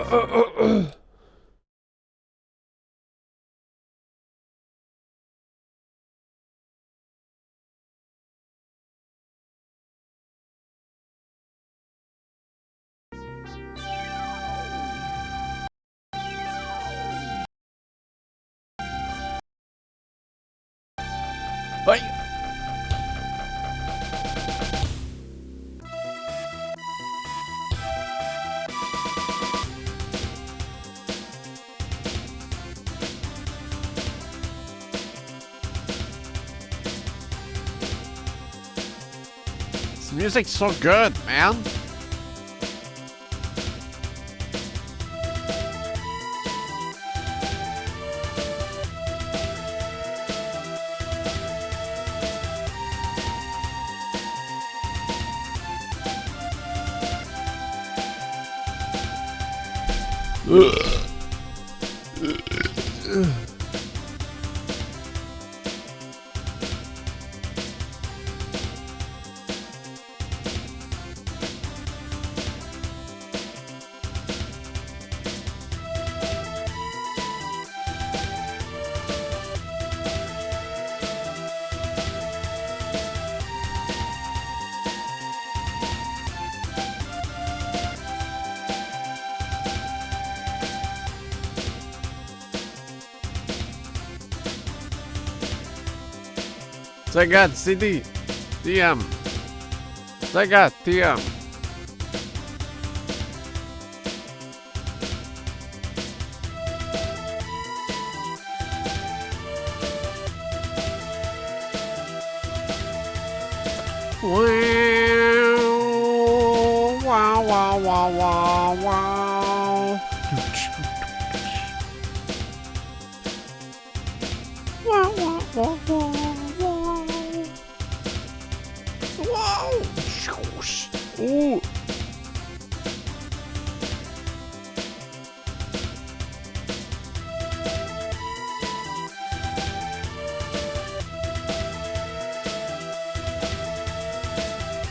Hey! This music's so good, man. Sega CD TM Sega TM. Wow, wow, wow, wow, wow. Wow, wow, wow, wow. Wow! Ooh!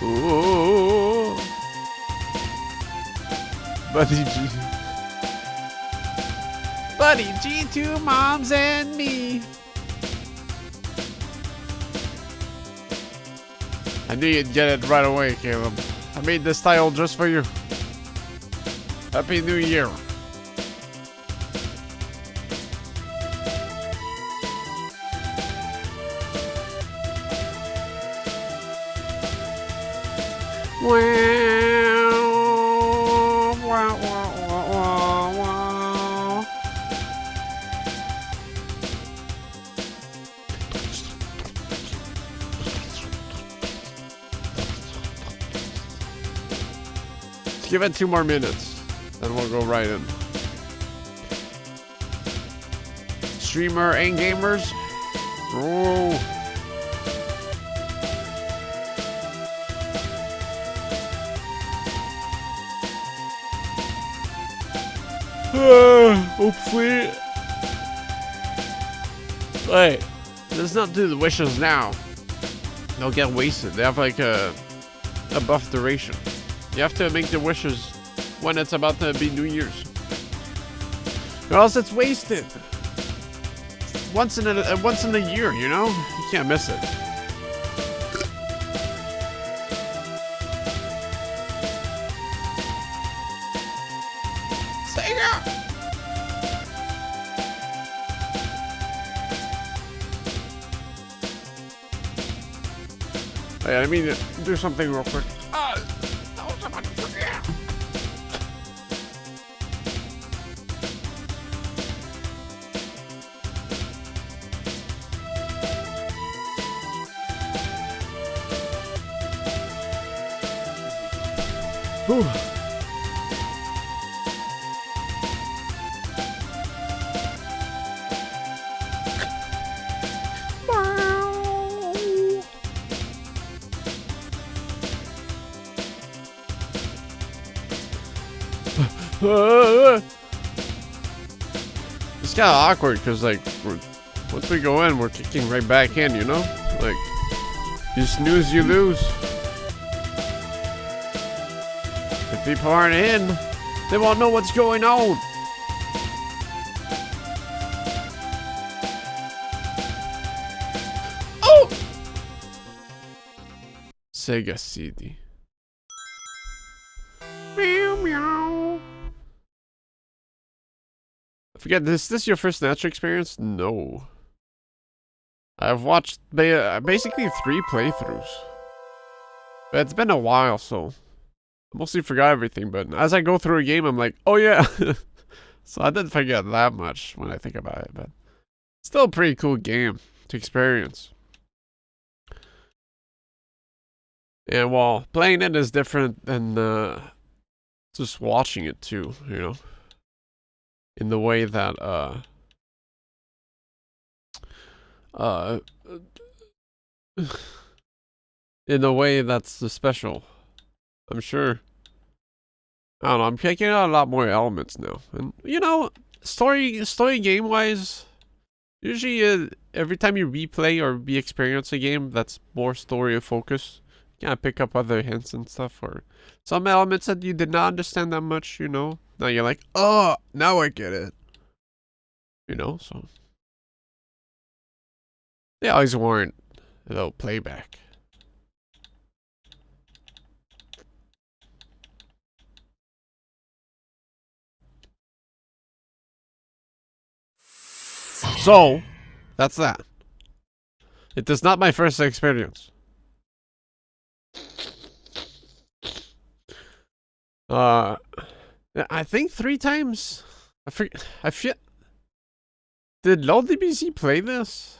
Ooh! Buddy G. Buddy G, two moms and me. I knew you'd get it right away, Caleb. I made this title just for you. Happy New Year. Wow, wow, wow, wow, wow. Let's give it 2 more minutes, then we'll go right in. Streamer and gamers. Oh. Hopefully. Wait, let's not do the wishes now. They'll get wasted. They have like a buff duration. You have to make the wishes when it's about to be New Year's, or else it's wasted. Once in a year, you know? You can't miss it. Hey, I mean, do something real quick. I was about to forget. Whew. It's kind of awkward because, like, once we go in, we're kicking right back in, you know? Like, you snooze, you lose. If people aren't in, They won't know what's going on. Oh! Sega CD. Meow meow. I forget, is this your first Snatcher experience? No. I've watched basically 3 playthroughs. But it's been a while, so I mostly forgot everything, but as I go through a game, I'm like, oh yeah. So I didn't forget that much when I think about it, but still a pretty cool game to experience. And while playing it is different than just watching it too, you know, in the way that in a way that's special. I'm sure. I don't know. I'm picking out a lot more elements now, and you know, story game wise, usually every time you replay or re-experience a game that's more story focused, you kind of pick up other hints and stuff, or some elements that you did not understand that much. You know, now you're like, oh, now I get it. You know, so they always warrant a little playback. So, that's that. It is not my first experience. I think 3 times. I forget. Did LoDBC play this?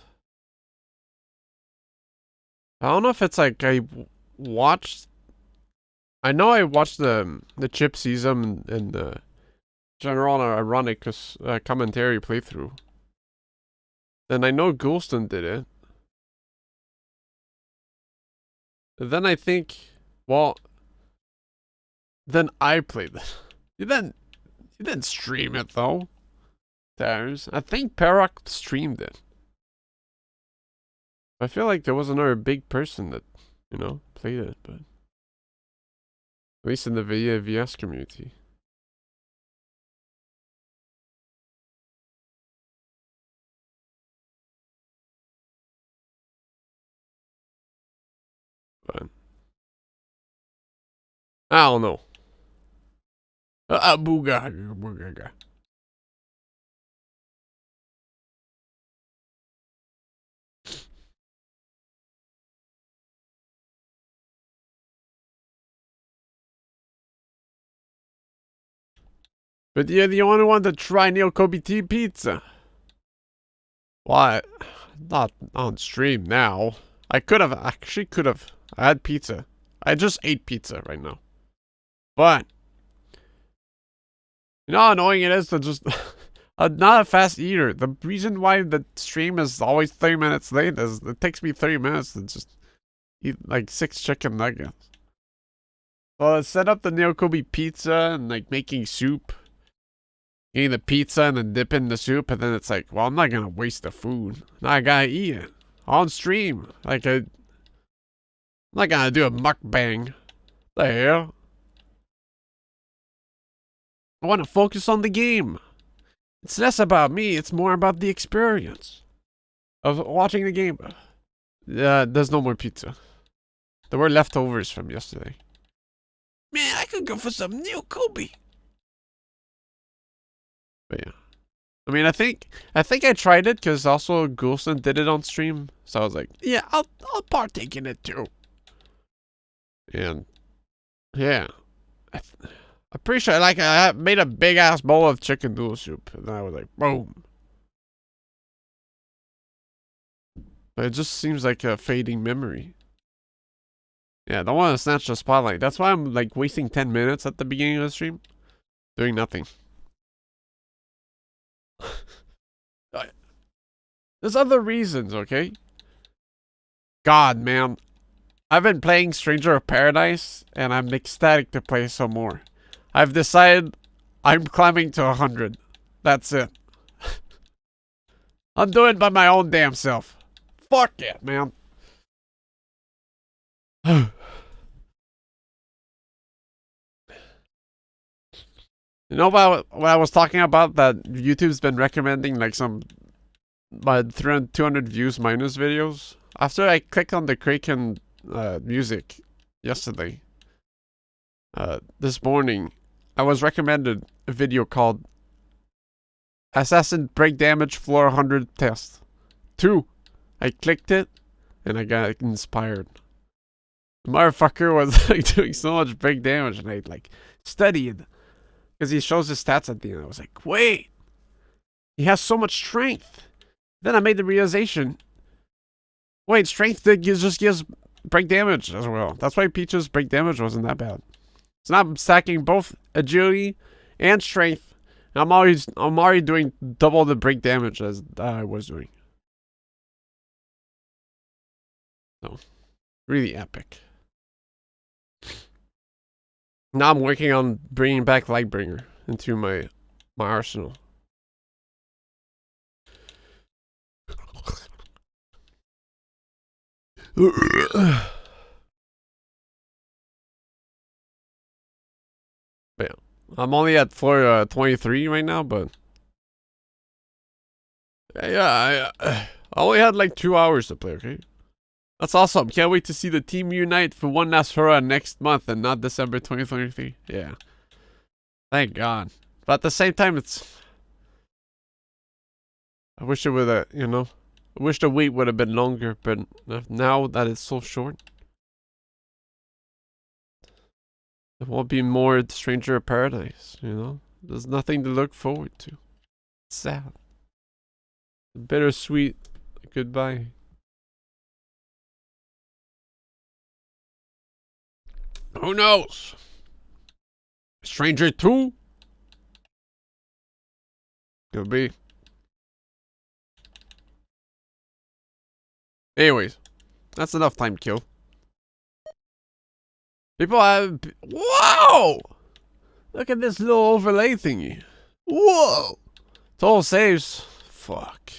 I don't know if it's like I watched. I know I watched the Chip Season and the General Ironic commentary playthrough. Then I know Gaunstream did it. And then I think, well, then I played it. You didn't stream it though. There's, I think Perrock streamed it. I feel like there was another big person that, you know, played it, but at least in the VS community. But I don't know. Booga. But you're the only one to try Neo Kobe Tea Pizza. Why? Not on stream now. I could have. I had pizza. I just ate pizza right now. But you know how annoying it is to just I'm not a fast eater. The reason why the stream is always 30 minutes late is it takes me 30 minutes to just eat like 6 chicken nuggets. Well, I set up the Neo Kobe pizza and like making soup. Eating the pizza and then dipping the soup, and then it's like, well, I'm not gonna waste the food. Now I gotta eat it on stream. Like I'm not gonna do a mukbang. The hell? I want to focus on the game. It's less about me. It's more about the experience of watching the game. There's no more pizza. There were leftovers from yesterday. Man, I could go for some Neo Kobe. But yeah. I mean, I think I tried it because also Gaunstream did it on stream, so I was like, yeah, I'll partake in it too. And yeah, I'm pretty sure like I made a big ass bowl of chicken noodle soup, and then I was like, boom. But it just seems like a fading memory. Yeah, I don't want to snatch the spotlight. That's why I'm like wasting 10 minutes at the beginning of the stream, doing nothing. There's other reasons, okay? God, man. I've been playing Stranger of Paradise, and I'm ecstatic to play some more. I've decided I'm climbing to 100. That's it. I'm doing it by my own damn self. Fuck it, man. You know about what I was talking about? That YouTube's been recommending like some 200 views minus videos. After I clicked on the Kraken music yesterday, this morning, I was recommended a video called Assassin Break Damage Floor 100 Test 2. I clicked it and I got inspired. The motherfucker was like doing so much break damage, and I like studied because he shows his stats at the end. I was like, wait, he has so much strength. Then I made the realization, wait, strength just gives break damage as well. That's why Peach's break damage wasn't that bad. So now I'm stacking both agility and strength. And I'm already doing double the break damage as I was doing. So, really epic. Now I'm working on bringing back Lightbringer into my arsenal. Yeah, I'm only at floor 23 right now, but yeah, I only had like 2 hours to play. Okay, that's awesome. Can't wait to see the team unite for one last hurrah next month and not December 2023. Yeah, thank God. But at the same time, I wish it would have, I wish the wait would have been longer. But now that it's so short, there won't be more Stranger of Paradise, There's nothing to look forward to. It's sad. A bittersweet goodbye. Who knows? Stranger 2? Could be. Anyways, that's enough time kill. People have... Whoa! Look at this little overlay thingy. Whoa! Total saves. Fuck.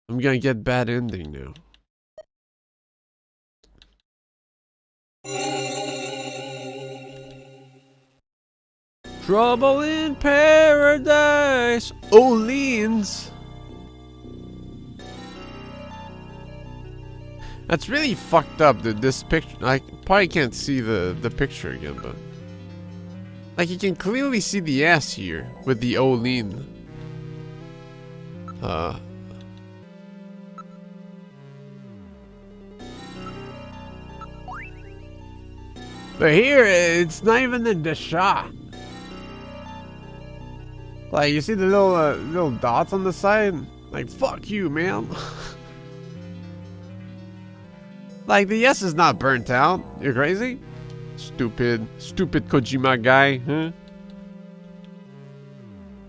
I'm gonna get bad ending now. Trouble in Paradise. Oleans. That's really fucked up, dude. This picture, I probably can't see the picture again, but like you can clearly see the ass here with the Olean. But here it's not even in the shot. Like you see the little dots on the side. Like fuck you, man. Like, the S is not burnt out. You're crazy? Stupid Kojima guy, huh?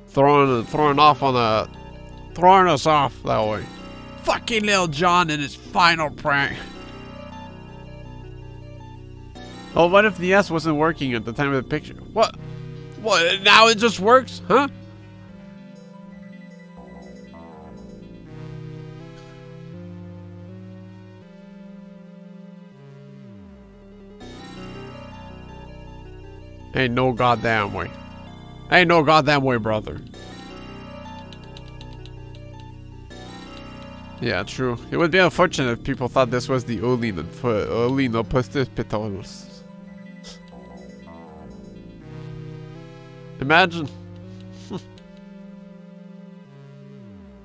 Throwing us off that way. Fucking Lil Jon and his final prank. Oh, what if the S wasn't working at the time of the picture? What? What? Now it just works, huh? Ain't no goddamn way. Ain't no goddamn way, brother. Yeah, true. It would be unfortunate if people thought this was the Olino Hospitals. Imagine.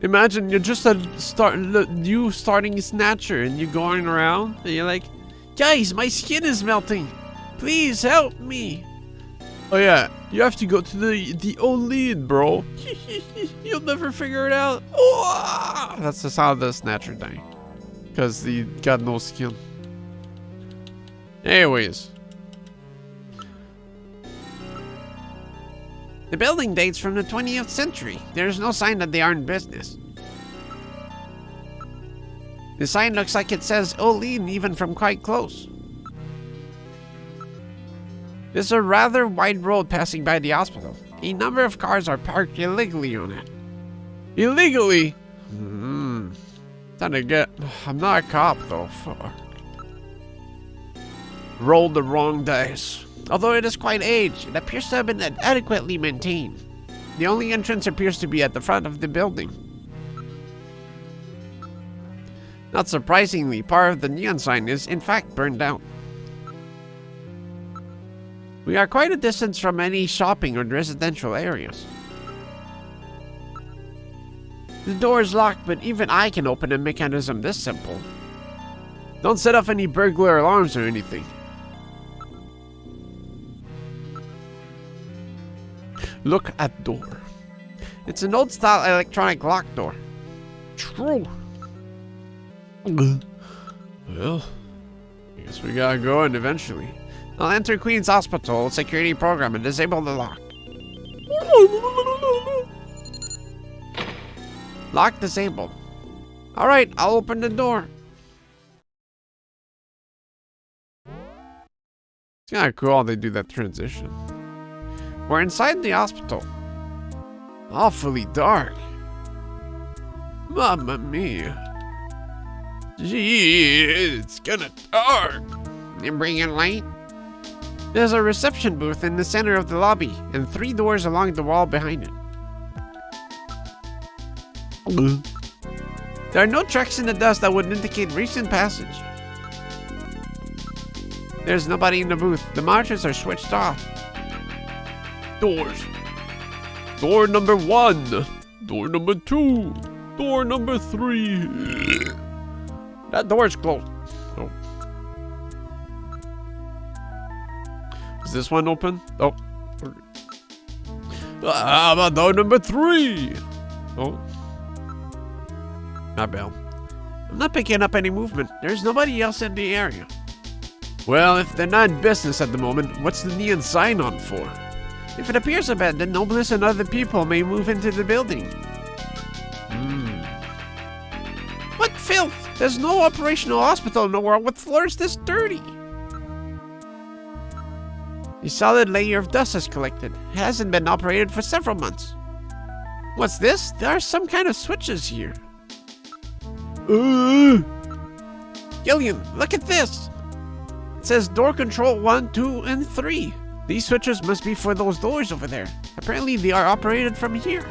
Imagine you're just starting Snatcher and you're going around and you're like, guys, my skin is melting. Please help me. Oh yeah, you have to go to the Olean, bro. You'll never figure it out. Oh! That's the sound of the Snatcher dying. Because he got no skin. Anyways. The building dates from the 20th century. There's no sign that they are in business. The sign looks like it says Olean even from quite close. There's a rather wide road passing by the hospital. A number of cars are parked illegally on it. Illegally? Time to get... I'm not a cop though, fuck. Rolled the wrong dice. Although it is quite aged, it appears to have been adequately maintained. The only entrance appears to be at the front of the building. Not surprisingly, part of the neon sign is in fact burned out. We are quite a distance from any shopping or residential areas. The door is locked, but even I can open a mechanism this simple. Don't set off any burglar alarms or anything. Look at door. It's an old-style electronic lock door. True. Well, I guess we gotta go in eventually. I'll enter Queen's Hospital security program and disable the lock. Lock disabled. Alright, I'll open the door. It's kinda cool how they do that transition. We're inside the hospital. Awfully dark. Mamma mia. Gee, it's kinda dark. You bringing light? There's a reception booth in the center of the lobby and 3 doors along the wall behind it. There are no tracks in the dust that would indicate recent passage. There's nobody in the booth. The monitors are switched off. Doors. Door number 1. Door number 2. Door number 3. That door's closed. Oh. Is this one open? Oh. How about door number 3? Oh. My bell. I'm not picking up any movement. There's nobody else in the area. Well, if they're not in business at the moment, what's the neon sign on for? If it appears abandoned, nobles and other people may move into the building. What filth! There's no operational hospital in the world with floors this dirty. A solid layer of dust has collected. It hasn't been operated for several months. What's this? There are some kind of switches here. Gillian, look at this! It says door control 1, 2, and 3. These switches must be for those doors over there. Apparently they are operated from here.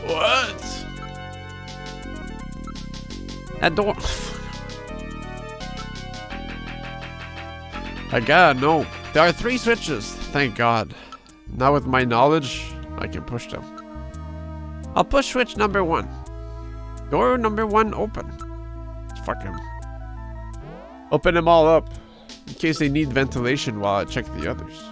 What? That door... I gotta know. There are 3 switches, thank God. Now with my knowledge, I can push them. I'll push switch number 1. Door number 1 open. Fuck him. Open them all up, in case they need ventilation while I check the others.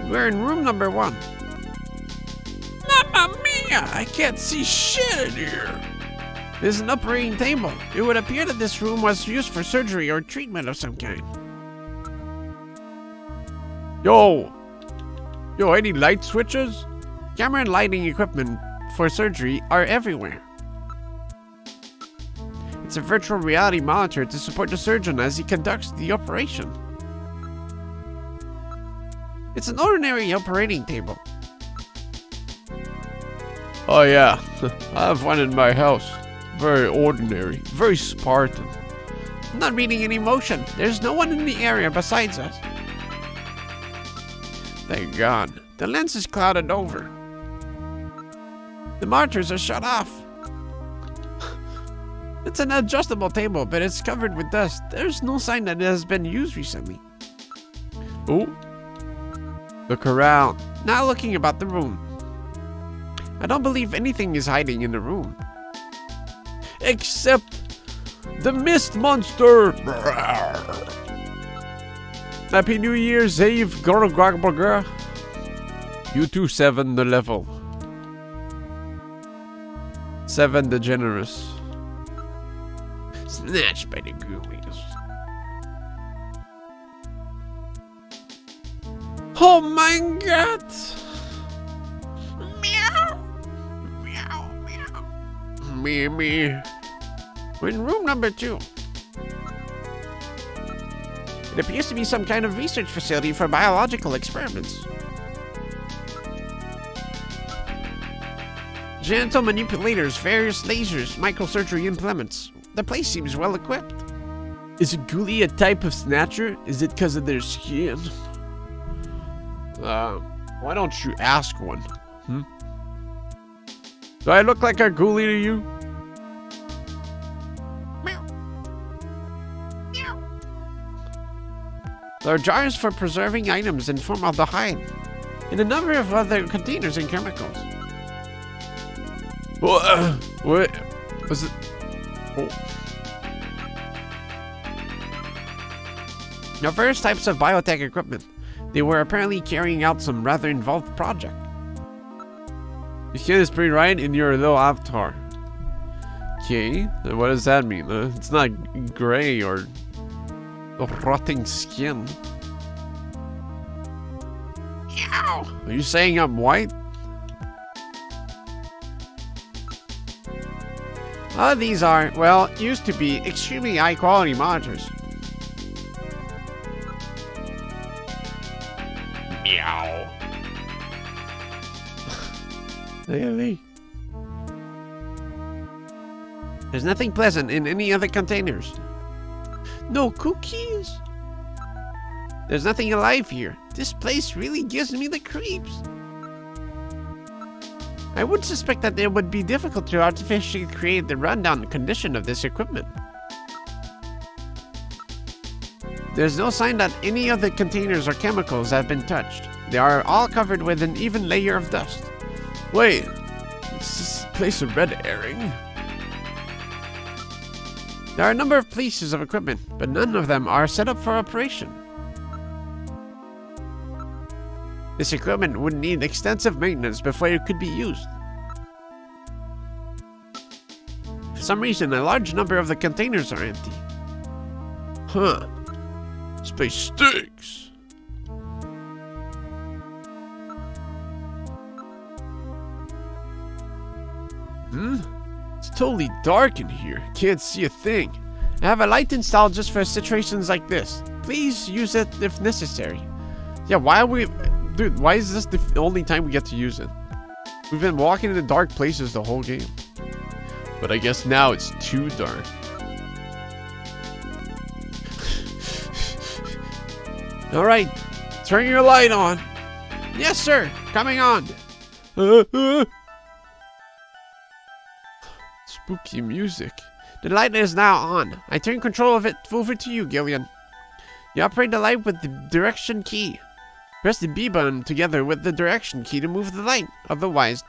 We're in room number 1. Mamma mia! I can't see shit in here! There's an operating table. It would appear that this room was used for surgery or treatment of some kind. Yo, any light switches? Camera and lighting equipment for surgery are everywhere. It's a virtual reality monitor to support the surgeon as he conducts the operation. It's an ordinary operating table. Oh yeah, I have one in my house. Very ordinary, very Spartan. I'm not reading any motion. There's no one in the area besides us. Thank God. The lens is clouded over. The monitors are shut off. It's an adjustable table, but it's covered with dust. There's no sign that it has been used recently. Oh. Look around. Now looking about the room. I don't believe anything is hiding in the room. Except the mist monster. Happy New Year, Zave Gorgorgorger. You too, 7 the level. 7 the generous. Snatched by the goomies. Oh my God! Meow! Meow, meow. Me. We're in room number 2. It appears to be some kind of research facility for biological experiments. Genital manipulators, various lasers, microsurgery implements. The place seems well equipped. Is a ghoulie a type of snatcher? Is it because of their skin? Why don't you ask one? Do I look like a ghoulie to you? There are jars for preserving items in formaldehyde, and a number of other containers and chemicals. What was it? Oh. Now, various types of biotech equipment. They were apparently carrying out some rather involved project. Your skin is pretty right in your little avatar. Okay, what does that mean? It's not gray or rotting skin. Ow! Are you saying I'm white? These are, well, used to be extremely high quality monitors. Meow. Really? There's nothing pleasant in any other containers. No cookies? There's nothing alive here. This place really gives me the creeps. I would suspect that it would be difficult to artificially create the rundown condition of this equipment. There's no sign that any of the containers or chemicals have been touched. They are all covered with an even layer of dust. Wait, is this place a red herring? There are a number of pieces of equipment, but none of them are set up for operation. This equipment would need extensive maintenance before it could be used. For some reason, a large number of the containers are empty. Huh. This place stinks. It's totally dark in here. Can't see a thing. I have a light installed just for situations like this. Please use it if necessary. Yeah, why are we... Dude, why is this the only time we get to use it? We've been walking in the dark places the whole game. But I guess now it's too dark. Alright, turn your light on. Yes, sir. Coming on. Spooky music. The light is now on. I turn control of it over to you, Gillian. You operate the light with the direction key. Press the B button together with the direction key to move the light. Otherwise,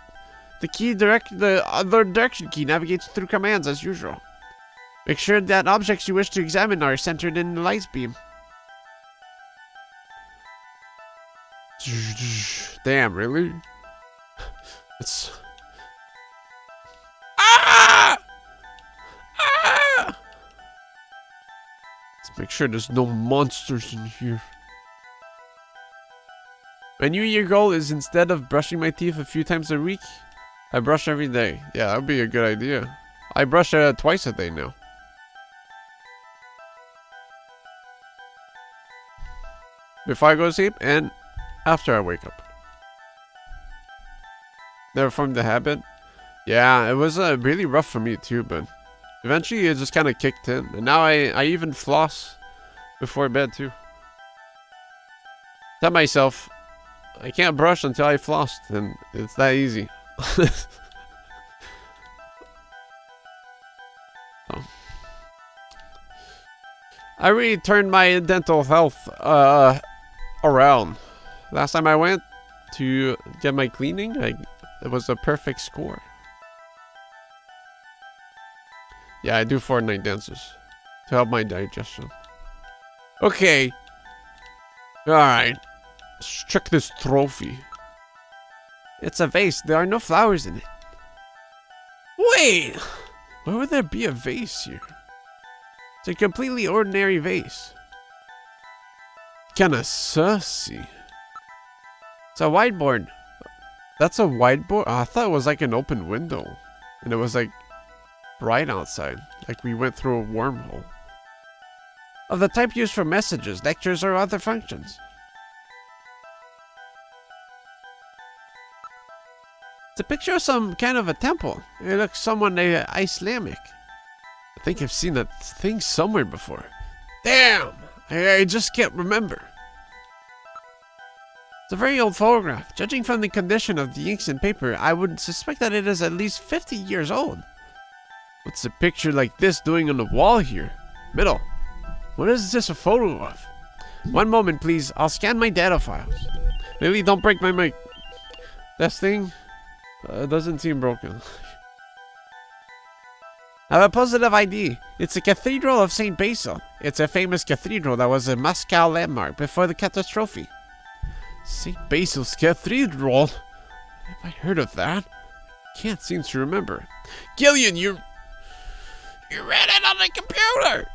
the other direction key navigates through commands as usual. Make sure that objects you wish to examine are centered in the light beam. Damn, really? It's... Ah! Ah! Let's make sure there's no monsters in here. My New Year goal is instead of brushing my teeth a few times a week, I brush every day. Yeah, that would be a good idea. I brush twice a day now. Before I go to sleep and after I wake up. Never formed the habit. Yeah, it was really rough for me too, but eventually it just kind of kicked in. And now I even floss before bed too. Tell myself, I can't brush until I flossed, and it's that easy. Oh. I really turned my dental health around. Last time I went to get my cleaning, it was a perfect score. Yeah, I do Fortnite dances to help my digestion. Okay. Alright. Let's check this trophy. It's a vase. There are no flowers in it. Wait! Why would there be a vase here? It's a completely ordinary vase. Kinda sussy. It's a whiteboard. That's a whiteboard? Oh, I thought it was like an open window. And it was like bright outside. Like we went through a wormhole. Of the type used for messages, lectures, or other functions. It's a picture of some kind of a temple. It looks somewhat Islamic. I think I've seen that thing somewhere before. Damn! I just can't remember. It's a very old photograph. Judging from the condition of the inks and paper, I would suspect that it is at least 50 years old. What's a picture like this doing on the wall here? Middle. What is this a photo of? One moment, please. I'll scan my data files. Maybe don't break my mic. This thing doesn't seem broken. I have a positive ID. It's the Cathedral of St. Basil. It's a famous cathedral that was a Moscow landmark before the catastrophe. St. Basil's Cathedral? Have I heard of that? Can't seem to remember. Gillian, you read it on the computer!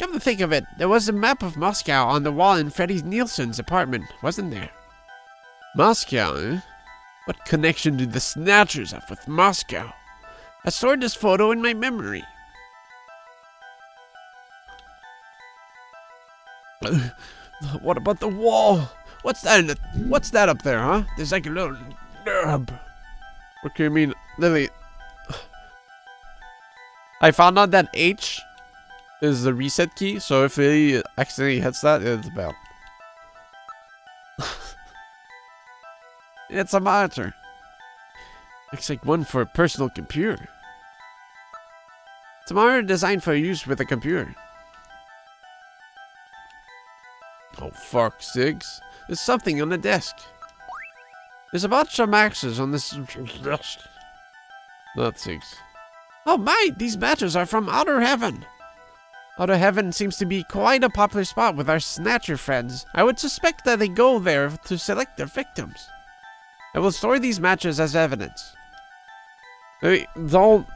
Come to think of it, there was a map of Moscow on the wall in Freddie Nielsen's apartment, wasn't there? Moscow, eh? What connection do the Snatchers have with Moscow? I stored this photo in my memory. What about the wall? What's that up there, huh? There's like a little nub. What do you mean, Lily? I found out that H is the reset key, so if he accidentally hits that, it's bad. It's a monitor. Looks like one for a personal computer. It's a monitor designed for use with a computer. Oh, fuck, Sigs. There's something on the desk. There's a bunch of matches on this desk. Not Sigs. Oh my, these matches are from Outer Heaven. Outer Heaven seems to be quite a popular spot with our Snatcher friends. I would suspect that they go there to select their victims. I will store these matches as evidence. Hey, don't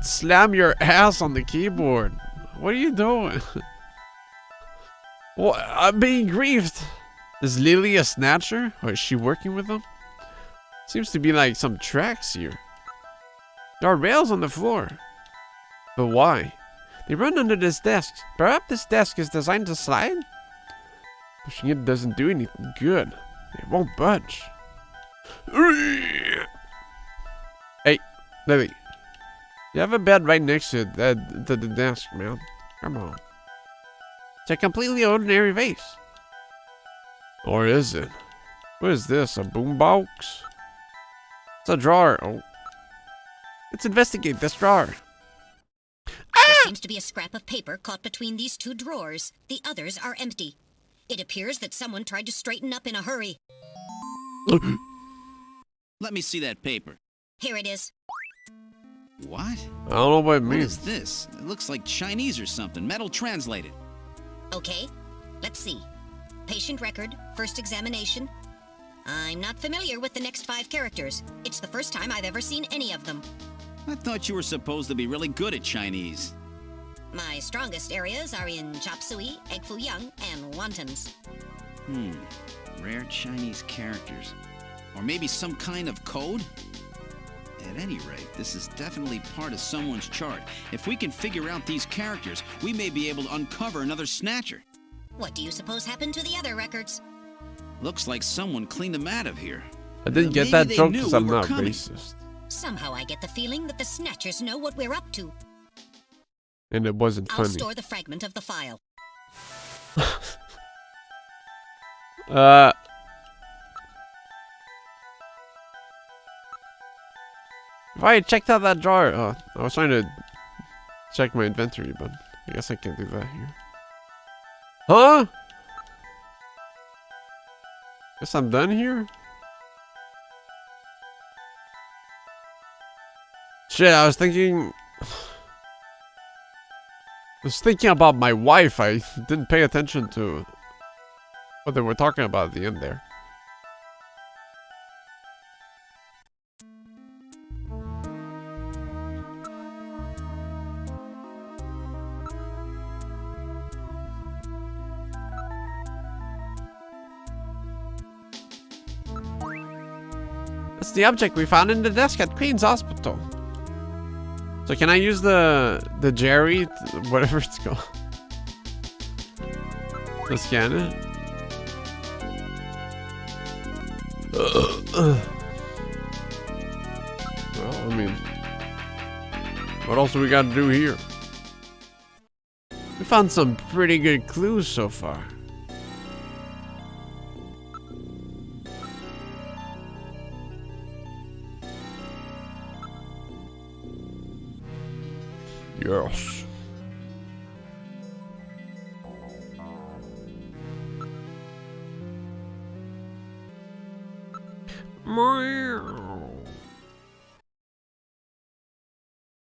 slam your ass on the keyboard. What are you doing? Well, I'm being grieved. Is Lily a Snatcher? Or is she working with them? Seems to be like some tracks here. There are rails on the floor. But why? They run under this desk. Perhaps this desk is designed to slide? Pushing it doesn't do anything good. It won't budge. Hey, Lily. You have a bed right next to the desk, man. Come on. It's a completely ordinary vase. Or is it? What is this? A boombox? It's a drawer. Oh. Let's investigate this drawer. There seems to be a scrap of paper caught between these two drawers. The others are empty. It appears that someone tried to straighten up in a hurry. Let me see that paper. Here it is. What? I don't know what it What means. is this? It looks like Chinese or something. Metal translated. Okay, let's see. Patient record, first examination. I'm not familiar with the next 5 characters. It's the first time I've ever seen any of them. I thought you were supposed to be really good at Chinese. My strongest areas are in chop suey, egg foo young, and wontons. Rare Chinese characters. Or maybe some kind of code? At any rate, this is definitely part of someone's chart. If we can figure out these characters, we may be able to uncover another Snatcher. What do you suppose happened to the other records? Looks like someone cleaned them out of here. I didn't get Maybe that they joke knew because we I'm were not coming. racist. Somehow I get the feeling that the Snatchers know what we're up to. And it wasn't I'll funny. store the fragment of the file. If I had checked out that drawer, I was trying to check my inventory, but I guess I can't do that here. Huh? Guess I'm done here? Shit, I was thinking about my wife. I didn't pay attention to what they were talking about at the end there. That's the object we found in the desk at Queen's Hospital. So can I use the Jerry, whatever it's called, to scan it? What else do we got to do here? We found some pretty good clues so far. Yes.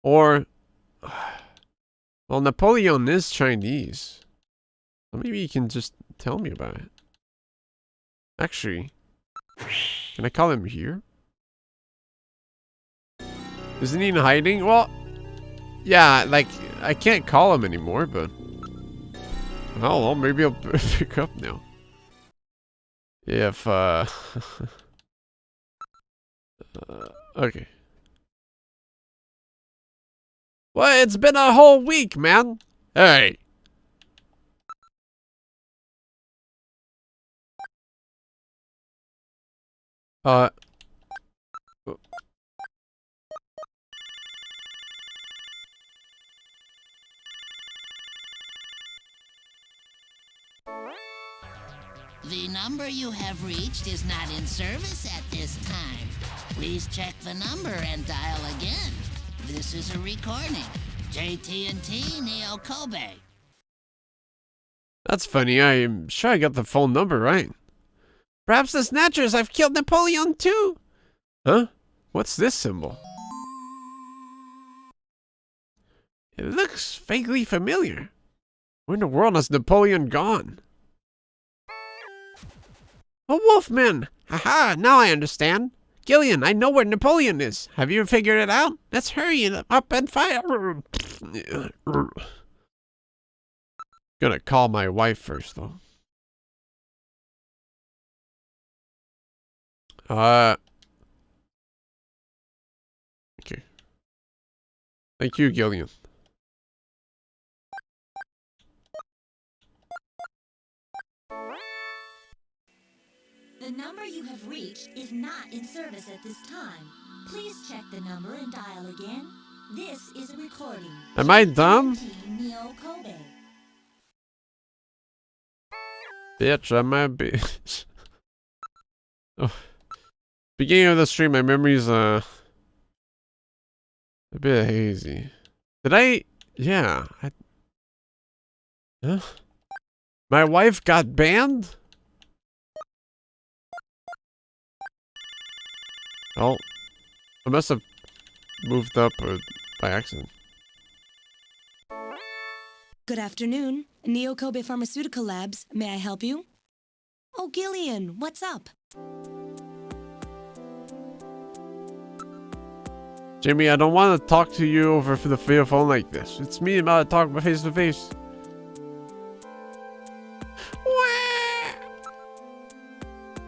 Or, well, Napoleon is Chinese. So maybe you can just tell me about it. Actually, can I call him here? Isn't he in hiding? Well, yeah, like, I can't call him anymore, but... Oh, well, maybe I'll pick up now. If, okay. Well, it's been a whole week, man. Hey. The number you have reached is not in service at this time. Please check the number and dial again. This is a recording. JT&T Neo Kobe. That's funny. I'm sure I got the phone number right. Perhaps the Snatchers have killed Napoleon too. Huh? What's this symbol? It looks vaguely familiar. Where in the world has Napoleon gone? A wolfman! Haha, now I understand. Gillian, I know where Napoleon is. Have you figured it out? Let's hurry up and fire. Gonna call my wife first, though. Okay. Thank you, Gillian. The number you have reached is not in service at this time. Please check the number and dial again. This is a recording. Am I dumb? Neo Kobe. Bitch, I'm a bitch. Oh. Beginning of the stream, my memory's a bit hazy. Did I? Yeah. Huh? My wife got banned? Oh, I must have moved up by accident. Good afternoon. Neo Kobe Pharmaceutical Labs. May I help you? Oh, Gillian, what's up? Jamie, I don't want to talk to you over the video phone like this. It's me about to talk face to face.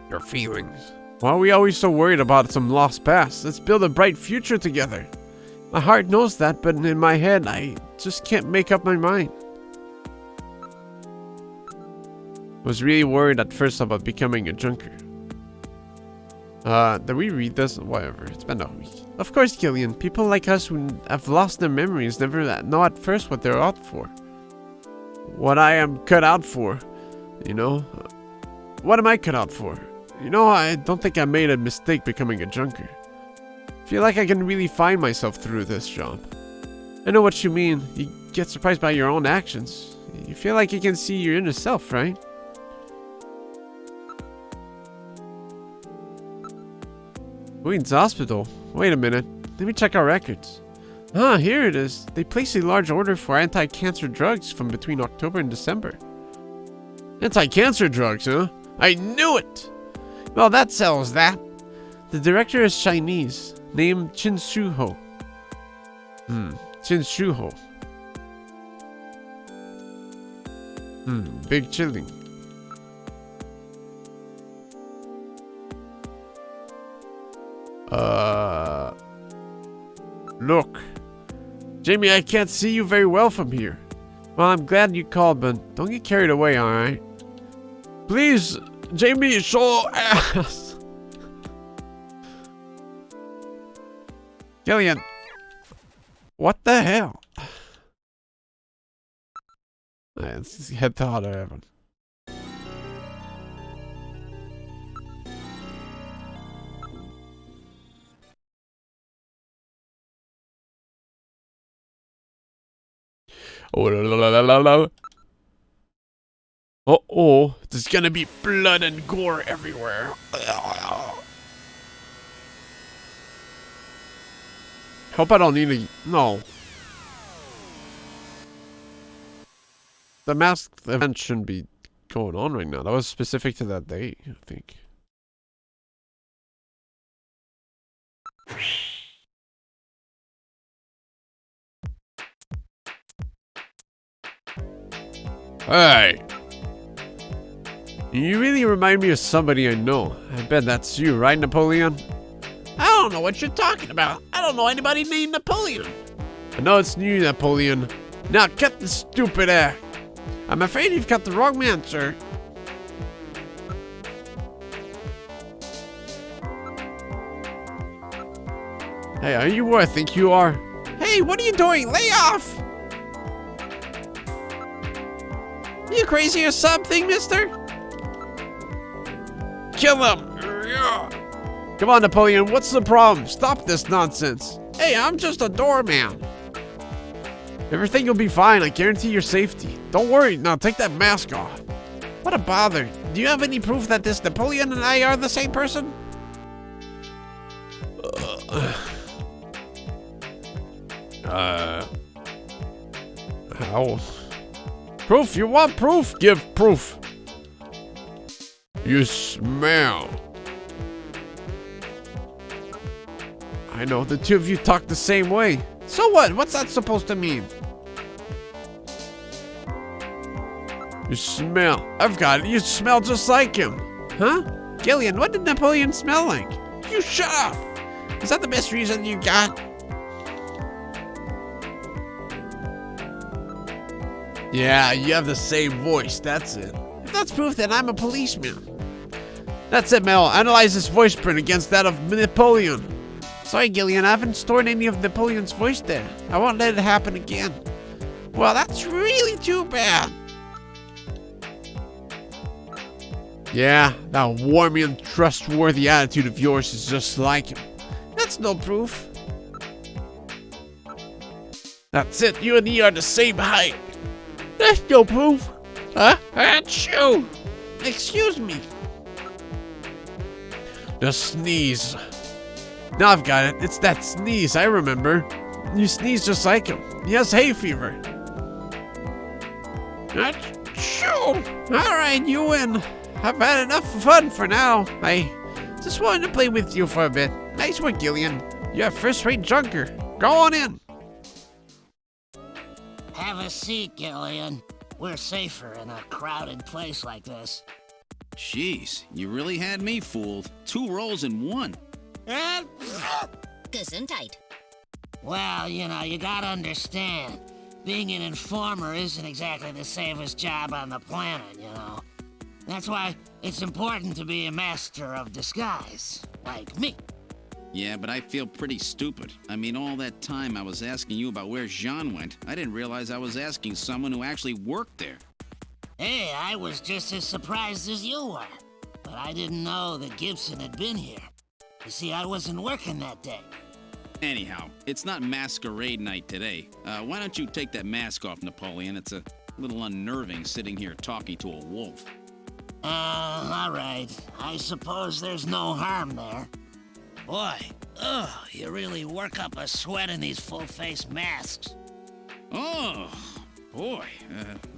Your feelings. Why are we always so worried about some lost past? Let's build a bright future together. My heart knows that, but in my head, I just can't make up my mind. I was really worried at first about becoming a junker. Did we read this? Whatever, it's been a week. Of course, Gillian, people like us who have lost their memories never know at first what they're out for. What I am cut out for, you know? What am I cut out for? You know, I don't think I made a mistake becoming a junker. I feel like I can really find myself through this job. I know what you mean. You get surprised by your own actions. You feel like you can see your inner self, right? Queen's Hospital. Wait a minute. Let me check our records. Ah, here it is. They placed a large order for anti-cancer drugs from between October and December. Anti-cancer drugs, huh? I knew it! Well, that settles that. The director is Chinese, named Chin Shu-ho. Chin Shu-ho. Big chilling. Look. Jamie, I can't see you very well from here. Well, I'm glad you called, but don't get carried away, alright? Please, Jamie, show ass. Gillian. What the hell? Alright, let's head to Other Heaven. Oh, la, la, la, la, la. Uh-oh, there's gonna be blood and gore everywhere. Hope I don't need to... No. The masked event shouldn't be going on right now. That was specific to that day, I think. Hey! You really remind me of somebody I know. I bet that's you, right, Napoleon? I don't know what you're talking about. I don't know anybody named Napoleon. I know it's you, Napoleon. Now cut the stupid act. I'm afraid you've got the wrong man, sir. Hey, are you who I think you are? Hey, what are you doing? Lay off! You crazy or something, mister? Kill him! Come on, Napoleon, what's the problem? Stop this nonsense. Hey, I'm just a doorman. Everything will be fine, I guarantee your safety. Don't worry, now take that mask off. What a bother. Do you have any proof that this Napoleon and I are the same person? How? Proof? You want proof? Give proof. You smell. I know, the two of you talk the same way. So what? What's that supposed to mean? You smell. I've got it. You smell just like him. Huh? Gillian, what did Napoleon smell like? You shut up. Is that the best reason you got? Yeah, you have the same voice. That's it. If that's proof, then I'm a policeman. That's it, Mel. Analyze this voice print against that of Napoleon. Sorry, Gillian, I haven't stored any of Napoleon's voice there. I won't let it happen again. Well, that's really too bad. Yeah, that warm and trustworthy attitude of yours is just like him. That's no proof. That's it, you and he are the same height. That's no proof. Huh? Achoo! Excuse me. The sneeze. Now I've got it. It's that sneeze, I remember. You sneeze just like him. He has hay fever. Achoo! Alright, you win. I've had enough fun for now. I just wanted to play with you for a bit. Nice work, Gillian. You're a first-rate junker. Go on in. Have a seat, Gillian. We're safer in a crowded place like this. Jeez, you really had me fooled. 2 roles in 1. Gesundheit. Well, you know, you gotta understand. Being an informer isn't exactly the safest job on the planet, you know. That's why it's important to be a master of disguise, like me. Yeah, but I feel pretty stupid. I mean, all that time I was asking you about where Jean went, I didn't realize I was asking someone who actually worked there. Hey, I was just as surprised as you were. But I didn't know that Gibson had been here. You see, I wasn't working that day. Anyhow, it's not masquerade night today. Why don't you take that mask off, Napoleon? It's a little unnerving sitting here talking to a wolf. All right. I suppose there's no harm there. Boy, you really work up a sweat in these full-face masks. Oh, boy.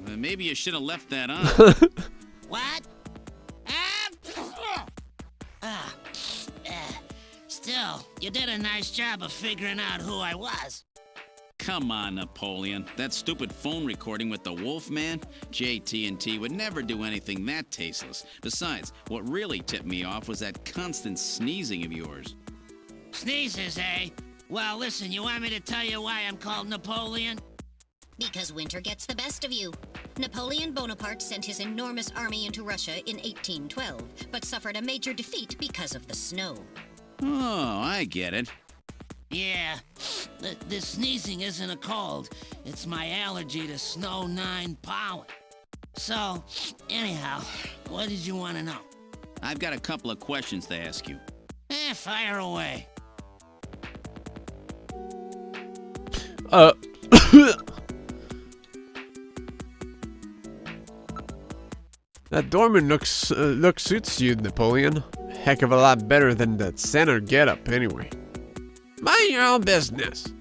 Maybe you should have left that on. What? Still, you did a nice job of figuring out who I was. Come on, Napoleon. That stupid phone recording with the Wolfman? JT&T would never do anything that tasteless. Besides, what really tipped me off was that constant sneezing of yours. Sneezes, eh? Well, listen, you want me to tell you why I'm called Napoleon? Because winter gets the best of you. Napoleon Bonaparte sent his enormous army into Russia in 1812, but suffered a major defeat because of the snow. Oh, I get it. Yeah, this sneezing isn't a cold. It's my allergy to Snow 9 pollen. So, anyhow, what did you want to know? I've got a couple of questions to ask you. Fire away. That Dorman look suits you, Napoleon. Heck of a lot better than that center getup, anyway. Mind your own business.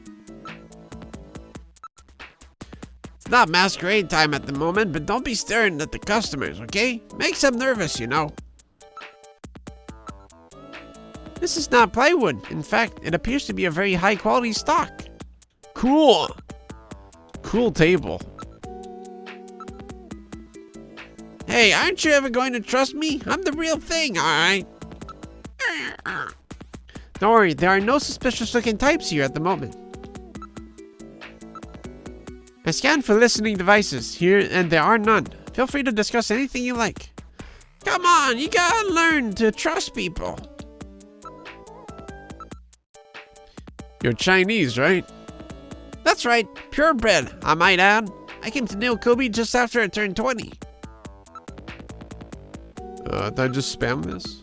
It's not masquerade time at the moment, but don't be staring at the customers, okay? Makes them nervous, you know. This is not plywood. In fact, it appears to be a very high quality stock. Cool. Cool table. Hey, aren't you ever going to trust me? I'm the real thing, alright? Don't worry, there are no suspicious looking types here at the moment. I scanned for listening devices here, and there are none. Feel free to discuss anything you like. Come on, you gotta learn to trust people. You're Chinese, right? That's right, purebred, I might add. I came to New Kobe just after I turned 20. Did I just spam this?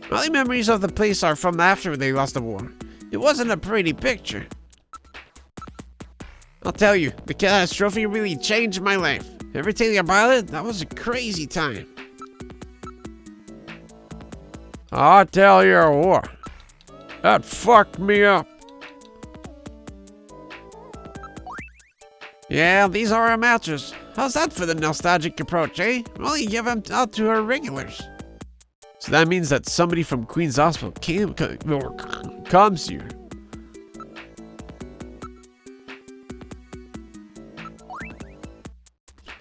My only memories of the place are from after they lost the war. It wasn't a pretty picture. I'll tell you, the catastrophe really changed my life. Ever tell you about it? That was a crazy time. I'll tell you what. That fucked me up. Yeah, these are our matches. How's that for the nostalgic approach, eh? We'll only give them out to our regulars. So that means that somebody from Queen's Hospital comes here.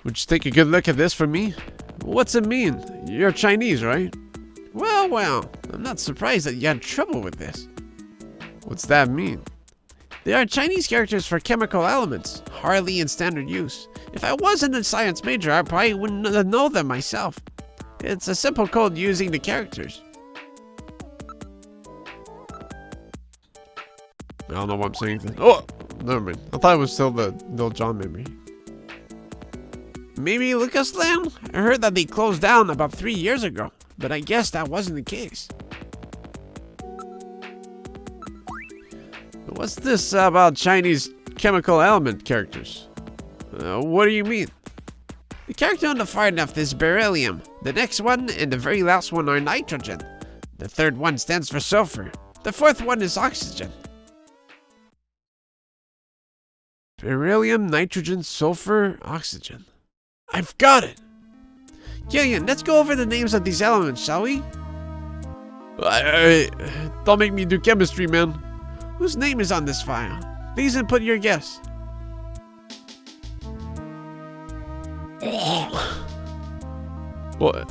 Would you take a good look at this for me? What's it mean? You're Chinese, right? Well, I'm not surprised that you had trouble with this. What's that mean? They are Chinese characters for chemical elements, hardly in standard use. If I wasn't a science major, I probably wouldn't know them myself. It's a simple code using the characters. I don't know what I'm saying. Oh, never mind. I thought it was still the Lil Jon memory. Maybe Lucas Land? I heard that they closed down about 3 years ago, but I guess that wasn't the case. What's this about Chinese chemical element characters? What do you mean? The character on the far left is beryllium. The next one and the very last one are nitrogen. The third one stands for sulfur. The fourth one is oxygen. Beryllium, nitrogen, sulfur, oxygen. I've got it! Gillian, let's go over the names of these elements, shall we? Don't make me do chemistry, man. Whose name is on this file? Please input your guess. What?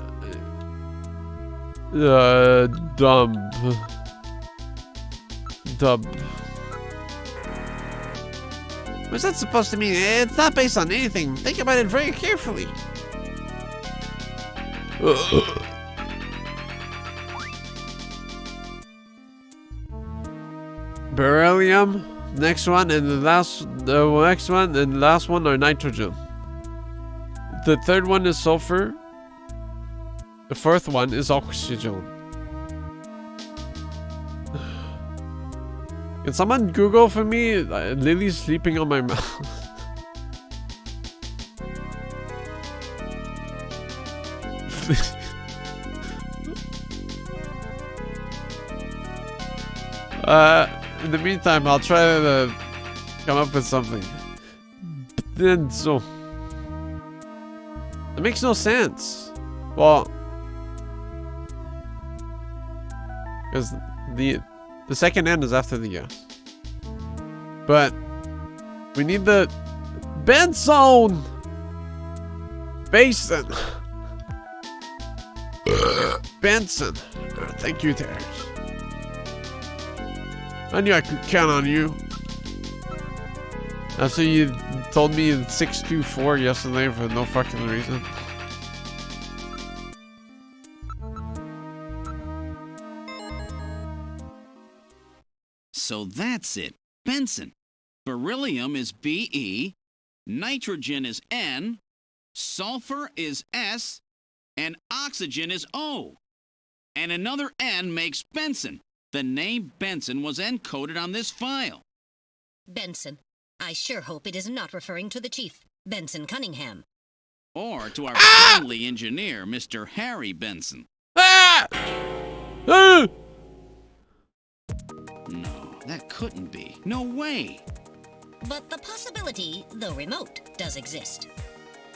Dumb. What's that supposed to mean? It's not based on anything. Think about it very carefully. Beryllium, next one, and the next one and the last one are nitrogen. The third one is sulfur. The fourth one is oxygen. Can someone Google for me? Lily's sleeping on my mouth. In the meantime, I'll try to come up with something. But then, so it makes no sense. Well, because the second N is after the S. But we need the Benson Basin. Benson. Thank you, Terrence. I knew I could count on you. After you told me 624 yesterday for no fucking reason. so that's it. Benson. Beryllium is Be, nitrogen is N, sulfur is S, and oxygen is O. And another N makes Benson. The name Benson was encoded on this file. Benson. I sure hope it is not referring to the chief, Benson Cunningham. Or to our friendly engineer, Mr. Harry Benson. Ah! Ah! No, that couldn't be. No way. But the possibility, though remote, does exist.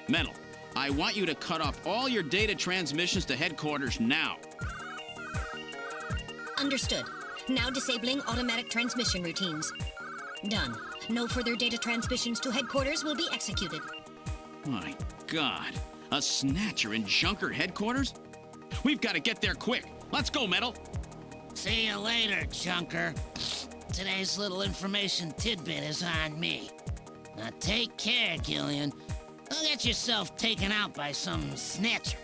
Metal, I want you to cut off all your data transmissions to headquarters now. Understood. Now disabling automatic transmission routines. Done. No further data transmissions to headquarters will be executed. My God, a Snatcher in Junker headquarters? We've got to get there quick. Let's go, Metal. See you later, Junker. Today's little information tidbit is on me. Now take care, Gillian. Don't get yourself taken out by some Snatcher.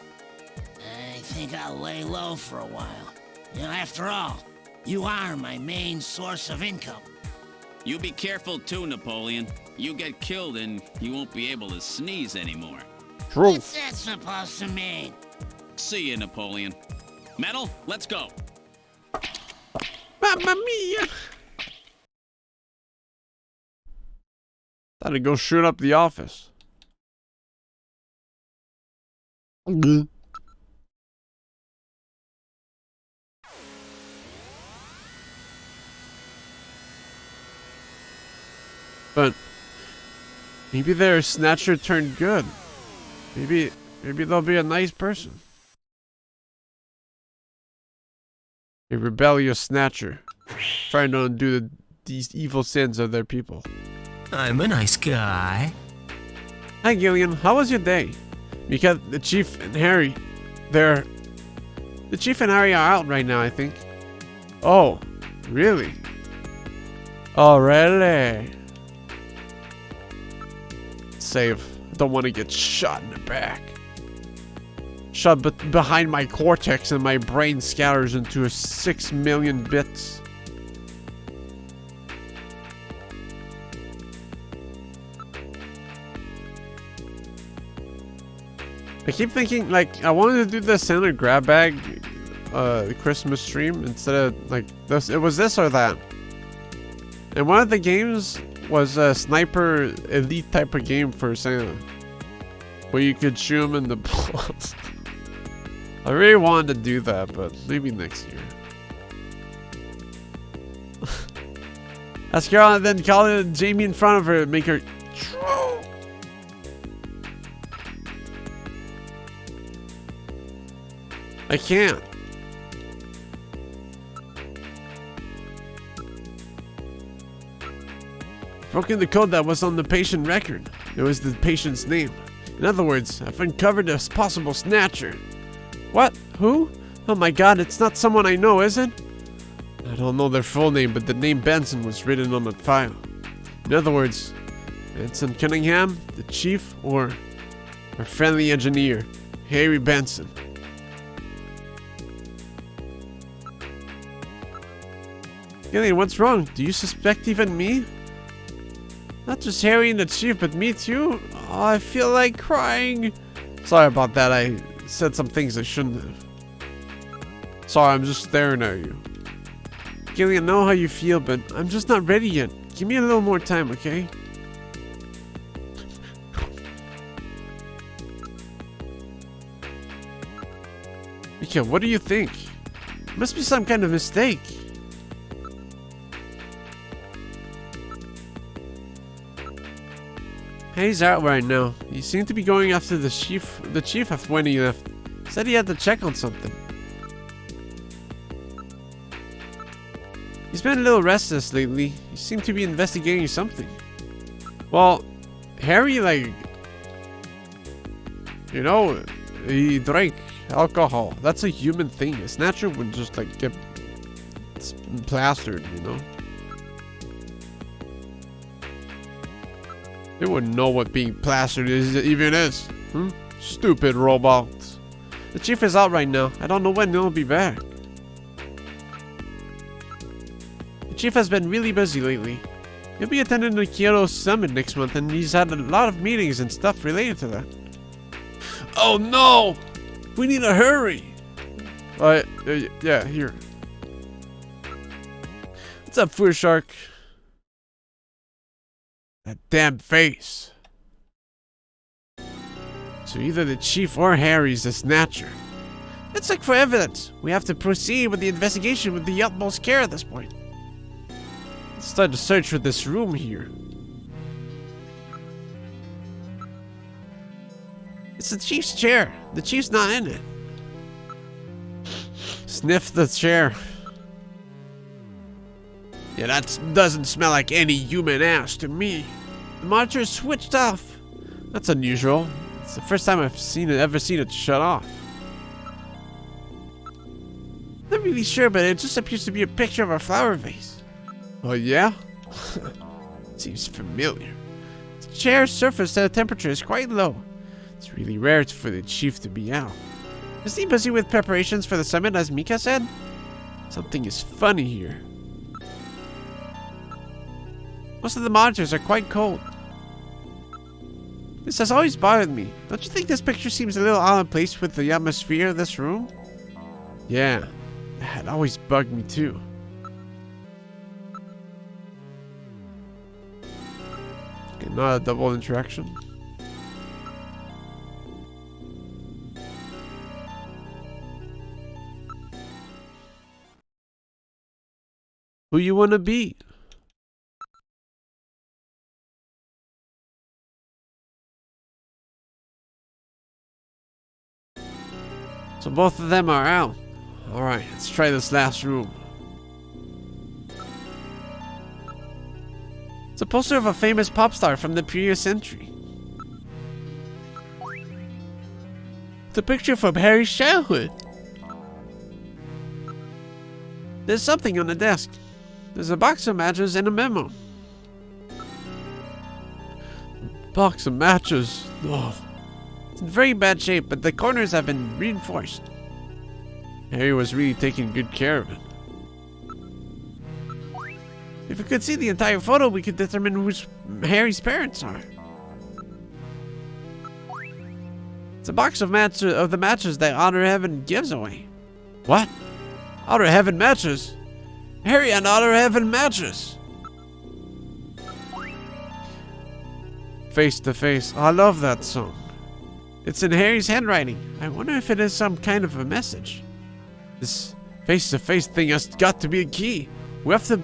I think I'll lay low for a while. You know, after all, you are my main source of income. You be careful too, Napoleon. You get killed and you won't be able to sneeze anymore. True. What's that supposed to mean? See you, Napoleon. Metal, let's go. Mamma mia! Thought I'd go shoot up the office. But maybe their Snatcher turned good. Maybe they'll be a nice person. A rebellious Snatcher, trying to undo these evil sins of their people. I'm a nice guy. Hi Gillian, how was your day? Because the Chief and Harry, the Chief and Harry are out right now, I think. Oh, really? Oh, really? Save. Don't want to get shot in the back. Shot behind my cortex and my brain scatters into 6 million bits. I keep thinking, like, I wanted to do the Santa grab bag Christmas stream instead of, like, this. It was this or that. And one of the games was a sniper elite type of game for Santa, where you could shoot him in the balls. I really wanted to do that, but maybe next year. Ask her and then call Jamie in front of her and make her true. I can't. Broken the code that was on the patient record. It was the patient's name. In other words, I've uncovered a possible Snatcher. What? Who? Oh my god, it's not someone I know, is it? I don't know their full name, but the name Benson was written on the file. In other words, Benson Cunningham, the chief, or our friendly engineer, Harry Benson. Gillian, what's wrong? Do you suspect even me? Not just Harry and the chief, but me too? Oh, I feel like crying. Sorry about that, I said some things I shouldn't have. Sorry, I'm just staring at you. Gillian, I know how you feel, but I'm just not ready yet. Give me a little more time, okay? Mika, what do you think? Must be some kind of mistake. He's out right now. He seemed to be going after the chief when he left. Said he had to check on something. He's been a little restless lately. He seemed to be investigating something. Well, Harry, like, you know, he drank alcohol. That's a human thing. A Snatcher would just, like, get plastered, you know? They wouldn't know what being plastered even is. Hmm? Stupid robots. The chief is out right now. I don't know when he'll be back. The chief has been really busy lately. He'll be attending the Kyoto Summit next month, and he's had a lot of meetings and stuff related to that. Oh no! We need to hurry! Yeah, here. What's up, Food Shark? That damn face. So either the chief or Harry's the Snatcher. Let's look for evidence. We have to proceed with the investigation with the utmost care at this point. Let's start to search for this room here. It's the chief's chair. The chief's not in it. Sniff the chair. Yeah, that doesn't smell like any human ass to me. The monitor is switched off. That's unusual. It's the first time I've ever seen it shut off. Not really sure, but it just appears to be a picture of a flower vase. Oh yeah? Seems familiar. The chair's surface temperature is quite low. It's really rare for the chief to be out. Is he busy with preparations for the summit, as Mika said? Something is funny here. Most of the monitors are quite cold. This has always bothered me. Don't you think this picture seems a little out of place with the atmosphere of this room? Yeah, that always bugged me too. Okay, not a double interaction. Who you wanna be? So both of them are out. Alright, let's try this last room. It's a poster of a famous pop star from the previous century. It's a picture from Harry's childhood. There's something on the desk. There's a box of matches and a memo. Box of matches. Oh. It's in very bad shape, but the corners have been reinforced. Harry was really taking good care of it. If we could see the entire photo, we could determine who Harry's parents are. It's a box of the matches that Outer Heaven gives away. What? Outer Heaven matches? Harry and Outer Heaven matches. Face to Face. I love that song. It's in Harry's handwriting. I wonder if it is some kind of a message. This face-to-face thing has got to be a key. We have to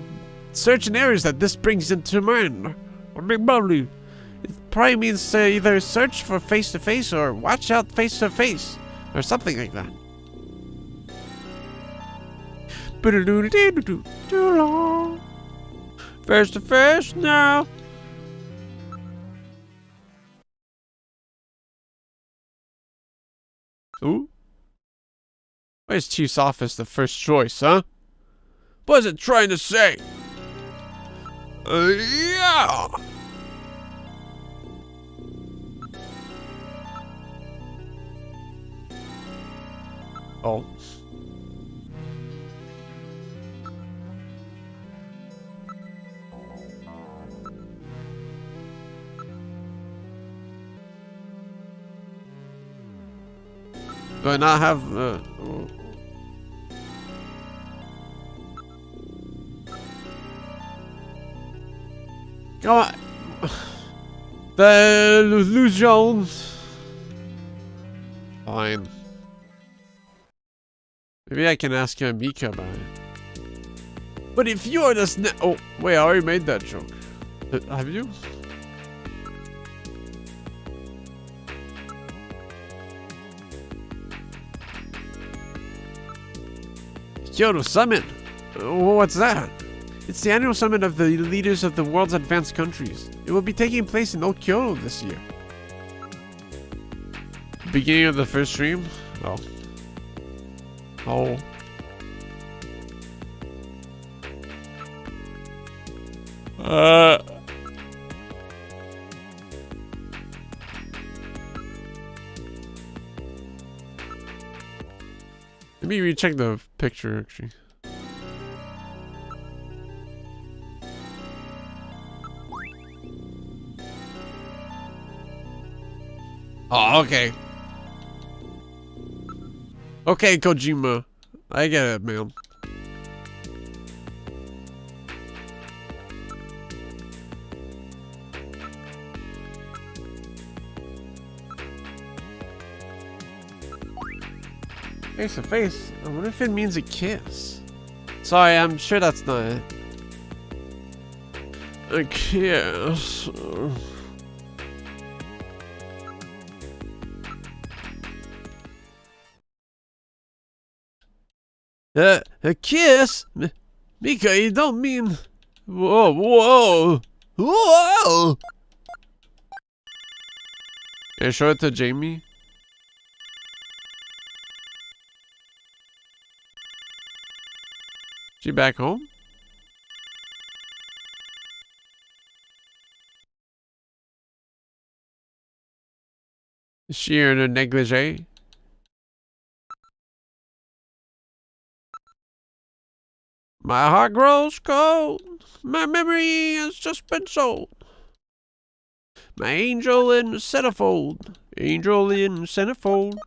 search in areas that this brings into mind. It probably means to either search for face-to-face or watch out face-to-face. Or something like that. Too long. Face-to-face now. Ooh. Why is Chief's office the first choice, huh? What is it trying to say? Yeah! Oh. Do I not have Come on. The illusions. Fine. Maybe I can ask Mika about it. But if you're the oh, wait, I already made that joke. Have you? Kyoto Summit? What's that? It's the annual summit of the leaders of the world's advanced countries. It will be taking place in Old Kyoto this year. Beginning of the first stream? Oh. Oh. Let me recheck the picture, actually. Oh, okay. Okay, Kojima. I get it, man. Face to face? I wonder if it means a kiss. Sorry, I'm sure that's not it. A kiss. A kiss? Mika, you don't mean... Whoa, whoa, whoa! Can I show it to Jamie? She back home? Is she in a negligee? My heart grows cold. My memory has just been sold. My angel in centerfold. Angel in centerfold.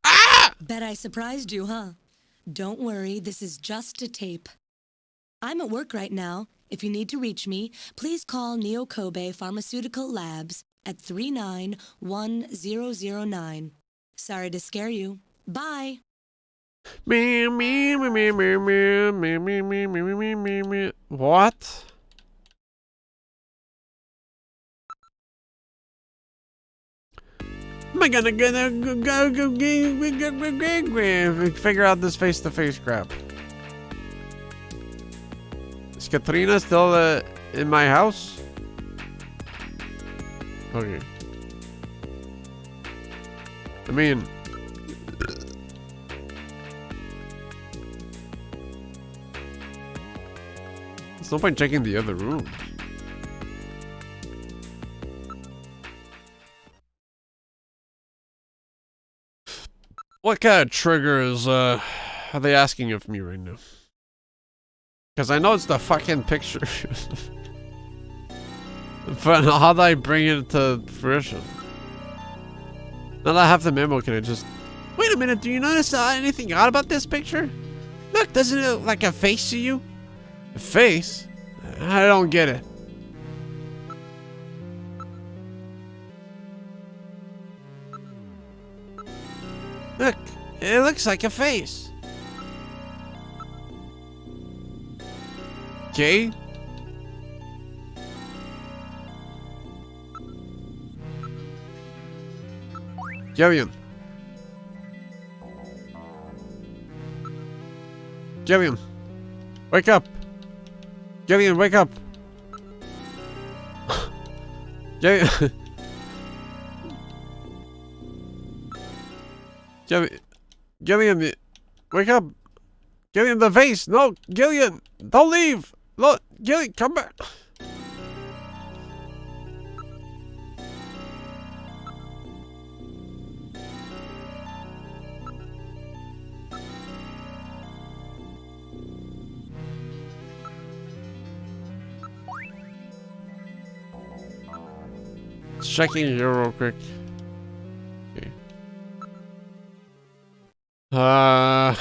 Ah! Bet I surprised you, huh? Don't worry, this is just a tape. I'm at work right now. If you need to reach me, please call Neo Kobe Pharmaceutical Labs at 391009. Sorry to scare you. Bye. What? Am I gonna figure out this face-to-face crap? Is Katrina still in my house? Okay. I mean... There's no point checking the other room. What kind of triggers are they asking of me right now? Because I know it's the fucking picture. But how do I bring it to fruition? Now that I have the memo, can I just... Wait a minute, do you notice anything odd about this picture? Look, doesn't it look like a face to you? A face? I don't get it. Look, it looks like a face. Okay. Gillian. Gillian. Wake up. Gillian, wake up. Gillian. Gillian, wake up. Gillian, the vase. No, Gillian, don't leave. Look, Gillian, come back. Checking here real quick. Okay. How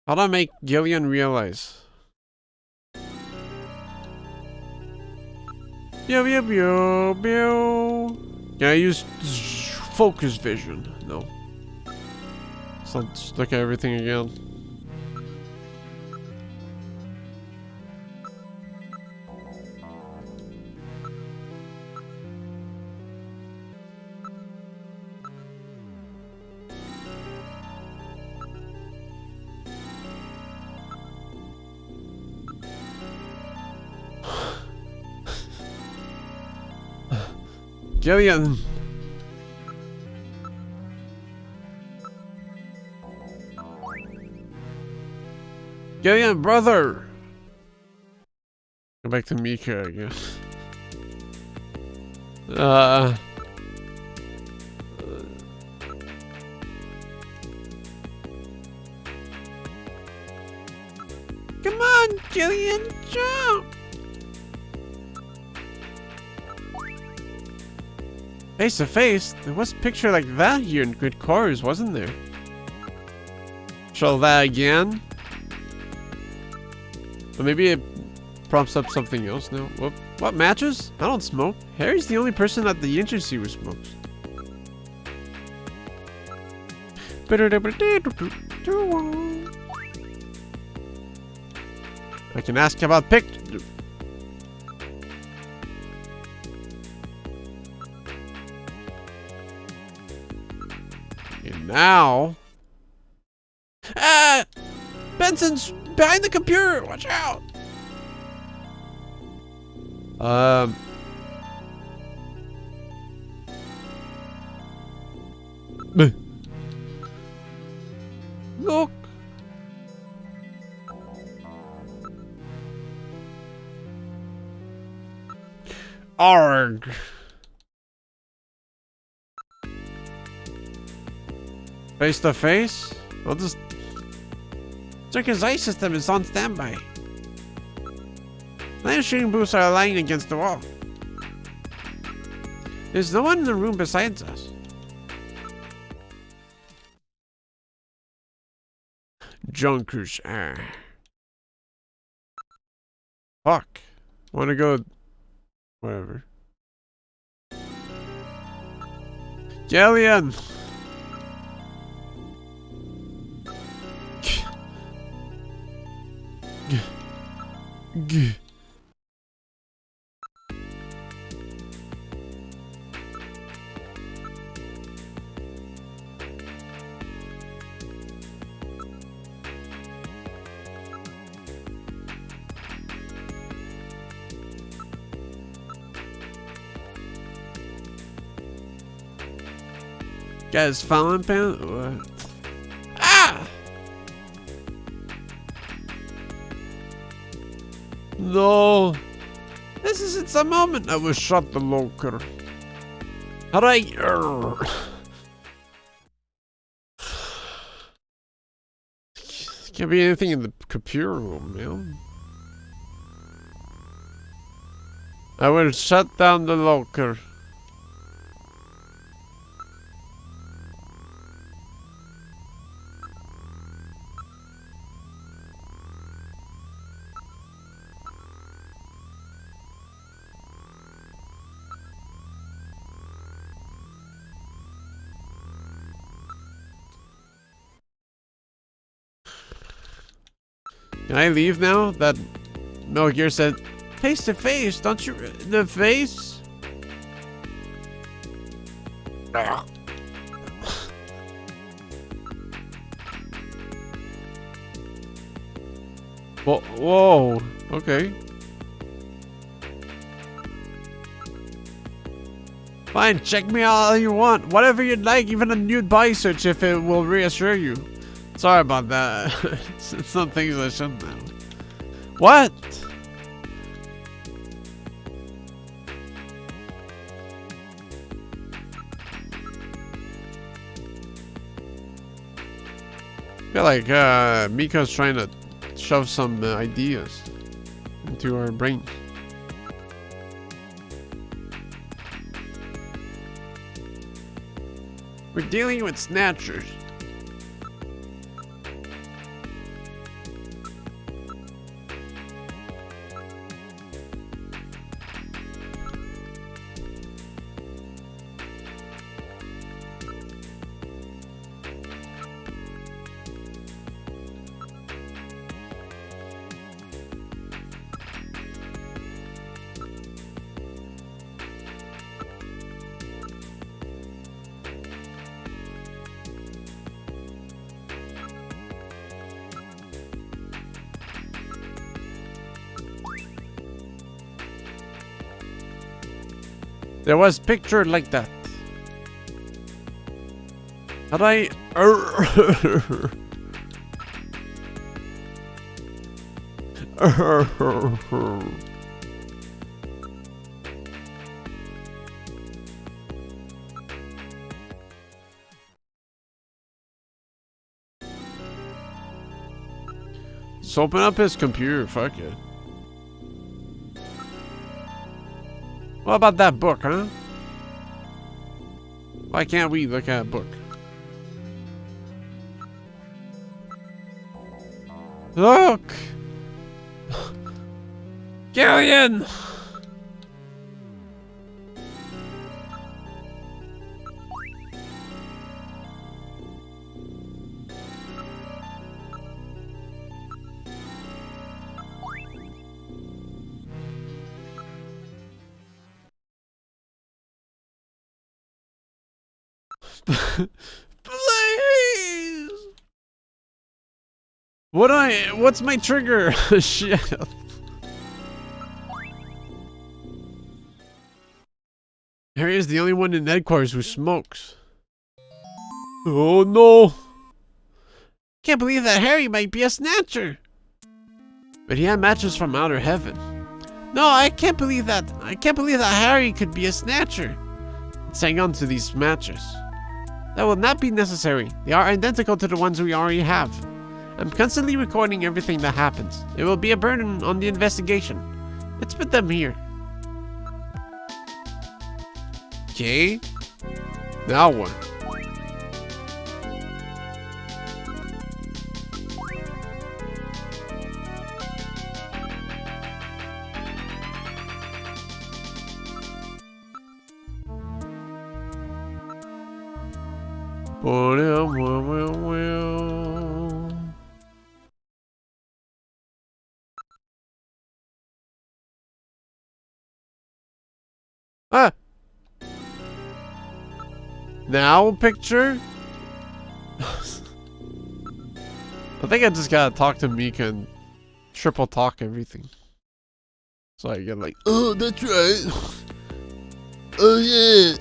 do I make Gillian realize? Can I use focus vision? No. So let's look at everything again. Gillian. Gillian, brother. Go back to Mika, I guess. Come on, Gillian, jump! Face to face? There was a picture like that here in Good Cars, wasn't there? Show that again? But maybe it prompts up something else now. What matches? I don't smoke. Harry's the only person at the agency who smokes. I can ask about pictures. And now... Ah! Benson's behind the computer! Watch out! Look! Arg! Face to face? I'll just check his ice system is on standby. Land shooting booths are lying against the wall. There's no one in the room besides us. Junkers. Fuck. Wanna go... Whatever. Gillian! Guys, fountain pen? What? Ah! No. This isn't the moment. I was shot the locker. How do I... Can't be anything in the computer room, man. I will shut down the locker. Can I leave now? That Metal Gear said, face to face, don't you? The face? Whoa, okay. Fine, check me out all you want. Whatever you'd like, even a nude body search if it will reassure you. Sorry about that. Some things I shouldn't have. What? I feel like Mika's trying to shove some ideas into our brains. We're dealing with snatchers. There was pictured like that. How do I... Just open up his computer, fuck it. What about that book, huh? Why can't we look at a book? Look! Gillian! Please! What's my trigger? Shit. Harry is the only one in headquarters who smokes. Oh no! Can't believe that Harry might be a snatcher! But he had matches from outer heaven. No, I can't believe that. I can't believe that Harry could be a snatcher. Let's hang on to these matches. That will not be necessary. They are identical to the ones we already have. I'm constantly recording everything that happens. It will be a burden on the investigation. Let's put them here. Okay. Now what? Ah! Now picture? I think I just gotta talk to Mika and triple talk everything. So I get like, oh, that's right. Oh yeah.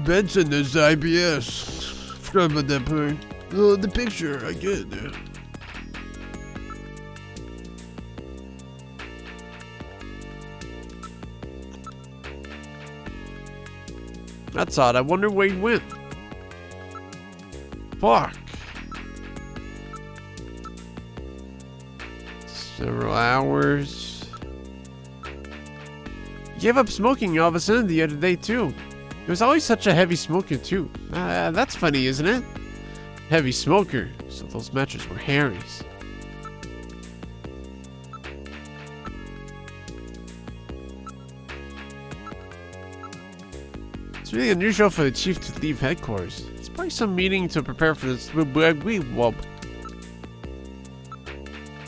Benson is IBS. Forgot about that part. Oh, the picture, I get it there. That's odd. I wonder where he went. Fuck. Several hours. He gave up smoking all of a sudden the other day too. He was always such a heavy smoker too. That's funny, isn't it? Heavy smoker. So those matches were Harry's. It's really unusual for the chief to leave headquarters. It's probably some meeting to prepare for this wob.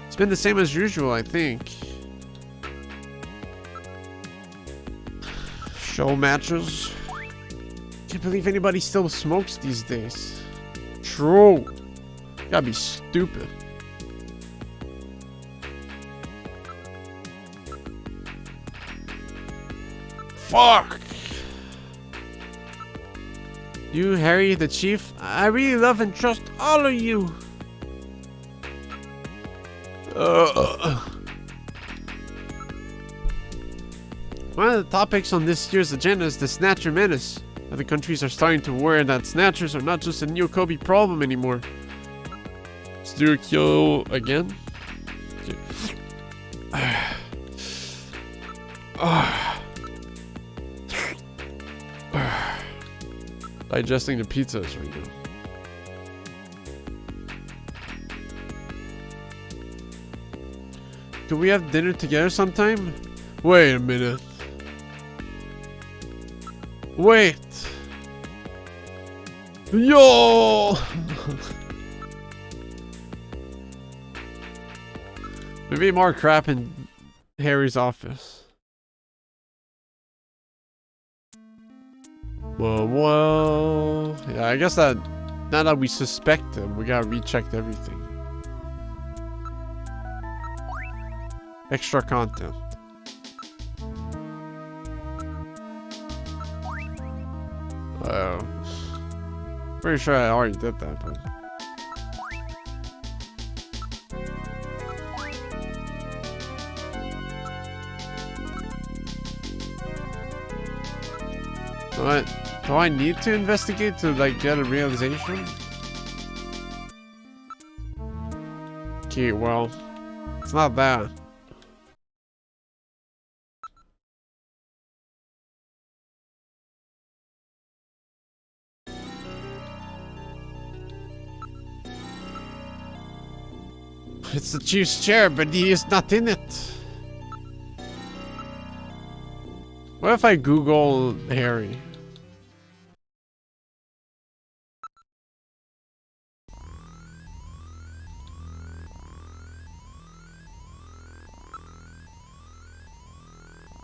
It's been the same as usual, I think. Show matches. Can't believe anybody still smokes these days. True. Gotta be stupid. Fuck. You, Harry, the chief, I really love and trust all of you. One of the topics on this year's agenda is the Snatcher menace. Other countries are starting to worry that Snatchers are not just a Neo Kobe problem anymore. Let's do a kill again. Digesting the pizzas right now. Can we have dinner together sometime? Wait a minute. Wait. Yo! Maybe more crap in Harry's office. Well, yeah, I guess that now that we suspect him, we gotta recheck everything. Extra content. Pretty sure I already did that, but... What? Do I need to investigate to, like, get a realization? Okay, well, it's not that. It's the chief's chair, but he is not in it. What if I Google Harry?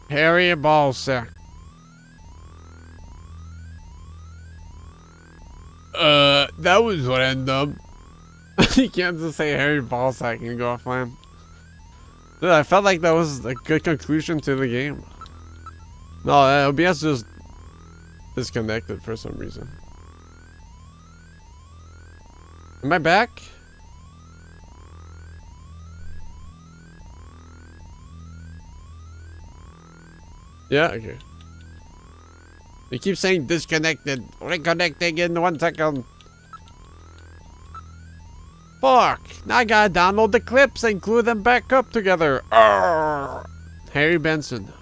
Harry Ballsack. That was random. You can't just say Harry Ballsack and go offline. Dude, I felt like that was a good conclusion to the game. No, OBS just disconnected for some reason. Am I back? Yeah, okay. You keep saying disconnected. Reconnecting in 1 second. Fuck! Now I gotta download the clips and glue them back up together. Arrgh. Harry Benson.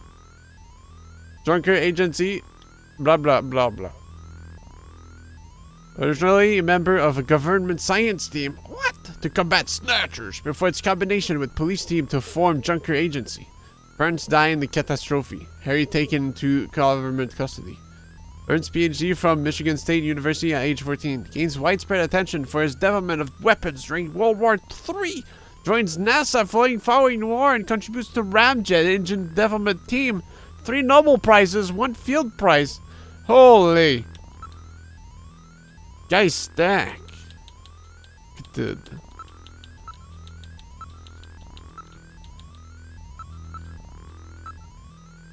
Junker Agency. Blah blah blah blah. Originally a member of a government science team. What? To combat Snatchers before its combination with police team to form Junker Agency. Parents die in the catastrophe. Harry taken into government custody. Earns PhD from Michigan State University at age 14. Gains widespread attention for his development of weapons during World War III. Joins NASA following the war and contributes to Ramjet engine development team. 3 Nobel Prizes, 1 Field Prize. Holy. Guy stack. Dude.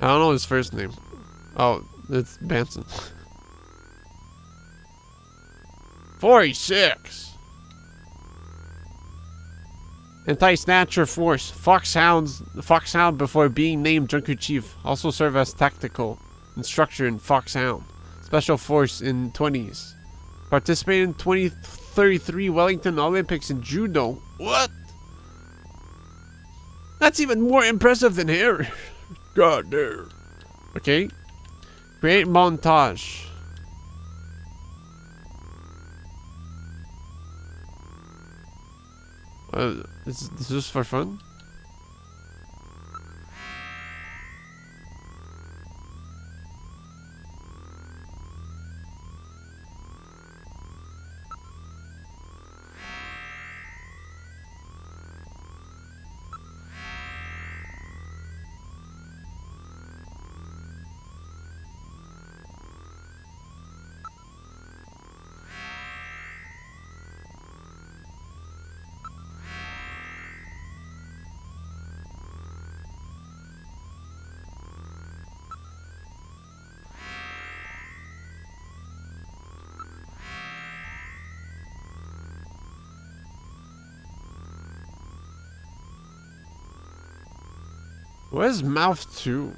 I don't know his first name. Oh, it's Benson. 46. Anti-Snatcher Force. Foxhound before being named Junker Chief. Also serve as tactical instructor in Foxhound. Special Force in 20s. Participated in 2033 Wellington Olympics in Judo. What? That's even more impressive than Harry. God damn. Okay. Create montage. Is this for fun? Where's mouth 2?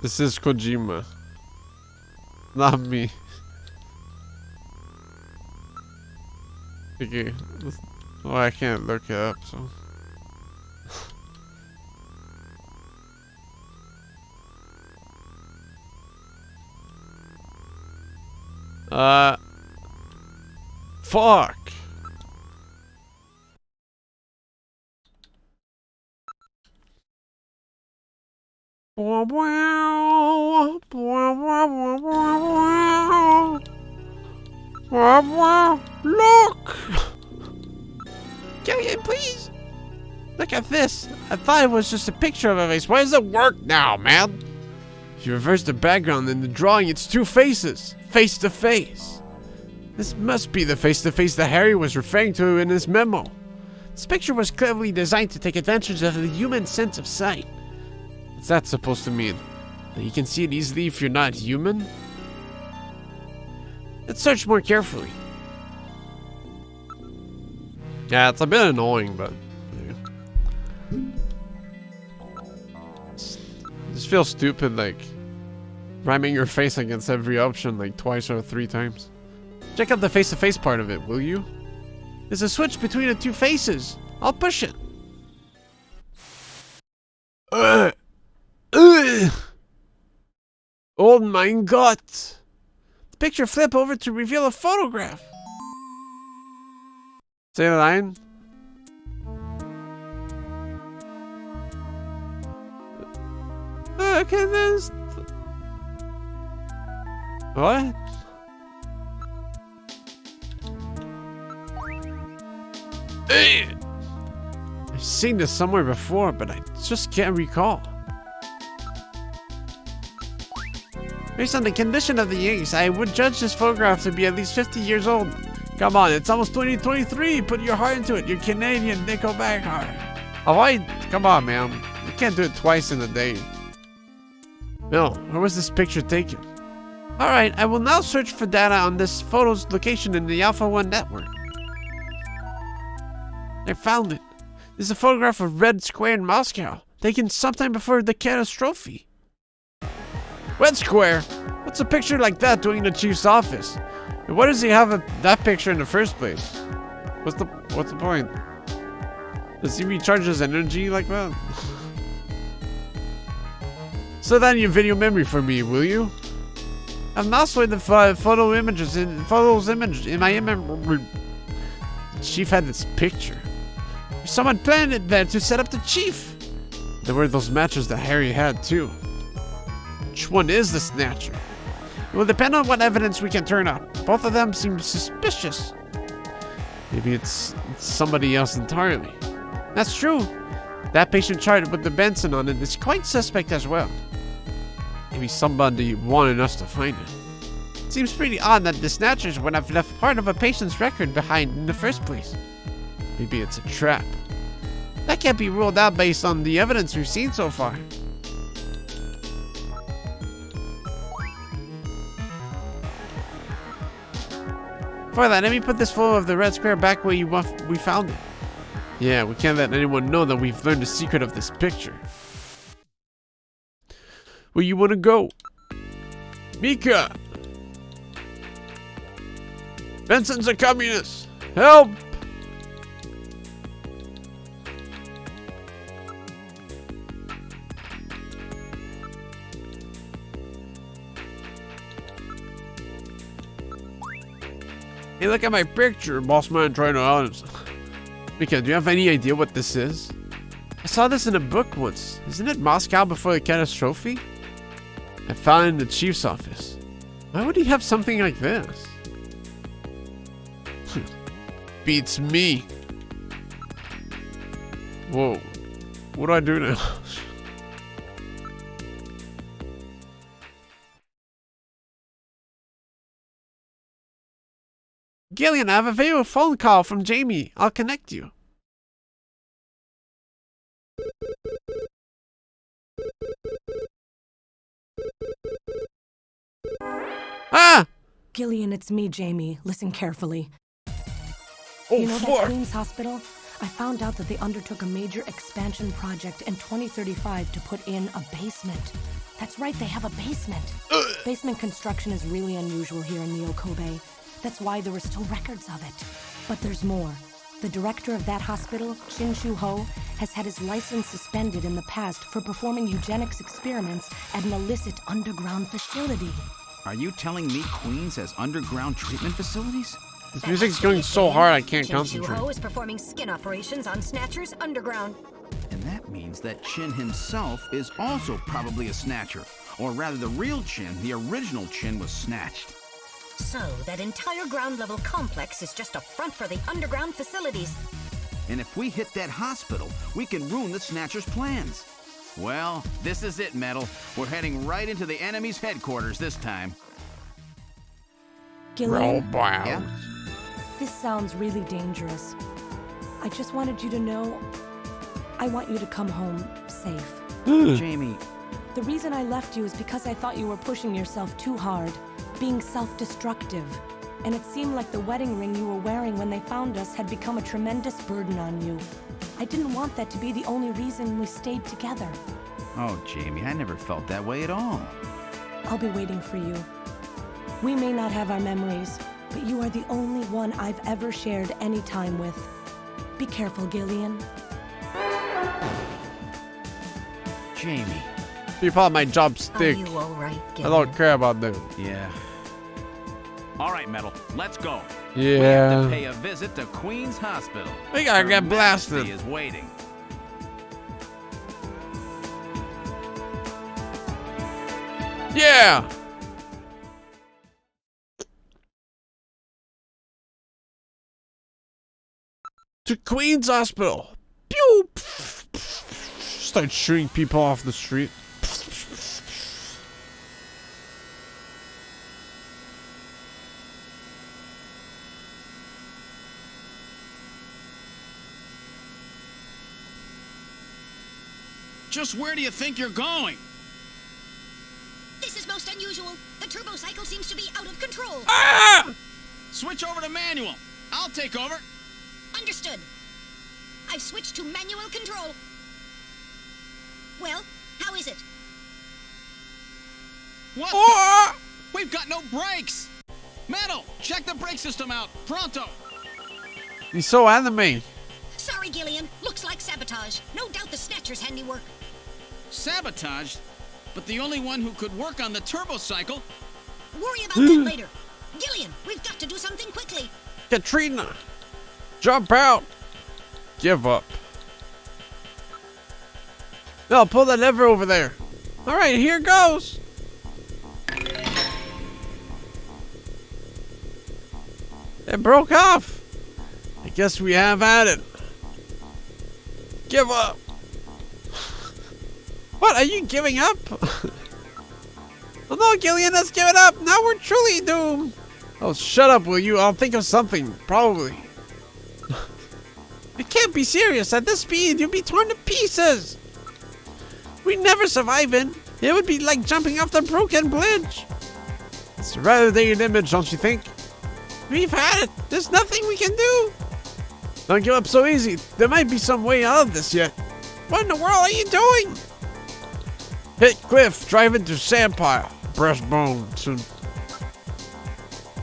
This is Kojima. Not me. Okay. Well, I can't look it up, so. Fuck. Look! Gillian, please! Look at this! I thought it was just a picture of a face. Why does it work now, man? If you reverse the background in the drawing, it's 2 faces. Face to face. This must be the face to face that Harry was referring to in his memo. This picture was cleverly designed to take advantage of the human sense of sight. What's that supposed to mean? That you can see it easily if you're not human? Let's search more carefully. Yeah, it's a bit annoying, but... yeah. Just feels stupid, like... ramming your face against every option like twice or 3 times. Check out the face-to-face part of it, will you? There's a switch between the 2 faces. I'll push it. Oh my god! The picture flip over to reveal a photograph. Say the line. Okay, there's... What? I've seen this somewhere before, but I just can't recall. Based on the condition of the inks, I would judge this photograph to be at least 50 years old. Come on, it's almost 2023. Put your heart into it. You're Canadian Nickelback heart. Oh, come on, man. You can't do it twice in a day. No, where was this picture taken? Alright, I will now search for data on this photo's location in the Alpha 1 network. I found it. This is a photograph of Red Square in Moscow, taken sometime before the catastrophe. Red Square? What's a picture like that doing in the chief's office? And why does he have that picture in the first place? What's the point? Does he recharge his energy like that? Slow down your video memory for me, will you? I've now stored the photos image in my memory. The chief had this picture. Someone planned it there to set up the chief. There were those matches that Harry had too. Which one is the Snatcher? It will depend on what evidence we can turn up. Both of them seem suspicious. Maybe it's somebody else entirely. That's true. That patient chart with the Benson on it is quite suspect as well. Maybe somebody wanted us to find it. It seems pretty odd that the Snatchers would have left part of a patient's record behind in the first place. Maybe it's a trap. That can't be ruled out based on the evidence we've seen so far. For that, let me put this photo of the Red Square back where we found it. Yeah, we can't let anyone know that we've learned the secret of this picture. Where you want to go? Mika! Benson's a communist! Help! Hey, look at my picture, boss man trying to out himself. Mika, do you have any idea what this is? I saw this in a book once. Isn't it Moscow before the catastrophe? I found it in the chief's office. Why would he have something like this? Beats me. Whoa. What do I do now? Gillian, I have a video phone call from Jamie. I'll connect you. Ah! Gillian, it's me, Jamie. Listen carefully. Oh, you know fuck. that Queens hospital? I found out that they undertook a major expansion project in 2035 to put in a basement. That's right, they have a basement. Basement construction is really unusual here in Neo Kobe. That's why there are still records of it. But there's more. The director of that hospital, Shin Shu-ho, has had his license suspended in the past for performing eugenics experiments at an illicit underground facility. Are you telling me Queens has underground treatment facilities? This music's going so hard I can't Shin concentrate. Shu-ho is performing skin operations on Snatchers underground. And that means that Chin himself is also probably a Snatcher. Or rather, the real Chin, the original Chin, was snatched. So, that entire ground-level complex is just a front for the underground facilities. And if we hit that hospital, we can ruin the Snatcher's plans. Well, this is it, Metal. We're heading right into the enemy's headquarters this time. Gillian, Yeah? this sounds really dangerous. I just wanted you to know, I want you to come home safe. Jamie, The reason I left you is because I thought you were pushing yourself too hard, being self-destructive. and it seemed like the wedding ring you were wearing when they found us had become a tremendous burden on you. I didn't want that to be the only reason we stayed together. Oh, Jamie, I never felt that way at all. I'll be waiting for you. We may not have our memories, but you are the only one I've ever shared any time with. Be careful, Gillian. Jamie. People on my job Are stick. you all right, I Gillian? don't care about them. Yeah. All right, Metal, let's go. We have to pay Yeah. a visit to Queen's Hospital. We gotta Her get Majesty blasted. is waiting. Yeah. To Queen's Hospital. Pew! Start shooting people off the street. Just where do you think you're going? This is most unusual. The turbo cycle seems to be out of control. Ah! Switch over to manual. I'll take over. Understood. I've switched to manual control. Well, how is it? What? Ah! We've got no brakes. Metal, check the brake system out. Pronto. He's so anime. Sorry, Gillian. Looks like sabotage. No doubt the Snatcher's handiwork. Sabotage? But the only one who could work on the turbo cycle? Worry about that later. Gillian, we've got to do something quickly. Katrina. Jump out. Give up. No, pull that lever over there. Alright, here goes. It broke off. I guess we have at it. Give up. What, are you giving up? Oh no, Gillian, let's give it up. Now we're truly doomed. Oh, shut up, will you? I'll think of something. Probably. It can't be serious. At this speed, you'll be torn to pieces. We'd never survive it. It would be like jumping off the broken bridge. It's a rather dated image, don't you think? We've had it. There's nothing we can do. Don't give up so easy. There might be some way out of this yet. What in the world are you doing? Hit cliff. Drive into sand pile. Breastbone soon.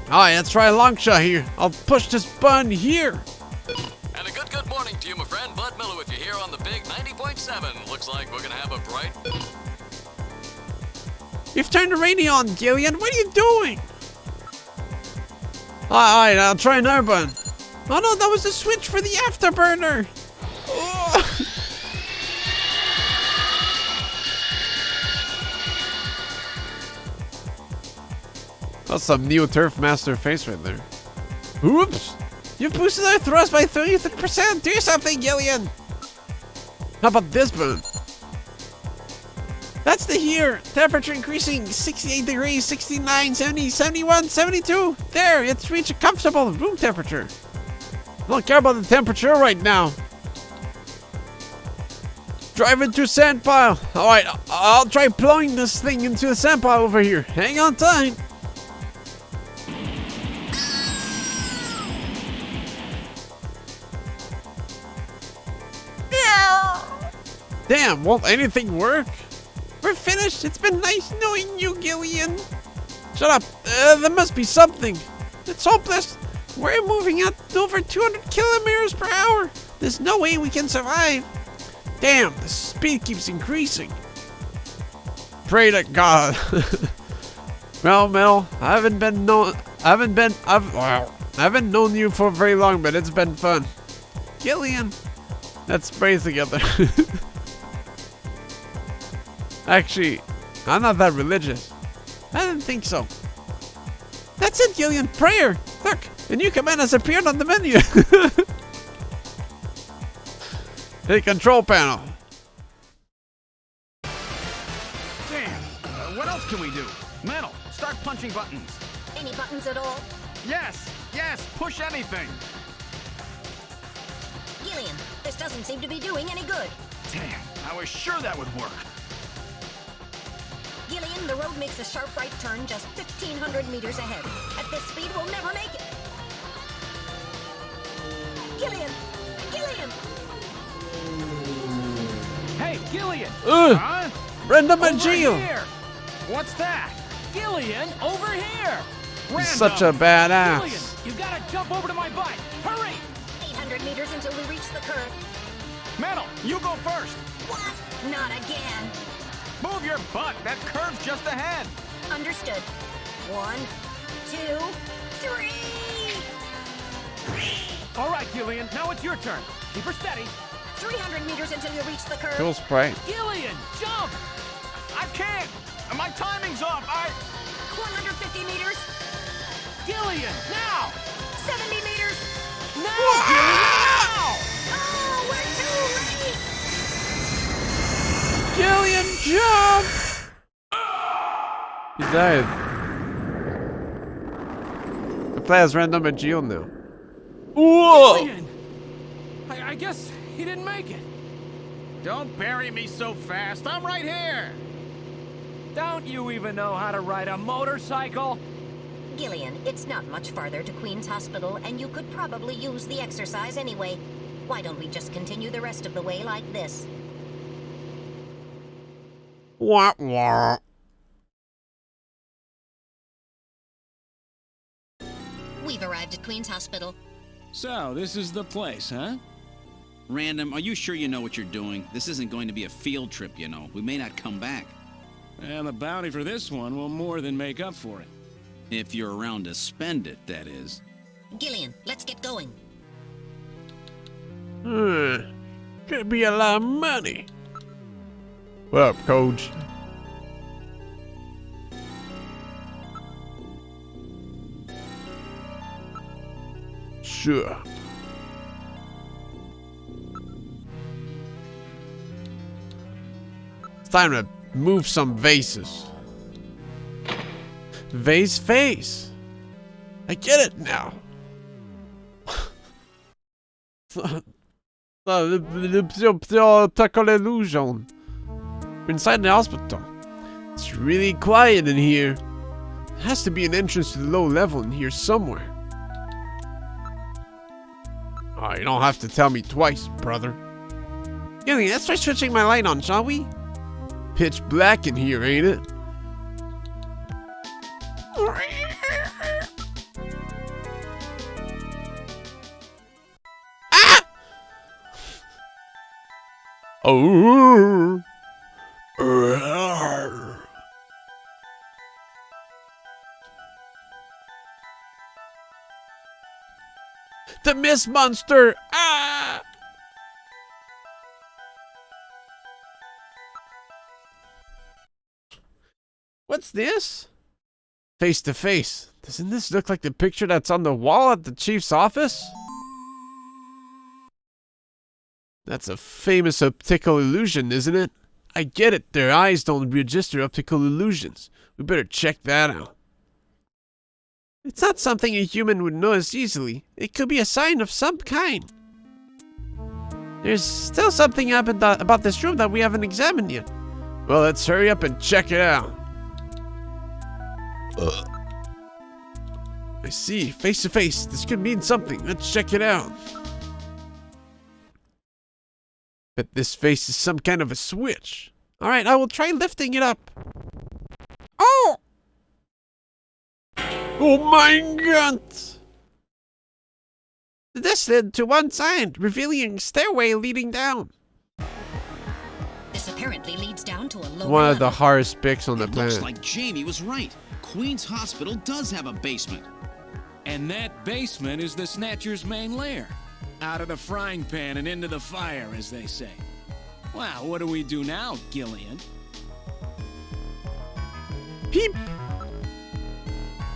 Alright, let's try a long shot here. I'll push this button here. And a good morning to you, my friend. Bud Miller with you here on the big 90.7. Looks like we're gonna have a bright... You've turned the radio on, Gillian. What are you doing? Alright, I'll try another button. Oh no, that was the switch for the afterburner. Oh. That's some Neo Turf Master face right there. Oops! You've boosted our thrust by 33%! Do something, Gillian! How about this button? That's the here! Temperature increasing 68 degrees, 69, 70, 71, 72! There! It's reached a comfortable room temperature! I don't care about the temperature right now! Drive into sand pile! Alright, I'll try blowing this thing into the sand pile over here. Hang on tight! Damn, won't anything work? We're finished. It's been nice knowing you, Gillian. Shut up. There must be something. It's hopeless. We're moving at over 200 kilometers per hour. There's no way we can survive. Damn, the speed keeps increasing. Pray to God. Well, Mel, I haven't known you for very long, but it's been fun. Gillian, let's pray together. Actually, I'm not that religious. I didn't think so. That's it, Gillian. Prayer. Look, a new command has appeared on the menu. Hey, control panel. Damn. What else can we do? Metal, start punching buttons. Any buttons at all? Yes, push anything. Gillian, this doesn't seem to be doing any good. Damn, I was sure that would work. Gillian, the road makes a sharp right turn just 1,500 meters ahead. At this speed, we'll never make it. Gillian! Gillian! Hey, Gillian! Ugh! Huh? Brenda Over Magio! here! What's that? Gillian, over here! He's such a badass. Gillian, you gotta jump over to my bike! Hurry! 800 meters until we reach the curve. Metal, you go first! What? Not again. Move your butt! That curve's just ahead! Understood. 1, 2, 3! All right, Gillian, now it's your turn. Keep her steady. 300 meters until you reach the curve. Cool spray. Gillian, jump! I can't! My timing's off! 150 meters. Gillian, now! 70 meters. Now, Gillian, now! Oh, we're too late! Gillian, jump! He died. The player's random Magio now. Whoa! Gillian! I guess he didn't make it. Don't bury me so fast. I'm right here. Don't you even know how to ride a motorcycle? Gillian, it's not much farther to Queen's Hospital, and you could probably use the exercise anyway. Why don't we just continue the rest of the way like this? Wah, wah. We've arrived at Queen's Hospital. So, this is the place, huh? Random, are you sure you know what you're doing? This isn't going to be a field trip, you know. We may not come back. And the bounty for this one will more than make up for it. If you're around to spend it, that is. Gillian, let's get going. Could be a lot of money. What up, coach? Sure. It's time to move some vases. Vase face. I get it now. Optical illusion. We're inside the hospital. It's really quiet in here. There has to be an entrance to the low level in here somewhere. Oh, you don't have to tell me twice, brother. Gillian, let's try switching my light on, shall we? Pitch black in here, ain't it? Ah! Oh. The mist monster! Ah! What's this? Face to face. Doesn't this look like the picture that's on the wall at the chief's office? That's a famous optical illusion, isn't it? I get it. Their eyes don't register optical illusions. We better check that out. It's not something a human would notice easily. It could be a sign of some kind. There's still something about this room that we haven't examined yet. Well, let's hurry up and check it out. I see. Face to face. This could mean something. Let's check it out. Bet this face is some kind of a switch. Alright, I will try lifting it up. Oh! Oh my god! This led to one side, revealing a stairway leading down. This apparently leads down to a lower One of the level. hardest picks on the Looks planet. like Jamie was right. Queen's Hospital does have a basement. And that basement is the Snatcher's main lair. Out of the frying pan and into the fire, as they say. Well, what do we do now, Gillian? Peep!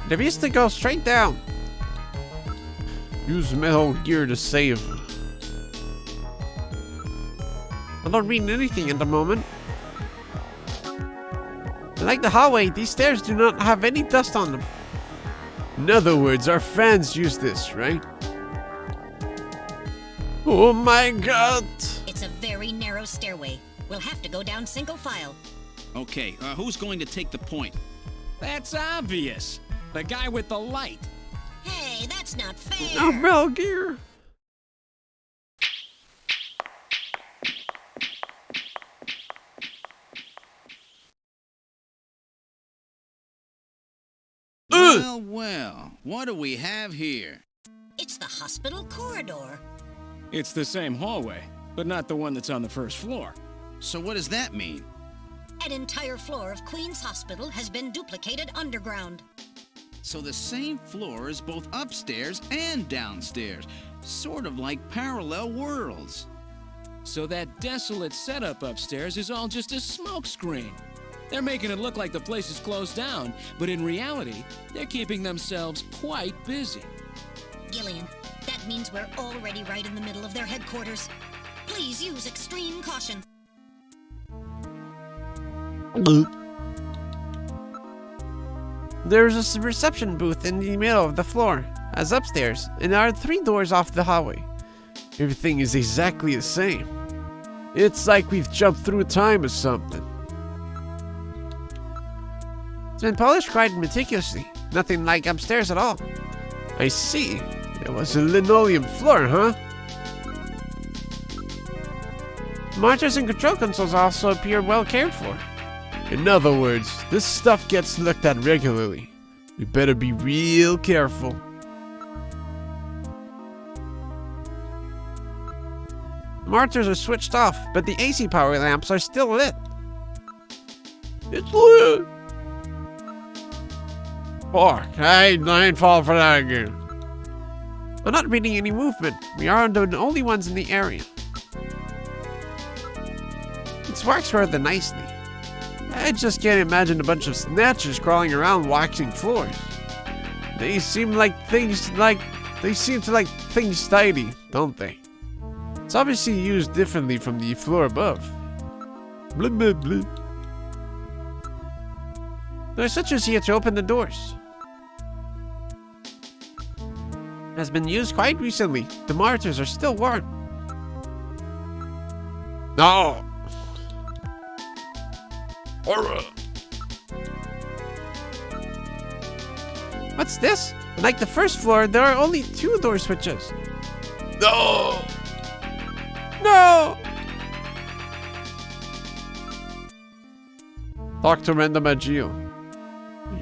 There used to go straight down. Use Metal Gear to save. I don't read anything at the moment. Like the hallway, these stairs do not have any dust on them. In other words, our fans use this, right? Oh my god! It's a very narrow stairway. We'll have to go down single file. Okay, who's going to take the point? That's obvious. The guy with the light. Hey, that's not fair. Oh, Metal Gear. Well, well, what do we have here? It's the hospital corridor. It's the same hallway, but not the one that's on the first floor. So what does that mean? An entire floor of Queen's Hospital has been duplicated underground. So the same floor is both upstairs and downstairs, sort of like parallel worlds. So that desolate setup upstairs is all just a smokescreen. They're making it look like the place is closed down, but in reality, they're keeping themselves quite busy. Gillian, that means we're already right in the middle of their headquarters. Please use extreme caution. There's a reception booth in the middle of the floor, as upstairs, and there are 3 doors off the hallway. Everything is exactly the same. It's like we've jumped through time or something. It's been polished quite meticulously, nothing like upstairs at all. I see. It was a linoleum floor, huh? Monitors and control consoles also appear well cared for. In other words, this stuff gets looked at regularly. We better be real careful. The monitors are switched off, but the AC power lamps are still lit. It's lit! Fuck, I ain't falling for that again. I'm not reading any movement. We are the only ones in the area. It works rather nicely. I just can't imagine a bunch of snatchers crawling around watching floors. They seem to like things tidy, don't they? It's obviously used differently from the floor above. Blah blah blah. There are switches here to open the doors. It has been used quite recently. The monitors are still warm. No. What's this? Like the first floor, there are only 2 door switches. No! No! Talk to Random Agile.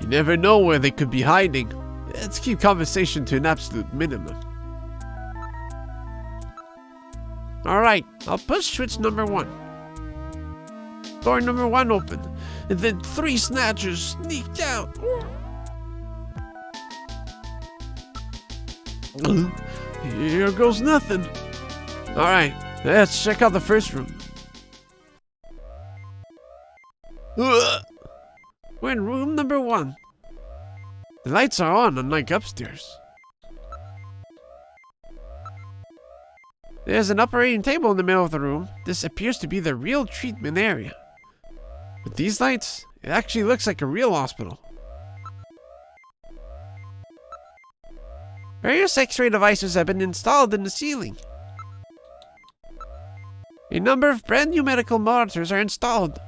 You never know where they could be hiding. Let's keep conversation to an absolute minimum. Alright, I'll push switch number 1. Door number 1 open, and then 3 snatchers sneaked out. Here goes nothing. Alright, let's check out the first room. We're in room number 1. The lights are on, unlike upstairs. There's an operating table in the middle of the room. This appears to be the real treatment area. With these lights, it actually looks like a real hospital. Various X-ray devices have been installed in the ceiling. A number of brand new medical monitors are installed.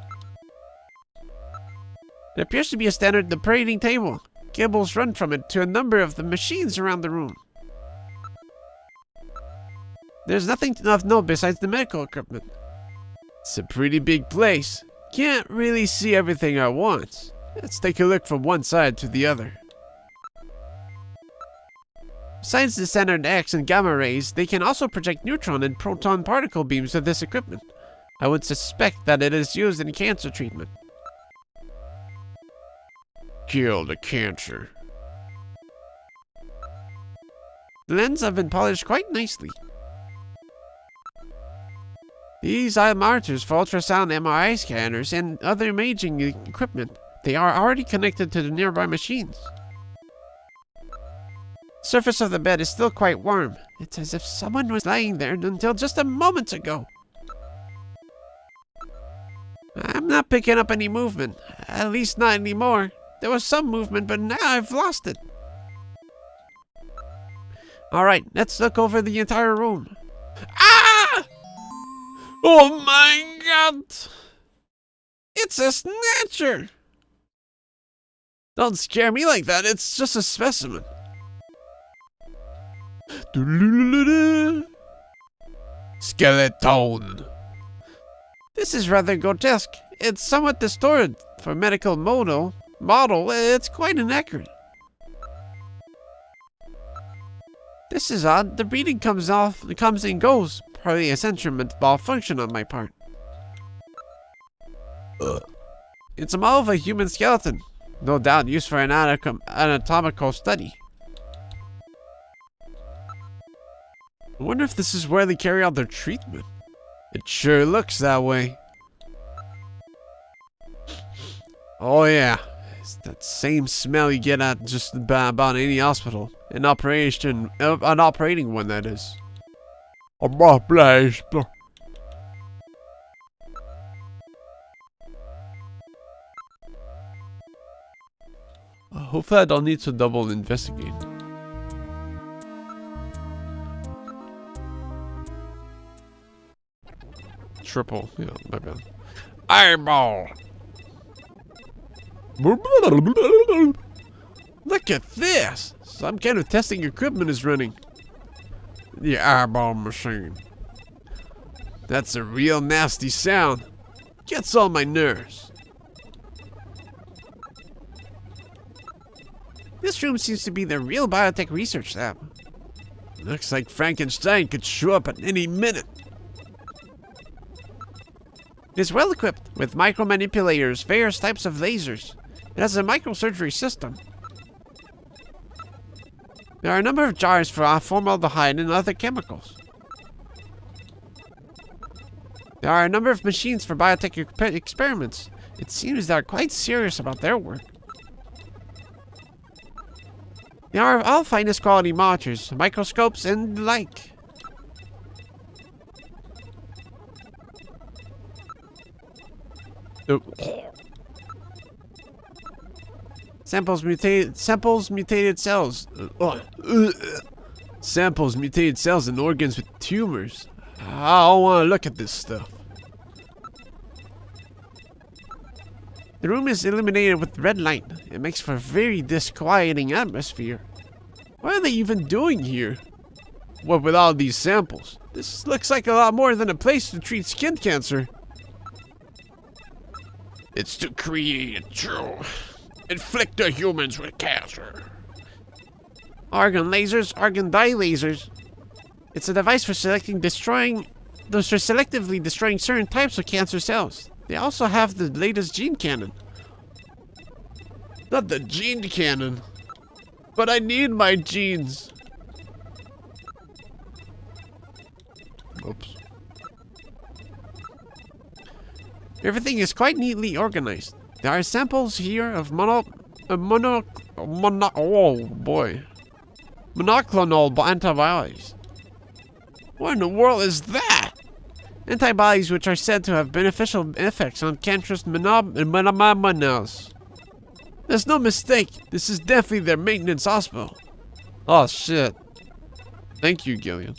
There appears to be a standard operating table. Cables run from it to a number of the machines around the room. There's nothing of note besides the medical equipment. It's a pretty big place. Can't really see everything at once. Let's take a look from one side to the other. Besides the standard X and gamma rays, they can also project neutron and proton particle beams with this equipment. I would suspect that it is used in cancer treatment. Kill the cancer. The lenses have been polished quite nicely. These are monitors for ultrasound MRI scanners and other imaging equipment. They are already connected to the nearby machines. The surface of the bed is still quite warm. It's as if someone was lying there until just a moment ago. I'm not picking up any movement. At least not anymore. There was some movement, but now I've lost it. Alright, let's look over the entire room. Ah! Oh my god! It's a Snatcher! Don't scare me like that, it's just a specimen. Skeleton. This is rather grotesque. It's somewhat distorted. For a medical model, it's quite inaccurate. This is odd. The breathing comes and goes. Probably a sentiment malfunction on my part. It's a model of a human skeleton. No doubt used for an anatomical study. I wonder if this is where they carry out their treatment. It sure looks that way. Oh yeah, it's that same smell you get at just about any hospital. An operating one, that is. Hopefully I don't need to double investigate. Triple, yeah, my bad. Eyeball! Look at this! Some kind of testing equipment is running. The eyeball machine. That's a real nasty sound. Gets on my nerves. This room seems to be the real biotech research lab. Looks like Frankenstein could show up at any minute. It is well equipped with micro-manipulators, various types of lasers. It has a microsurgery system. There are a number of jars for formaldehyde and other chemicals. There are a number of machines for biotech experiments. It seems they are quite serious about their work. There are all finest quality monitors, microscopes, and the like. Samples mutated cells. Samples mutated cells and organs with tumors. I don't want to look at this stuff. The room is illuminated with red light. It makes for a very disquieting atmosphere. What are they even doing here? What with all these samples? This looks like a lot more than a place to treat skin cancer. It's to inflict the humans with cancer. Argon lasers, argon dye lasers. It's a device for selectively destroying certain types of cancer cells. They also have the latest gene cannon. Not the gene cannon, but I need my genes. Oops. Everything is quite neatly organized. There are samples here of monoclonal antibodies. What in the world is that? Antibodies which are said to have beneficial effects on cancerous monomamas. There's no mistake. This is definitely their maintenance hospital. Oh shit. Thank you, Gillian.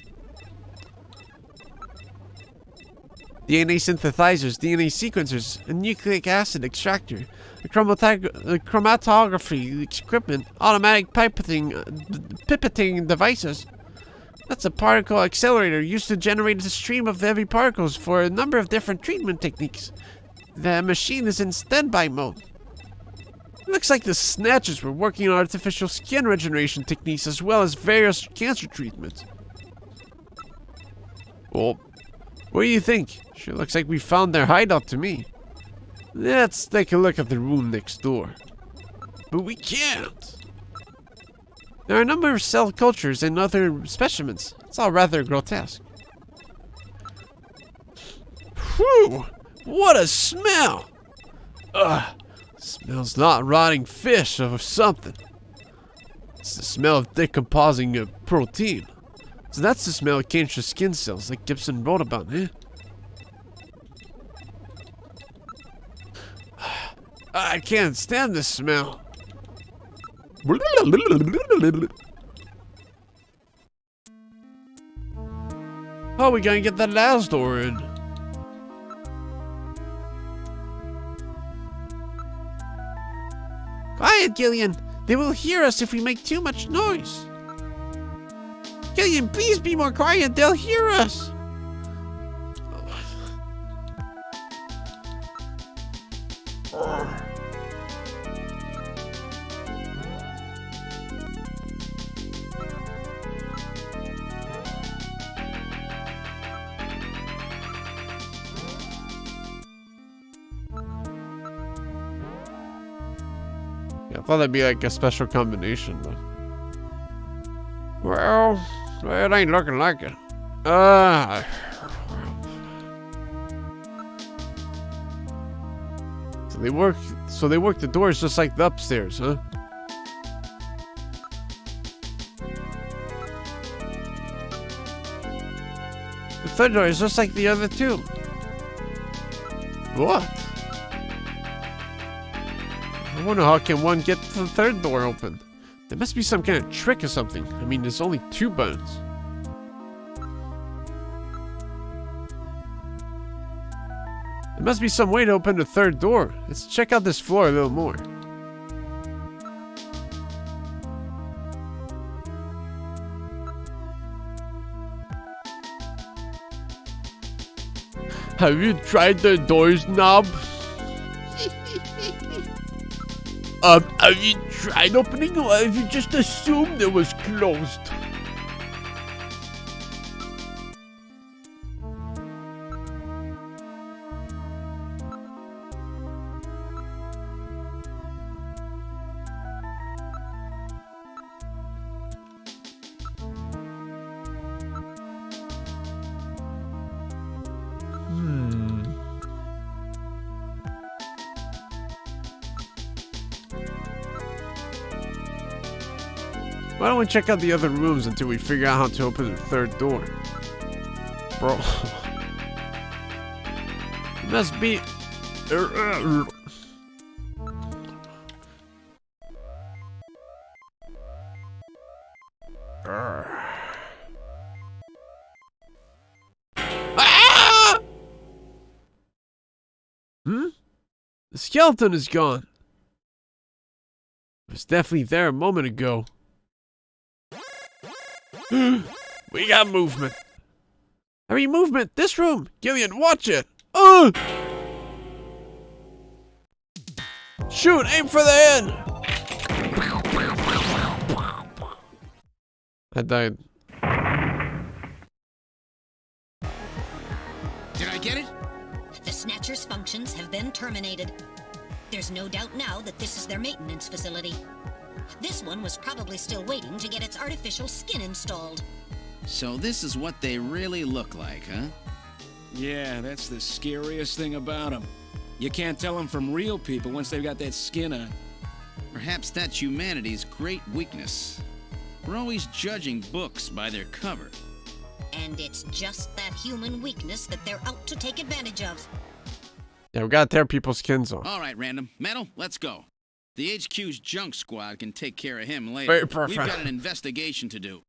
DNA synthesizers, DNA sequencers, a nucleic acid extractor, a chromatography equipment, automatic pipetting devices. That's a particle accelerator used to generate a stream of heavy particles for a number of different treatment techniques. The machine is in standby mode. It looks like the Snatchers were working on artificial skin regeneration techniques as well as various cancer treatments. Well, what do you think? Sure looks like we found their hideout to me. Let's take a look at the room next door. But we can't. There are a number of cell cultures and other specimens. It's all rather grotesque. Whew! What a smell! Ugh! Smells not rotting fish or something. It's the smell of decomposing protein. So that's the smell of cancerous skin cells like Gibson wrote about, eh? I can't stand this smell. How are we gonna get that last door in? quiet, Gillian. They will hear us if we make too much noise. Gillian, please be more quiet. They'll hear us. I thought that'd be like a special combination, but... Well, it ain't looking like it. So they work the doors just like the upstairs, huh? The third door is just like the other two. What? I wonder how can one get the third door open? There must be some kind of trick or something. I mean, there's only 2 buttons. There must be some way to open the third door. Let's check out this floor a little more. Have you tried the doors knob? Have you tried opening, or have you just assumed it was closed? Why don't we check out the other rooms until we figure out how to open the third door? Bro. It must be... Ah! The skeleton is gone. It was definitely there a moment ago. We got movement. Hurry, movement! This room! Gillian, watch it! Shoot! Aim for the end! I died. Did I get it? The Snatcher's functions have been terminated. There's no doubt now that this is their maintenance facility. This one was probably still waiting to get its artificial skin installed. So this is what they really look like, huh? Yeah, that's the scariest thing about them. You can't tell them from real people once they've got that skin on. Perhaps that's humanity's great weakness. We're always judging books by their cover. And it's just that human weakness that they're out to take advantage of. Yeah, we gotta tear people's skins off. All right, Random. Metal, let's go. The HQ's junk squad can take care of him later. Very perfect. We've got an investigation to do.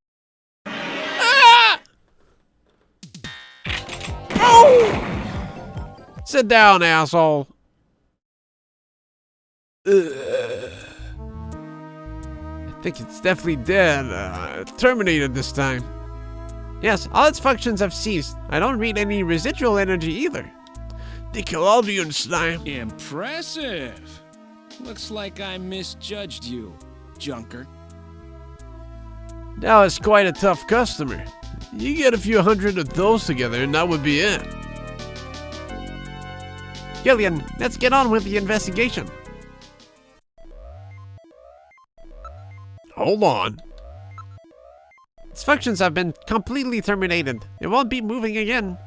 Ah! Oh! Sit down, asshole. I think it's definitely dead. Terminated this time. Yes, all its functions have ceased. I don't read any residual energy either. Nickelodeon slime. Impressive. Looks like I misjudged you, Junker. Now it's quite a tough customer. You get a few hundred of those together and that would be it. Gillian, let's get on with the investigation. Hold on. Its functions have been completely terminated. It won't be moving again.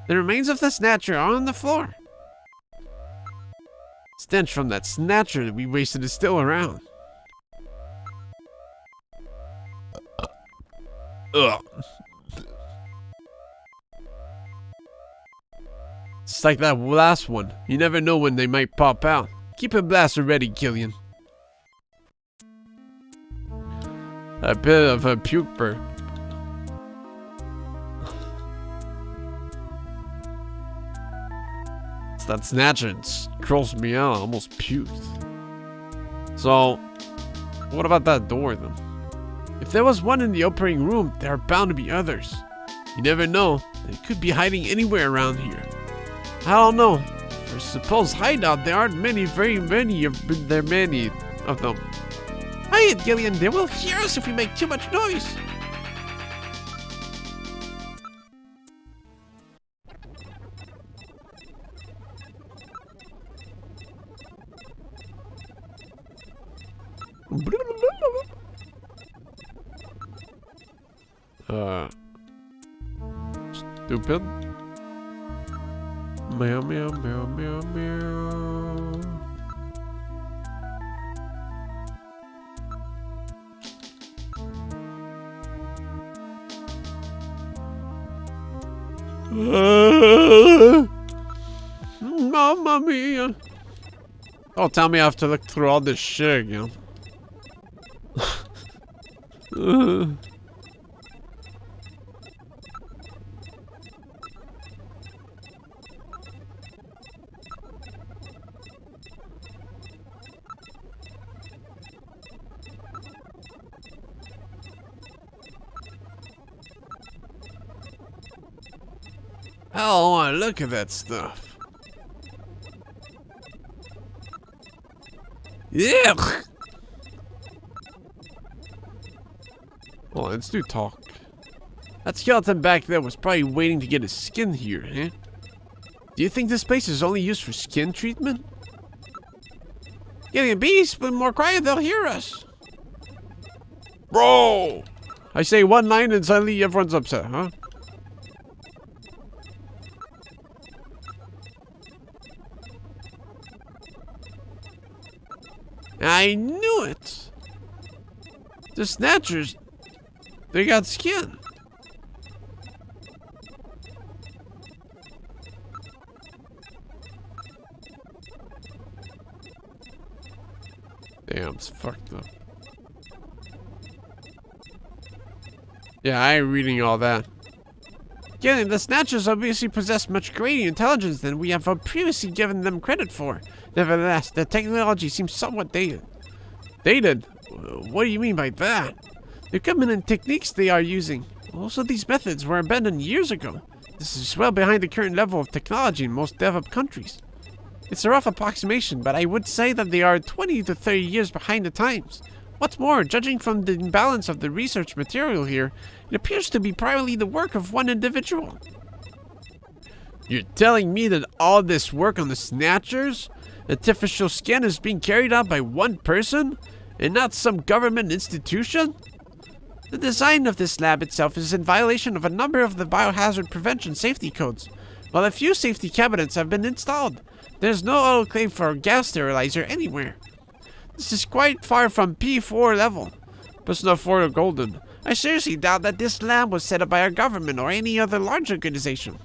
The remains of the Snatcher are on the floor. Stench from that Snatcher that we wasted is still around. Ugh. It's like that last one. You never know when they might pop out. Keep a blaster ready, Gillian. A bit of a puke burp. It's that Snatcher. It curls me out. I almost puked. So, what about that door then? If there was one in the operating room, there are bound to be others. You never know. They could be hiding anywhere around here. I don't know. For supposed hideout, there aren't very many of them. Quiet, Gillian. They will hear us if we make too much noise. Stupid. Meow, meow, meow, meow, meow. Mamma mia. Oh, tell me I have to look through all this shit again. I don't want to look at that stuff. Yeah. Well, let's do talk. That skeleton back there was probably waiting to get his skin here, huh? Do you think this place is only used for skin treatment? Getting beast, but more quiet, they'll hear us. Bro! I say one line and suddenly everyone's upset, huh? I knew it! The Snatchers, they got skin. Damn, it's fucked up. Yeah, I ain't reading all that. Again, the Snatchers obviously possess much greater intelligence than we have previously given them credit for. Nevertheless, the technology seems somewhat dated. Dated? What do you mean by that? The equipment and techniques they are using. Also, these methods were abandoned years ago. This is well behind the current level of technology in most developed countries. It's a rough approximation, but I would say that they are 20 to 30 years behind the times. What's more, judging from the imbalance of the research material here, it appears to be primarily the work of one individual. You're telling me that all this work on the Snatchers, artificial skin, is being carried out by one person, and not some government institution? The design of this lab itself is in violation of a number of the biohazard prevention safety codes. While a few safety cabinets have been installed, there's no autoclave for a gas sterilizer anywhere. This is quite far from P4 level. But not for the golden. I seriously doubt that this lab was set up by our government or any other large organization.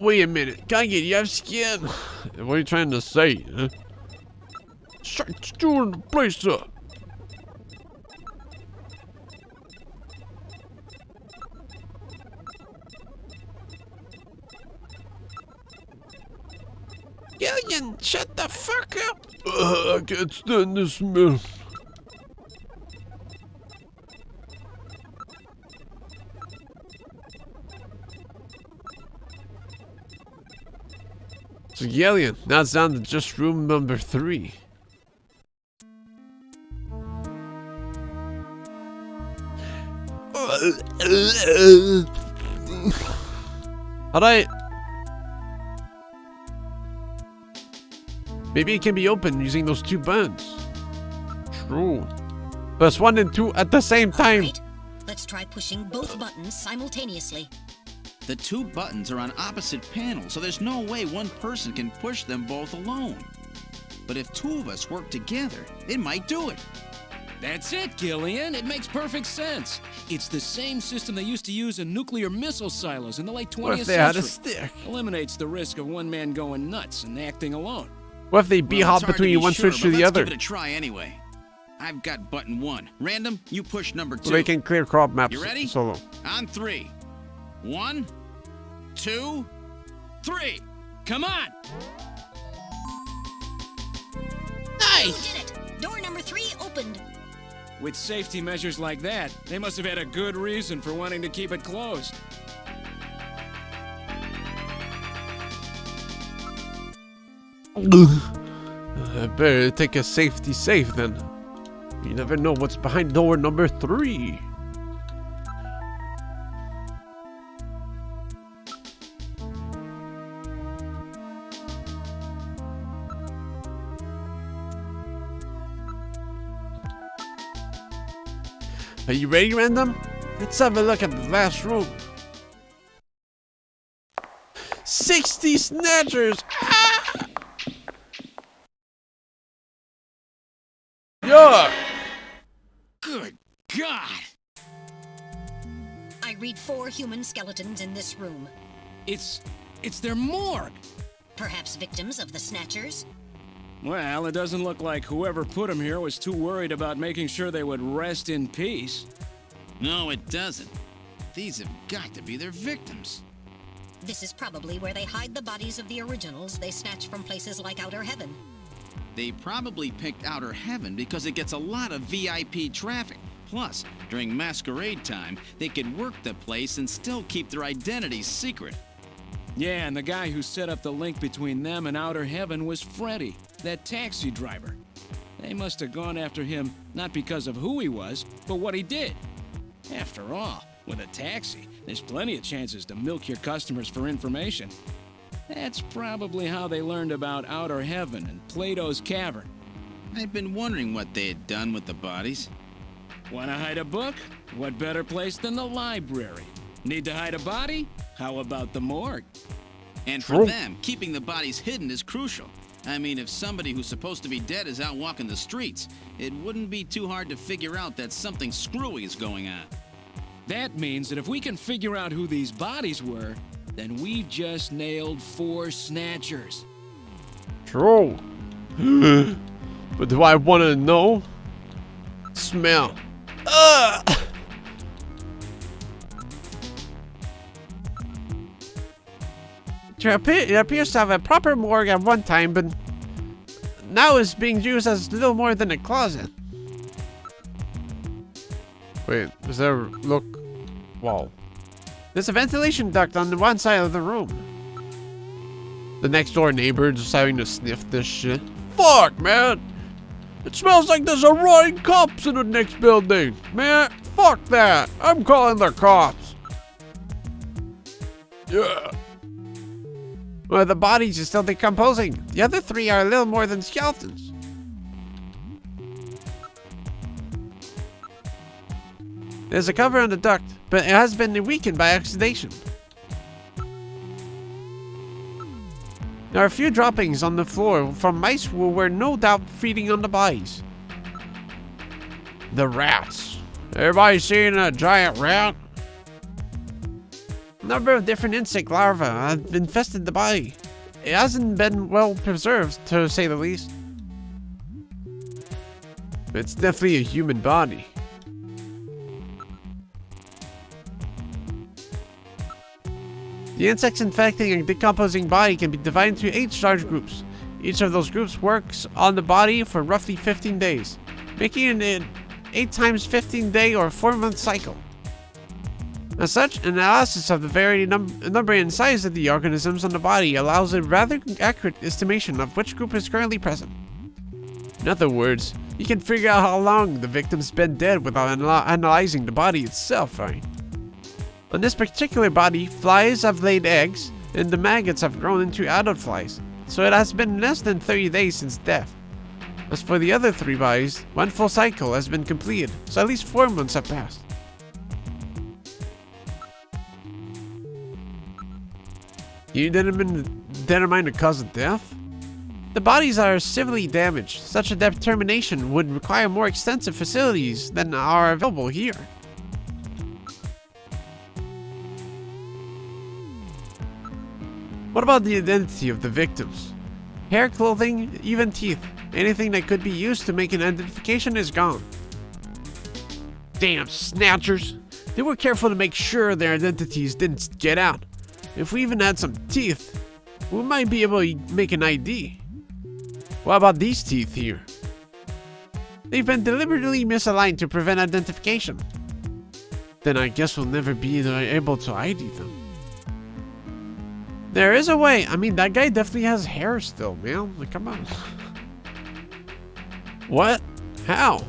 Wait a minute, Gaungade, you have skin. What are you trying to say? Huh? Start stewing the place up. Gillian, shut the fuck up! I can't stand this smell. So Gillian, now it's down to just room number 3. Alright. Maybe it can be opened using those 2 buttons. True. Press 1 and 2 at the same time. Right. Let's try pushing both buttons simultaneously. The 2 buttons are on opposite panels, so there's no way one person can push them both alone. But if 2 of us work together, it might do it. That's it, Gillian. It makes perfect sense. It's the same system they used to use in nuclear missile silos in the late 20th What if they had a century. stick? Eliminates the risk of one man going nuts and acting alone. What if they b-hop between one switch to the other? Let's give it a try anyway. I've got button 1. Random, you push number 2. So they can clear crop maps You ready? solo. On 3. 1, 2, 3. Come on! You did it! Door number 3 opened. With safety measures like that, they must have had a good reason for wanting to keep it closed. I better take a safety safe then. You never know what's behind door number 3. Are you ready, Random? Let's have a look at the last room. 60 Snatchers! Ah! Yeah! Good God! I read 4 human skeletons in this room. It's their morgue. Perhaps victims of the Snatchers? Well, it doesn't look like whoever put them here was too worried about making sure they would rest in peace. No, it doesn't. These have got to be their victims. This is probably where they hide the bodies of the originals they snatch from places like Outer Heaven. They probably picked Outer Heaven because it gets a lot of VIP traffic. Plus, during masquerade time, they could work the place and still keep their identities secret. Yeah, and the guy who set up the link between them and Outer Heaven was Freddy, that taxi driver. They must have gone after him not because of who he was, but what he did. After all, with a taxi, there's plenty of chances to milk your customers for information. That's probably how they learned about Outer Heaven and Plato's Cavern. I've been wondering what they had done with the bodies. Want to hide a book? What better place than the library? Need to hide a body? How about the morgue? And for them, keeping the bodies hidden is crucial. I mean, if somebody who's supposed to be dead is out walking the streets, it wouldn't be too hard to figure out that something screwy is going on. That means that if we can figure out who these bodies were, then we just nailed 4 Snatchers. True. But do I want to know? Smell. Ugh! It appears to have a proper morgue at one time, but now it's being used as little more than a closet. Wait, is there look? Wow. There's a ventilation duct on the one side of the room. The next door neighbor just having to sniff this shit. Fuck, man! It smells like there's a rotting corpse in the next building. Man, fuck that. I'm calling the cops. Yeah. Well, the bodies are still decomposing. The other 3 are a little more than skeletons. There's a cover on the duct, but it has been weakened by oxidation. There are a few droppings on the floor from mice who were no doubt feeding on the bodies. The rats. Everybody seen a giant rat? A number of different insect larvae have infested the body. It hasn't been well preserved, to say the least. It's definitely a human body. The insects infecting a decomposing body can be divided into 8 large groups. Each of those groups works on the body for roughly 15 days, making it an 8 times 15 day or 4-month cycle. As such, an analysis of the varied number and size of the organisms on the body allows a rather accurate estimation of which group is currently present. In other words, you can figure out how long the victim's been dead without analyzing the body itself, right? On this particular body, flies have laid eggs, and the maggots have grown into adult flies, so it has been less than 30 days since death. As for the other 3 bodies, 1 full cycle has been completed, so at least 4 months have passed. You determine the cause of death? The bodies are severely damaged. Such a determination would require more extensive facilities than are available here. What about the identity of the victims? Hair, clothing, even teeth. Anything that could be used to make an identification is gone. Damn Snatchers! They were careful to make sure their identities didn't get out. If we even had some teeth, We might be able to make an ID. What about these teeth here? They've been deliberately misaligned to prevent identification. Then I guess we'll never be able to ID them. There is a way. I mean, that guy definitely has hair still, man. Like, come on. What? How?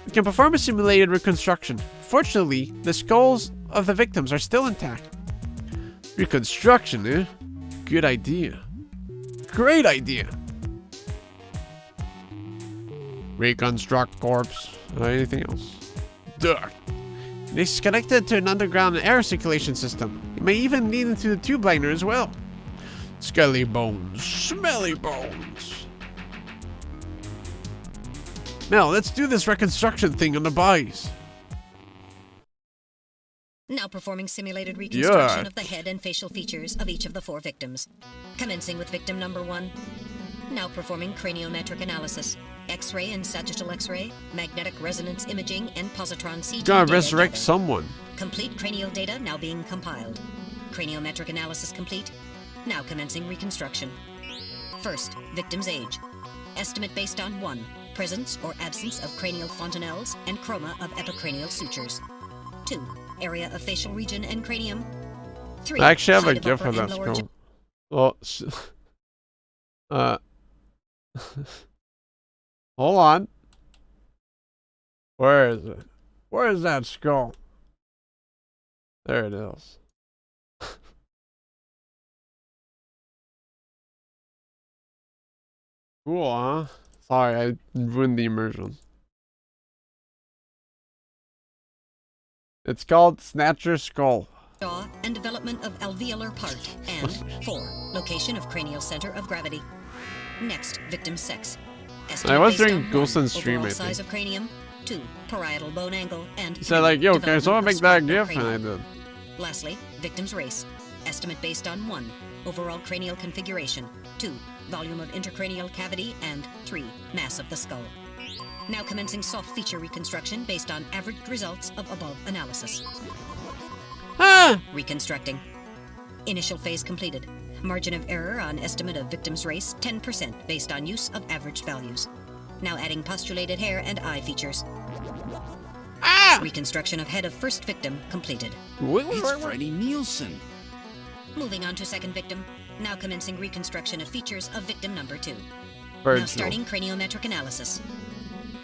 We can perform a simulated reconstruction. Fortunately, the skulls of the victims are still intact. Reconstruction, eh? Good idea. Great idea. Reconstruct corpse. Anything else? Duh. It's connected to an underground air circulation system. It may even lead into the tube liner as well. Skelly bones. Smelly bones. Now, let's do this reconstruction thing on the bodies. Now performing simulated reconstruction of the head and facial features of each of the 4 victims. Commencing with victim number 1. Now performing craniometric analysis. X-ray and sagittal X-ray, magnetic resonance imaging, and positron CT Gotta resurrect data. someone. Complete cranial data now being compiled. Craniometric analysis complete. Now commencing reconstruction. First, victim's age. Estimate based on 1. Presence or absence of cranial fontanelles and chroma of epicranial sutures. 2. Area of facial region and cranium. 3. I actually have a height of gift upper for and that lower skull. Well, hold on. Where is it? Where is that skull? There it is. Cool, huh? Sorry, I ruined the immersion. It's called Snatcher Skull. jaw and development of alveolar part. And 4. Location of cranial center of gravity. Next, victim sex. I was based doing on Ghost 1. and Stream, Overall I size think. of cranium. 2. Parietal bone angle. And He said 3. like, yo, can development someone of make that spherical GIF? And I cranium. did. Lastly, victim's race. Estimate based on 1. Overall cranial configuration. 2. Volume of intracranial cavity. And 3. Mass of the skull. Now commencing soft feature reconstruction based on averaged results of above analysis. Ah! Reconstructing. Initial phase completed. Margin of error on estimate of victim's race 10% based on use of averaged values. Now adding postulated hair and eye features. Ah! Reconstruction of head of first victim completed. It's Freddie Nielsen. Moving on to second victim. Now commencing reconstruction of features of victim number 2. Now Virgil. starting craniometric analysis.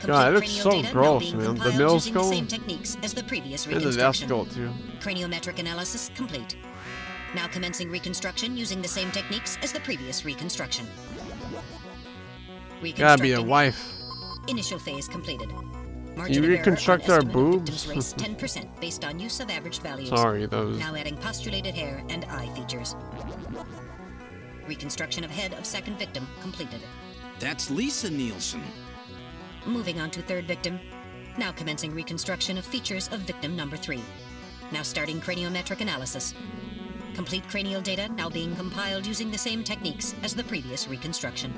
God, it looks cranial so data now gross, being man. The compiled middle using the skull same techniques as the previous and the left reconstruction. skull too. Craniometric analysis complete. Now commencing reconstruction using the same techniques as the previous reconstruction. Gotta be a Reconstructing. wife. Initial phase completed. You of error reconstruct on our estimate of boobs? victim's race 10% based on use of average values. Sorry, that was. Now adding postulated hair and eye features. Reconstruction of head of second victim completed. That's Lisa Nielsen. Moving on to third victim. Now commencing reconstruction of features of victim number 3. Now starting craniometric analysis. Complete cranial data now being compiled using the same techniques as the previous reconstruction.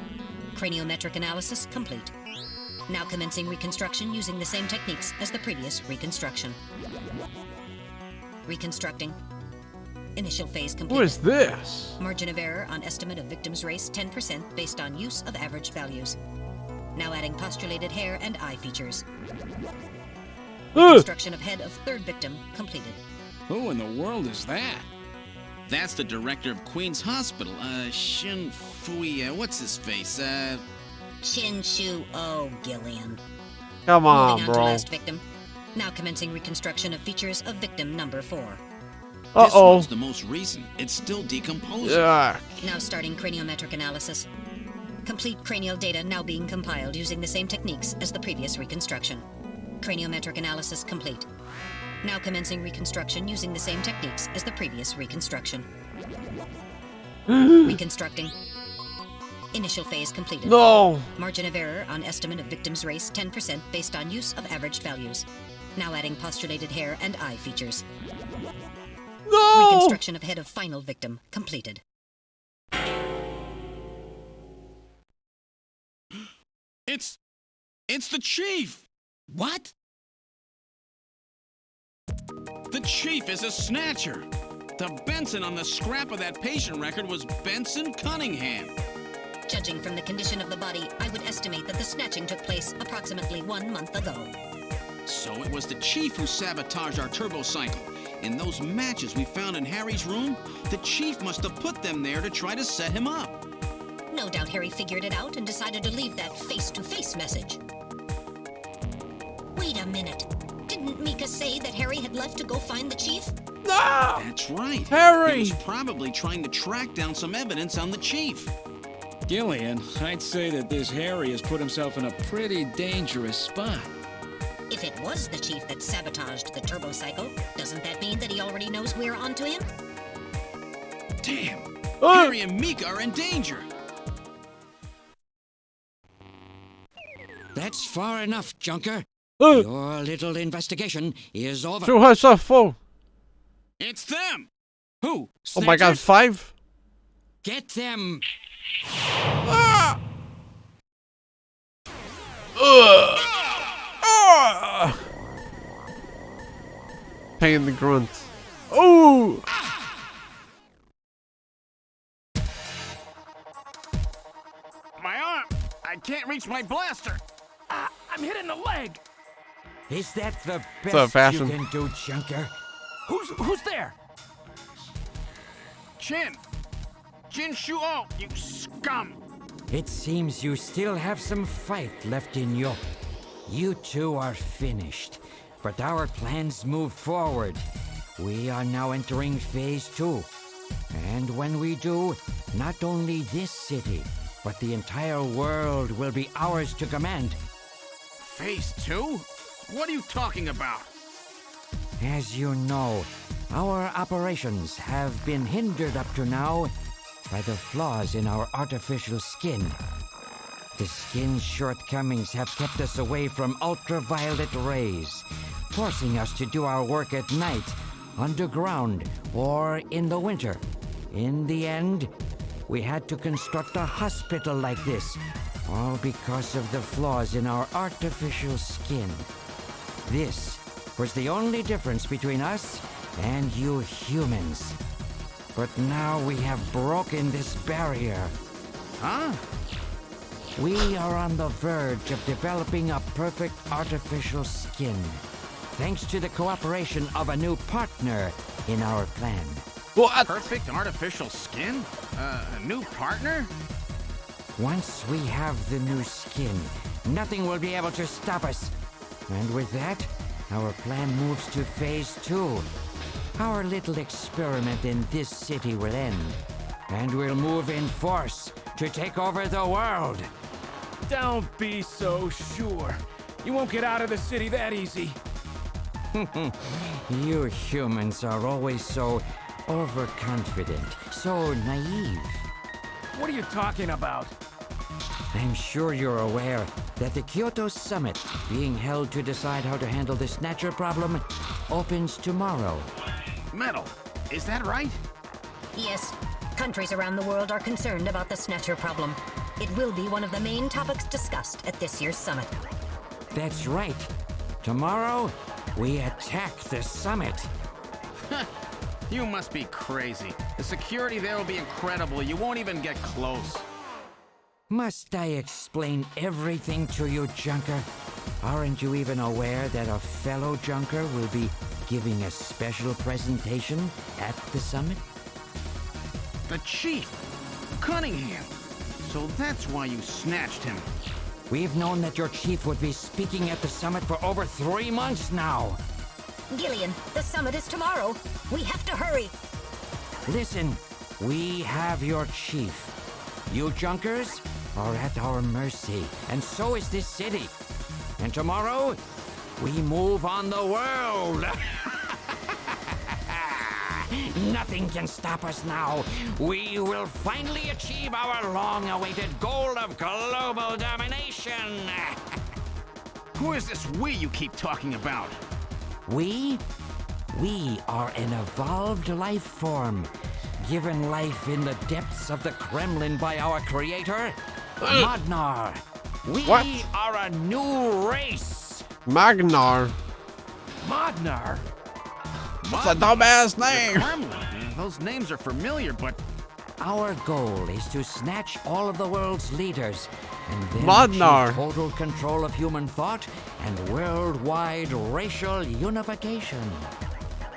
Craniometric analysis complete. Now commencing reconstruction using the same techniques as the previous reconstruction. Reconstructing. Initial phase complete. What is this? Margin of error on estimate of victim's race 10% based on use of average values. Now adding postulated hair and eye features. Reconstruction of head of third victim completed. Who in the world is that? That's the director of Queen's Hospital, Shin Fui, what's his face, Chin Shu O Gillian. Come on, Moving on to bro. last victim. Now commencing reconstruction of features of victim number 4. This Uh-oh. one's the most recent. It's still decomposing. Yeah. Now starting craniometric analysis. Complete cranial data now being compiled using the same techniques as the previous reconstruction. Craniometric analysis complete. Now commencing reconstruction using the same techniques as the previous reconstruction. Reconstructing. Initial phase completed. No. Margin of error on estimate of victim's race 10% based on use of averaged values. Now adding postulated hair and eye features. No. Reconstruction of head of final victim completed. It's the Chief! What? The Chief is a Snatcher! The Benson on the scrap of that patient record was Benson Cunningham. Judging from the condition of the body, I would estimate that the snatching took place approximately 1 month ago. So it was the chief who sabotaged our turbo cycle. And those matches we found in Harry's room, the chief must have put them there to try to set him up. No doubt Harry figured it out and decided to leave that face-to-face message. Wait a minute. Didn't Mika say that Harry had left to go find the chief? No! That's right. Harry! He was probably trying to track down some evidence on the chief. Gillian, I'd say that this Harry has put himself in a pretty dangerous spot. If it was the chief that sabotaged the turbo cycle, doesn't that mean that he already knows we're onto him? Damn! Harry and Mika are in danger. That's far enough, Junker. Your little investigation is over. Show herself full. It's them! Who? Oh my god, 5? Get them! Ah! Pain in the grunt. Oh! My arm! I can't reach my blaster! I'm hit in the leg! Is that the What's up, best Fashion? you can do, Junker? Who's there? Jin Shuo, you scum! It seems you still have some fight left in you. You two are finished, but our plans move forward. We are now entering Phase 2. And when we do, not only this city, but the entire world will be ours to command. Phase 2? What are you talking about? As you know, our operations have been hindered up to now by the flaws in our artificial skin. The skin's shortcomings have kept us away from ultraviolet rays, forcing us to do our work at night, underground, or in the winter. In the end, we had to construct a hospital like this, all because of the flaws in our artificial skin. This was the only difference between us and you humans. But now we have broken this barrier. Huh? We are on the verge of developing a perfect artificial skin, thanks to the cooperation of a new partner in our plan. What? Perfect artificial skin? A new partner? Once we have the new skin, nothing will be able to stop us. And with that, our plan moves to Phase 2. Our little experiment in this city will end, and we'll move in force to take over the world. Don't be so sure. You won't get out of the city that easy. You humans are always so overconfident, so naive. What are you talking about? I'm sure you're aware that the Kyoto Summit, being held to decide how to handle the Snatcher problem, opens tomorrow. Metal, is that right? Yes. Countries around the world are concerned about the Snatcher problem. It will be one of the main topics discussed at this year's summit. That's right. Tomorrow, we attack the summit. You must be crazy. The security there will be incredible. You won't even get close. Must I explain everything to you, Junker? Aren't you even aware that a fellow Junker will be giving a special presentation at the summit? The chief, Cunningham. So that's why you snatched him. We've known that your chief would be speaking at the summit for over 3 months now. Gillian, the summit is tomorrow. We have to hurry. Listen, we have your chief. You Junkers are at our mercy, and so is this city. And tomorrow, we move on the world. Nothing can stop us now. We will finally achieve our long-awaited goal of global domination. Who is this we you keep talking about? We are an evolved life form, given life in the depths of the Kremlin by our creator, Magnar. We are a new race. Magnar. Magnar? What's a dumbass name? Kremlin? those names are familiar, but... Our goal is to snatch all of the world's leaders and then Modnar. achieve total control of human thought and worldwide racial unification.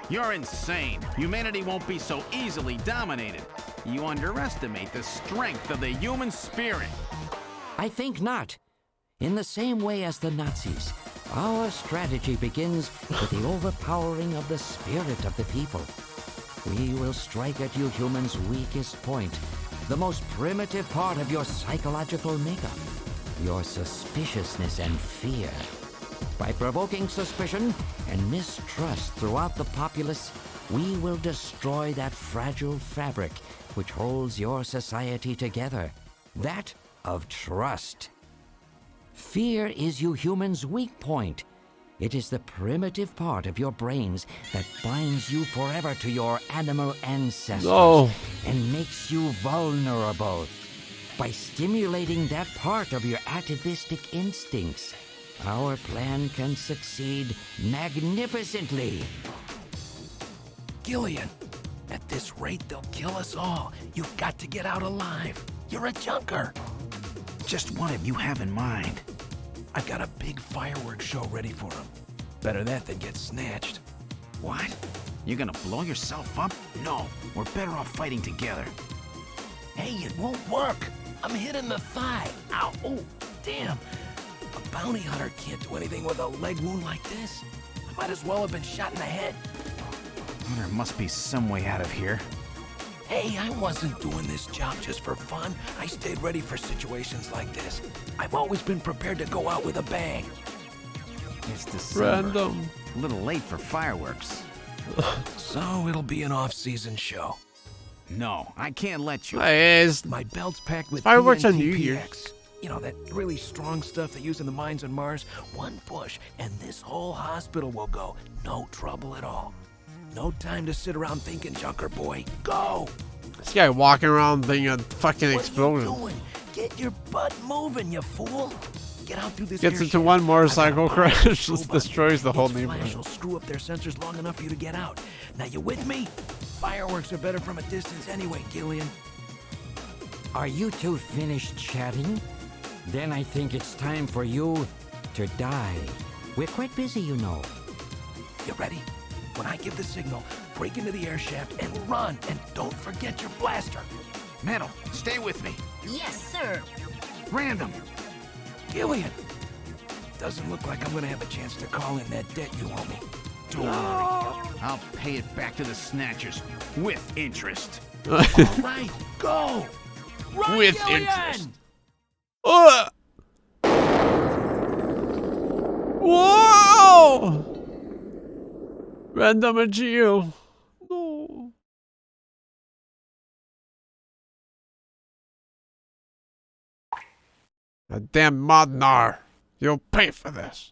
You're insane. Humanity won't be so easily dominated. You underestimate the strength of the human spirit. I think not. In the same way as the Nazis, our strategy begins with the overpowering of the spirit of the people. We will strike at you humans' weakest point, the most primitive part of your psychological makeup, your suspiciousness and fear. By provoking suspicion and mistrust throughout the populace, we will destroy that fragile fabric which holds your society together, that of trust. Fear is you humans' weak point. It is the primitive part of your brains that binds you forever to your animal ancestors and makes you vulnerable. By stimulating that part of your atavistic instincts, our plan can succeed magnificently. Gillian, at this rate, they'll kill us all. You've got to get out alive. You're a junker. Just what have you have in mind? I've got a big fireworks show ready for him. Better that than get snatched. What? You're gonna blow yourself up? No, we're better off fighting together. Hey, it won't work. I'm hit in the thigh. Ow, oh, damn. A bounty hunter can't do anything with a leg wound like this. I might as well have been shot in the head. Well, there must be some way out of here. Hey, I wasn't doing this job just for fun. I stayed ready for situations like this. I've always been prepared to go out with a bang. It's December. Random. A little late for fireworks. So it'll be an off-season show. No, I can't let you. My belt's packed with Fireworks on New Year's. PNTPX. You know, that really strong stuff they use in the mines on Mars? One push, and this whole hospital will go. No trouble at all. No time to sit around thinking, Junker boy. Go! This guy walking around thinking a fucking explosion. What are you doing? Get your butt moving, you fool! Get out through this Gets air into shaft. one motorcycle crash, Robot. just destroys the whole Its flash neighborhood. will screw up their sensors long enough for you to get out. Now you with me? Fireworks are better from a distance anyway, Gillian. Are you two finished chatting? Then I think it's time for you to die. We're quite busy, you know. You ready? When I give the signal, break into the air shaft and run, and don't forget your blaster. Metal, stay with me. Yes, sir. Random. Gillian! Doesn't look like I'm gonna have a chance to call in that debt you owe me. Don't worry. I'll pay it back to the Snatchers with interest. All right, go! Run, With Gillian! interest. Whoa! Random and Geo. No. A damn Modnar. You'll pay for this.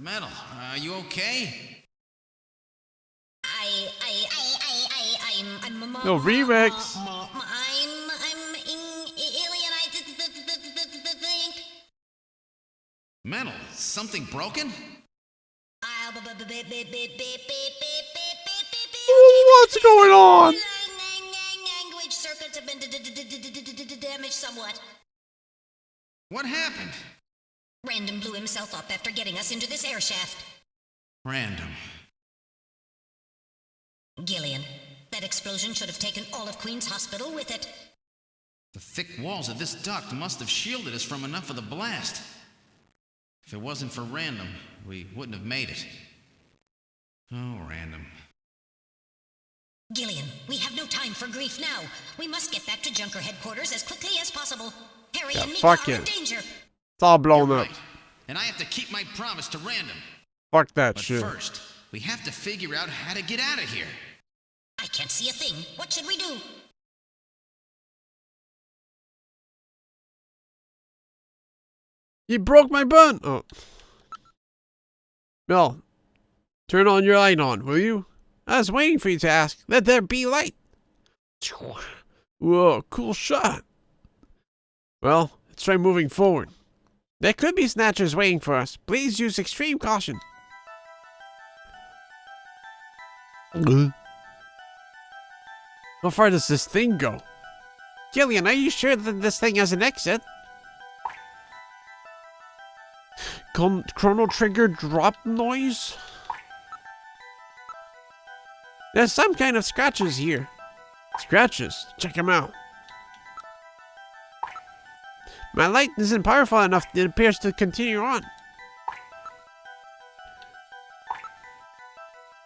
Metal, are you okay? I'm No remix. I'm alien. I think. Metal, something broken? What's going on? Language circuits have been damaged somewhat. What happened? Random blew himself up after getting us into this air shaft. Random. Gillian, that explosion should have taken all of Queen's Hospital with it. The thick walls of this duct must have shielded us from enough of the blast. If it wasn't for Random, we wouldn't have made it. Oh, Random. Gillian, we have no time for grief now. We must get back to Junker headquarters as quickly as possible. Harry Yeah, and Mika fuck are it. in danger. It's all blown You're up. right. And I have to keep my promise to Random. Fuck that But shit. first, we have to figure out how to get out of here. I can't see a thing. What should we do? You broke my bun. Oh. Mel, turn on your light on, will you? I was waiting for you to ask. Let there be light. Whoa, cool shot. Well, let's try moving forward. There could be Snatchers waiting for us. Please use extreme caution. How far does this thing go? Gillian, are you sure that this thing has an exit? Chrono trigger drop noise? There's some kind of scratches here. Scratches? Check them out. My light isn't powerful enough, it appears to continue on.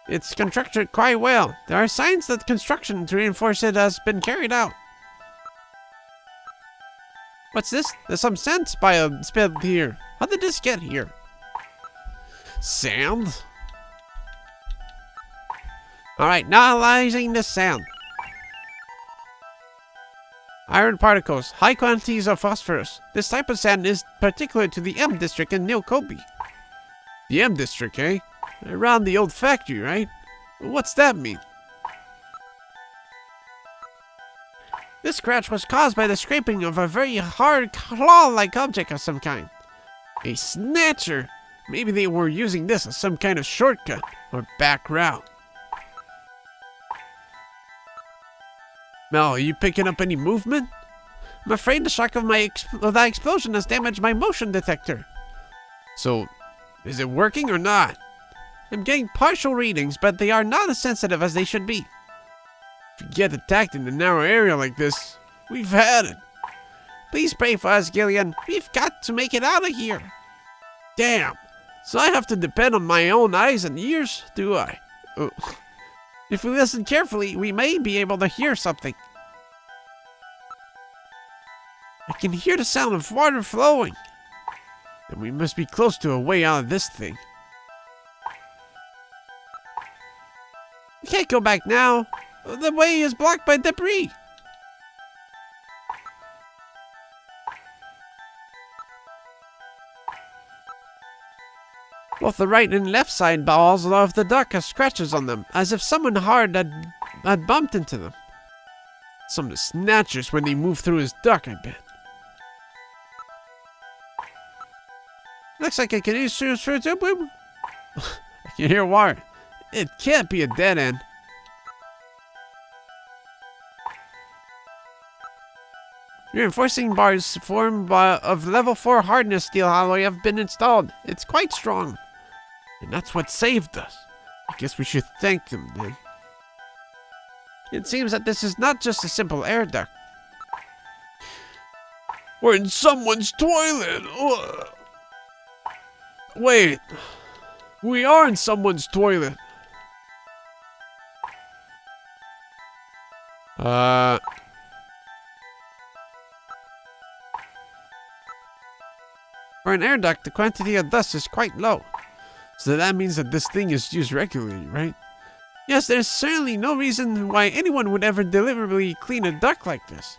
It's constructed quite well. There are signs that construction to reinforce it has been carried out. What's this? There's some sand spilled here. How did this get here? Sand? Alright, now analyzing the sand. Iron particles, high quantities of phosphorus. This type of sand is particular to the M district in Nilkobi. The M district, eh? Around the old factory, right? What's that mean? This scratch was caused by the scraping of a very hard claw-like object of some kind. A snatcher! Maybe they were using this as some kind of shortcut or back route. Mel, are you picking up any movement? I'm afraid the shock of that explosion has damaged my motion detector. So, is it working or not? I'm getting partial readings, but they are not as sensitive as they should be. If you get attacked in a narrow area like this, we've had it. Please pray for us, Gillian. We've got to make it out of here. Damn. So I have to depend on my own eyes and ears, do I? If we listen carefully, we may be able to hear something. I can hear the sound of water flowing. And we must be close to a way out of this thing. We can't go back now. The way is blocked by debris. Both the right and left side balls of the duck have scratches on them, as if someone hard had bumped into them. Some of the snatchers when they move through his duck, I bet. Looks like I can use I can hear water. It can't be a dead end. Reinforcing bars formed of level 4 hardness steel alloy have been installed. It's quite strong. And that's what saved us. I guess we should thank them then. It seems that this is not just a simple air duct. We're in someone's toilet. Ugh. Wait. We are in someone's toilet. For an air duct, the quantity of dust is quite low. So that means that this thing is used regularly, right? Yes, there's certainly no reason why anyone would ever deliberately clean a duct like this.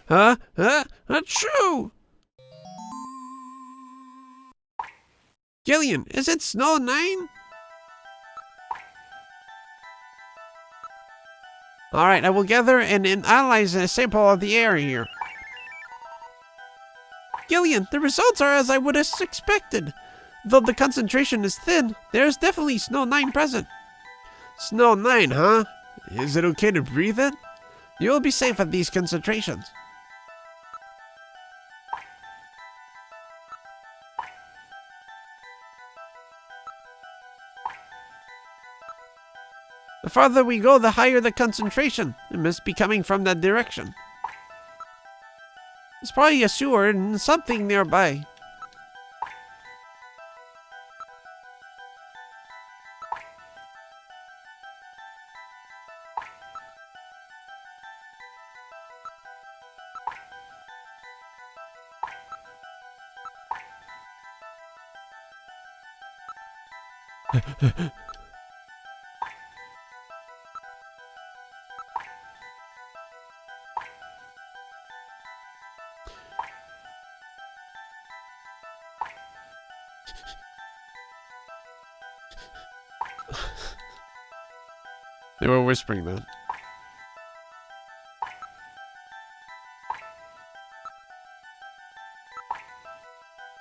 Achoo! Gillian, is it Snow 9? Alright, I will gather and analyze a sample of the air here. Gillian, the results are as I would have expected. Though the concentration is thin, there's definitely Snow 9 present. Snow 9, huh? Is it okay to breathe it? You'll be safe at these concentrations. The farther we go, the higher the concentration. It must be coming from that direction. It's probably a sewer and something nearby. They were whispering then.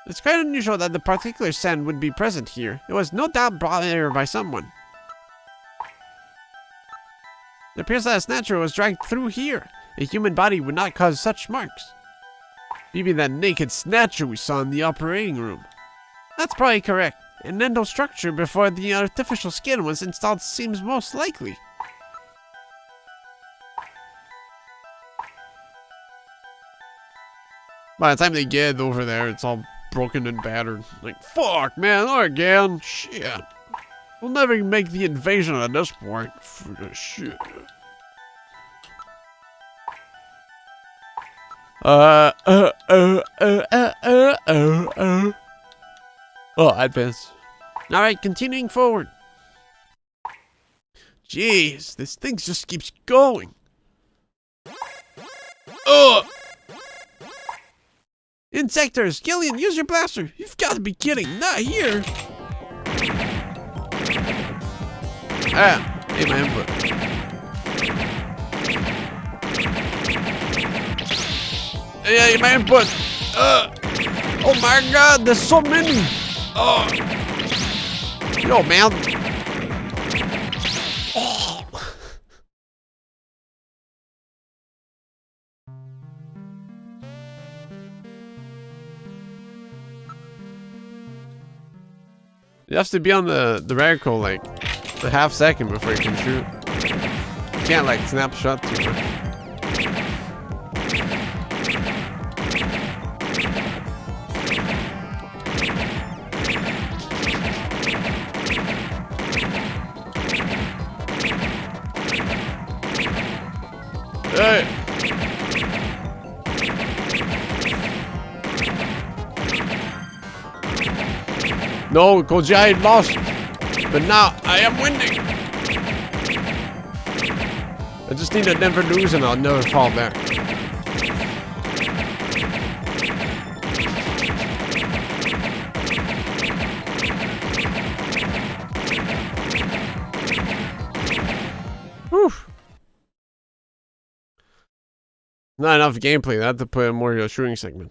It's quite unusual that the particular sand would be present here. It was no doubt brought here by someone. It appears that a Snatcher was dragged through here. A human body would not cause such marks. Maybe that naked Snatcher we saw in the operating room. That's probably correct. An endostructure before the artificial skin was installed seems most likely. By the time they get over there, it's all broken and battered. Like, fuck, man, not again. Shit. We'll never make the invasion at this point. For the shit. Oh, advance. Alright, continuing forward. Jeez, this thing just keeps going. Ugh! Insectors! Gillian, use your blaster! You've got to be kidding! Not here! Ah, hey, my input. Hey, my input! Oh my god, there's so many! Yo, man! Oh. You have to be on the reticle like a half second before you can shoot. You can't like snapshot too much. Hey! No, Koji, I had lost. But now, I am winning. I just need to never lose and I'll never fall back. Whew. Not enough gameplay. I have to put in more of a shooting segment.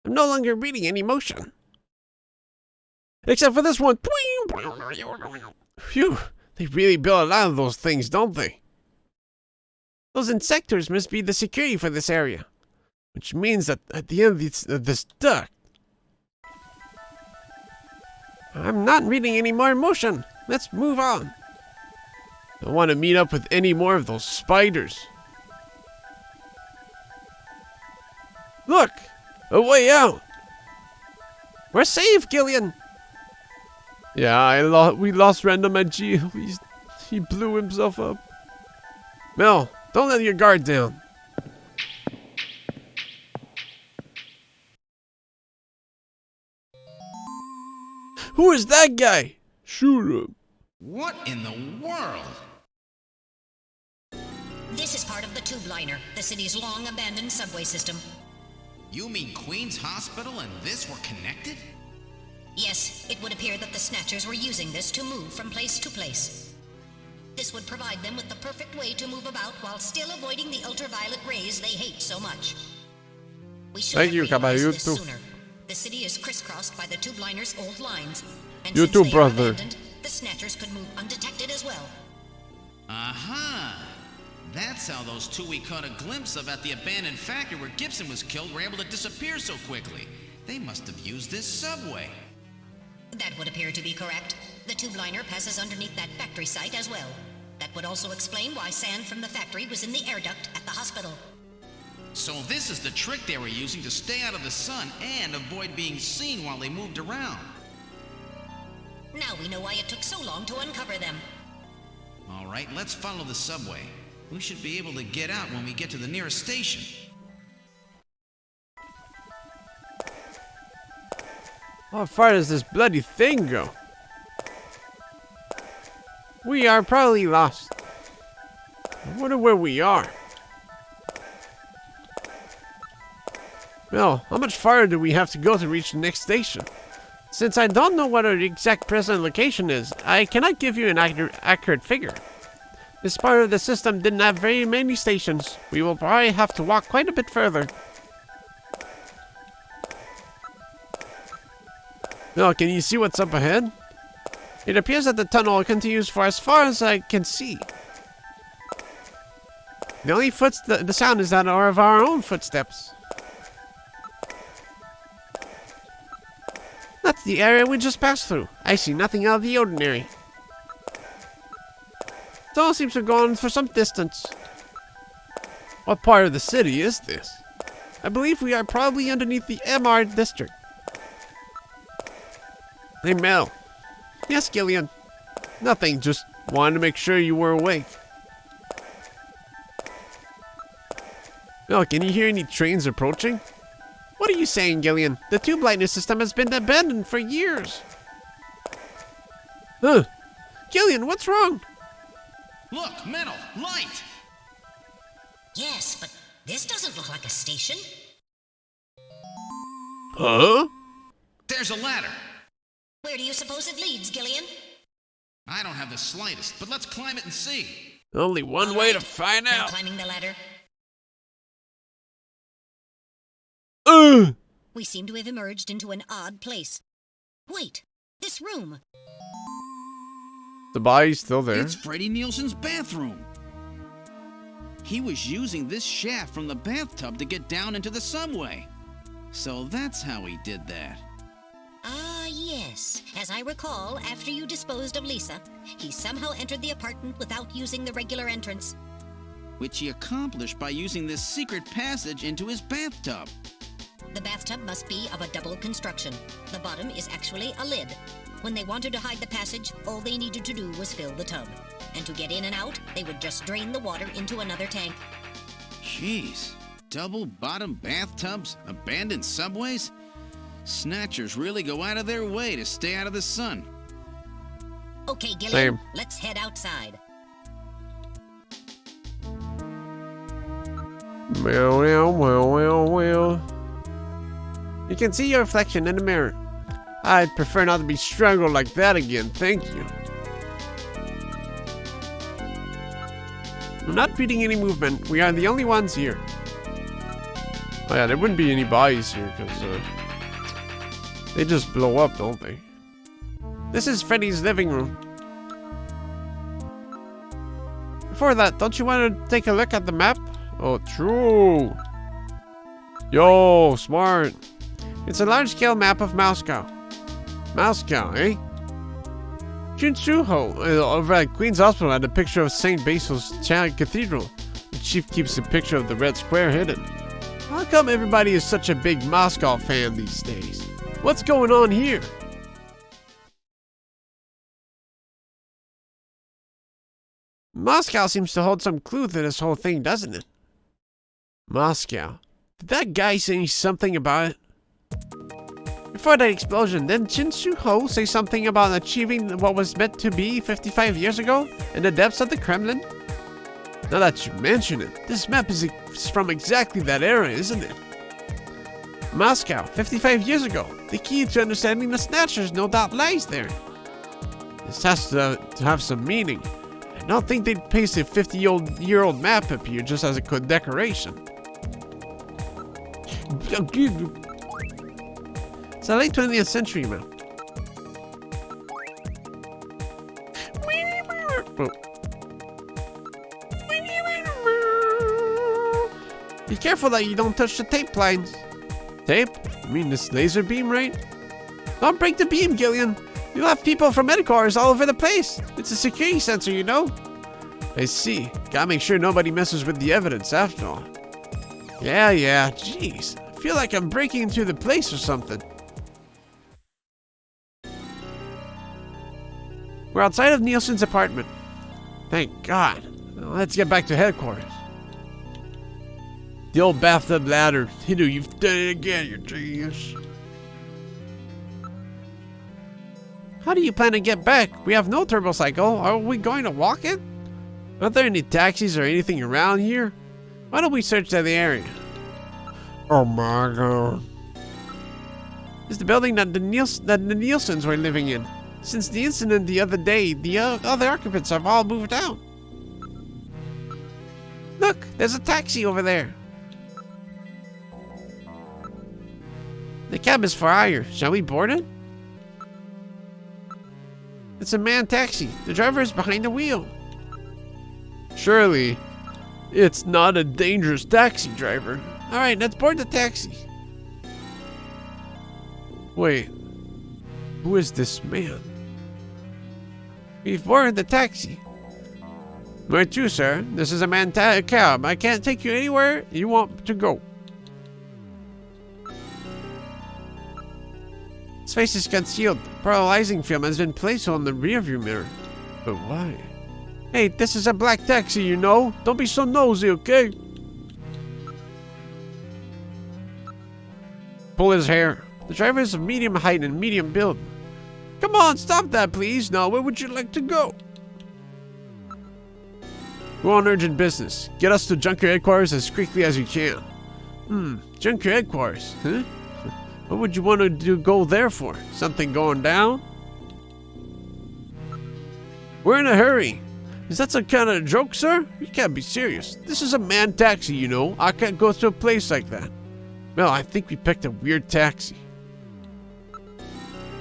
I'm no longer reading any motion. Except for this one. Phew. They really build a lot of those things, don't they? Those insectors must be the security for this area. Which means that at the end of this duct. I'm not reading any more motion. Let's move on. I don't want to meet up with any more of those spiders. Look! A way out! We're safe, Gillian! Yeah, we lost Random at G. He blew himself up. Mel, don't let your guard down. Who is that guy? Shoot him. What in the world? This is part of the tube liner, the city's long-abandoned subway system. You mean Queen's Hospital and this were connected? Yes, it would appear that the Snatchers were using this to move from place to place. This would provide them with the perfect way to move about while still avoiding the ultraviolet rays they hate so much. We should have realized this sooner. The city is crisscrossed by the tube liner's old lines. And You since too, they are brother. abandoned, the Snatchers could move undetected as well. Aha! That's how those two we caught a glimpse of at the abandoned factory where Gibson was killed were able to disappear so quickly. They must have used this subway. That would appear to be correct. The tube liner passes underneath that factory site as well. That would also explain why sand from the factory was in the air duct at the hospital. So this is the trick they were using to stay out of the sun and avoid being seen while they moved around. Now we know why it took so long to uncover them. All right, let's follow the subway. We should be able to get out when we get to the nearest station. How far does this bloody thing go? We are probably lost. I wonder where we are. Well, how much farther do we have to go to reach the next station? Since I don't know what our exact present location is, I cannot give you an accurate figure. This part of the system didn't have very many stations. We will probably have to walk quite a bit further. Well, can you see what's up ahead? It appears that the tunnel continues for as far as I can see. The only the sound is that of our own footsteps. That's the area we just passed through. I see nothing out of the ordinary. The tunnel seems to have gone for some distance. What part of the city is this? I believe we are probably underneath the MR district. Hey, Mel. Yes, Gillian. Nothing, just wanted to make sure you were awake. Mel, can you hear any trains approaching? What are you saying, Gillian? The tube lightning system has been abandoned for years. Huh? Gillian, what's wrong? Look, metal, light! Yes, but this doesn't look like a station. Huh? There's a ladder. Where do you suppose it leads, Gillian? I don't have the slightest, but let's climb it and see. Only one way to find Now out. climbing the ladder. We seem to have emerged into an odd place. Wait, this room. The body's still there. It's Freddie Nielsen's bathroom. He was using this shaft from the bathtub to get down into the subway. So that's how he did that. Ah, yes. As I recall, after you disposed of Lisa, he somehow entered the apartment without using the regular entrance. Which he accomplished by using this secret passage into his bathtub. The bathtub must be of a double construction. The bottom is actually a lid. When they wanted to hide the passage, all they needed to do was fill the tub. And to get in and out, they would just drain the water into another tank. Jeez. Double bottom bathtubs? Abandoned subways? Snatchers really go out of their way to stay out of the sun. Okay, Gillian, Same. let's head outside. Well, well, well, well, well. You can see your reflection in the mirror. I'd prefer not to be strangled like that again, thank you. I'm not feeding any movement. We are the only ones here. Oh yeah, there wouldn't be any bodies here, because they just blow up, don't they? This is Freddy's living room. Before that, don't you want to take a look at the map? Oh, true. Yo, smart. It's a large-scale map of Moscow. Moscow, eh? Junsuho, over at Queen's Hospital, had a picture of St. Basil's Cathedral. The chief keeps a picture of the Red Square hidden. How come everybody is such a big Moscow fan these days? What's going on here? Moscow seems to hold some clue to this whole thing, doesn't it? Moscow. Did that guy say something about it? Before that explosion, didn't Jinsu-ho say something about achieving what was meant to be 55 years ago in the depths of the Kremlin? Now that you mention it, this map is from exactly that era, isn't it? Moscow, 55 years ago. The key to understanding the Snatchers no doubt lies there. This has to have some meaning. I don't think they'd paste a 50-year-old map up here just as a good decoration. It's a late 20th century map. Be careful that you don't touch the tape lines. Tape? You mean this laser beam, right? Don't break the beam, Gillian. You'll have people from Medicors all over the place. It's a security sensor, you know. I see. Gotta make sure nobody messes with the evidence after all. Yeah. Jeez. I feel like I'm breaking into the place or something. We're outside of Nielsen's apartment. Thank God. Now let's get back to headquarters. The old bathtub ladder. Hidu, you've done it again, you genius. How do you plan to get back? We have no turbocycle. Are we going to walk it? Aren't there any taxis or anything around here? Why don't we search that area? Oh my God. It's the building that the Nielsens were living in. Since the incident the other day, the other occupants have all moved out. Look, there's a taxi over there. The cab is for hire. Shall we board it? It's a man taxi. The driver is behind the wheel. Surely, it's not a dangerous taxi driver. Alright, let's board the taxi. Wait. Who is this man? We've boarded the taxi. Where to, sir? This is a cab. I can't take you anywhere you want to go. His face is concealed. Paralyzing film has been placed on the rearview mirror. But why? Hey, this is a black taxi, you know. Don't be so nosy, okay? Pull his hair. The driver is of medium height and medium build. Come on, stop that, please. Now, where would you like to go? We're on urgent business. Get us to Junker headquarters as quickly as you can. Junker headquarters, huh? What would you want to go there for? Something going down? We're in a hurry. Is that some kind of joke, sir? You can't be serious. This is a man taxi, you know. I can't go to a place like that. Well, I think we picked a weird taxi.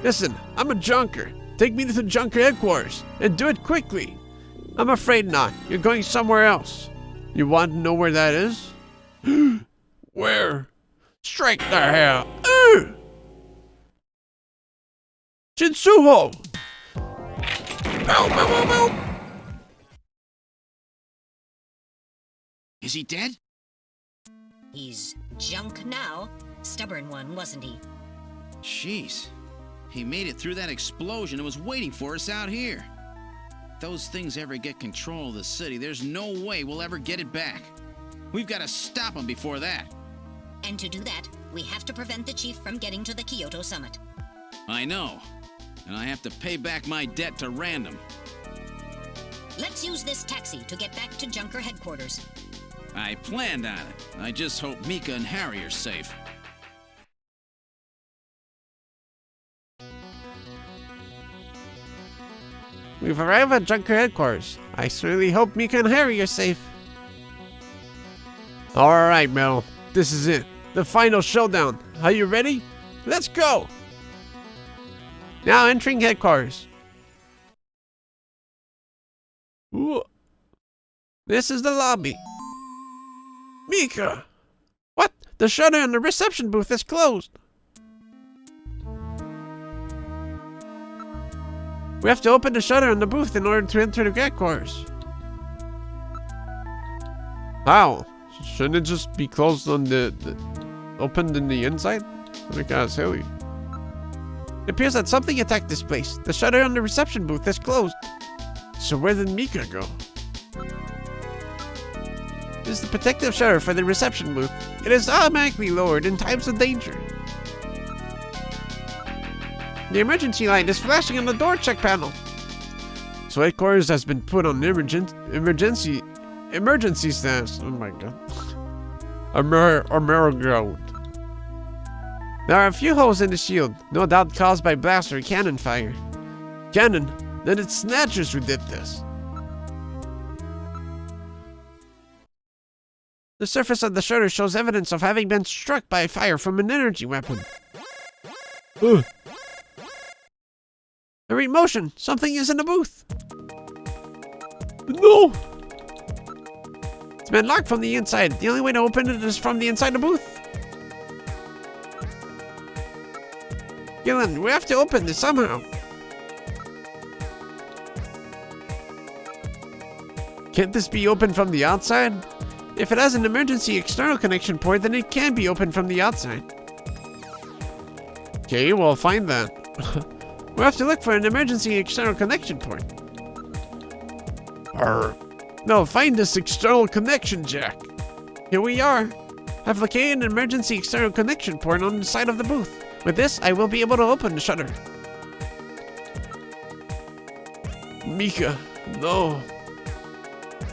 Listen, I'm a junker. Take me to the Junker headquarters, and do it quickly. I'm afraid not. You're going somewhere else. You want to know where that is? Where? Straight the hell. Jinsuho! Bow, bow, bow, bow. Is he dead? He's junk now. Stubborn one, wasn't he? Jeez. He made it through that explosion and was waiting for us out here. If those things ever get control of the city, there's no way we'll ever get it back. We've got to stop them before that. And to do that, we have to prevent the chief from getting to the Kyoto summit. I know. And I have to pay back my debt to Random. Let's use this taxi to get back to Junker headquarters. I planned on it. I just hope Mika and Harry are safe. We've arrived at Junker headquarters. I certainly hope Mika and Harry are safe. Alright, Mel. This is it. The final showdown. Are you ready? Let's go! Now entering headquarters. Ooh. This is the lobby. Mika! What? The shutter in the reception booth is closed. We have to open the shutter in the booth in order to enter the headquarters. How? Shouldn't it just be closed on opened in the inside? That's kind of silly. It appears that something attacked this place. The shutter on the reception booth is closed. So where did Mika go? This is the protective shutter for the reception booth. It is automatically lowered in times of danger. The emergency light is flashing on the door check panel. So headquarters has been put on emergency status. Oh my god. Amerigold. There are a few holes in the shield, no doubt caused by blast or cannon fire. Cannon? Then it's Snatchers who did this. The surface of the shutter shows evidence of having been struck by fire from an energy weapon. Ugh. A remote motion! Something is in the booth! No! It's been locked from the inside. The only way to open it is from the inside the booth. Gillen, we have to open this somehow. Can't this be opened from the outside? If it has an emergency external connection port, then it can be opened from the outside. Okay, we'll find that. We'll have to look for an emergency external connection port. No, find this external connection jack. Here we are. I've located an emergency external connection port on the side of the booth. With this, I will be able to open the shutter. Mika, no.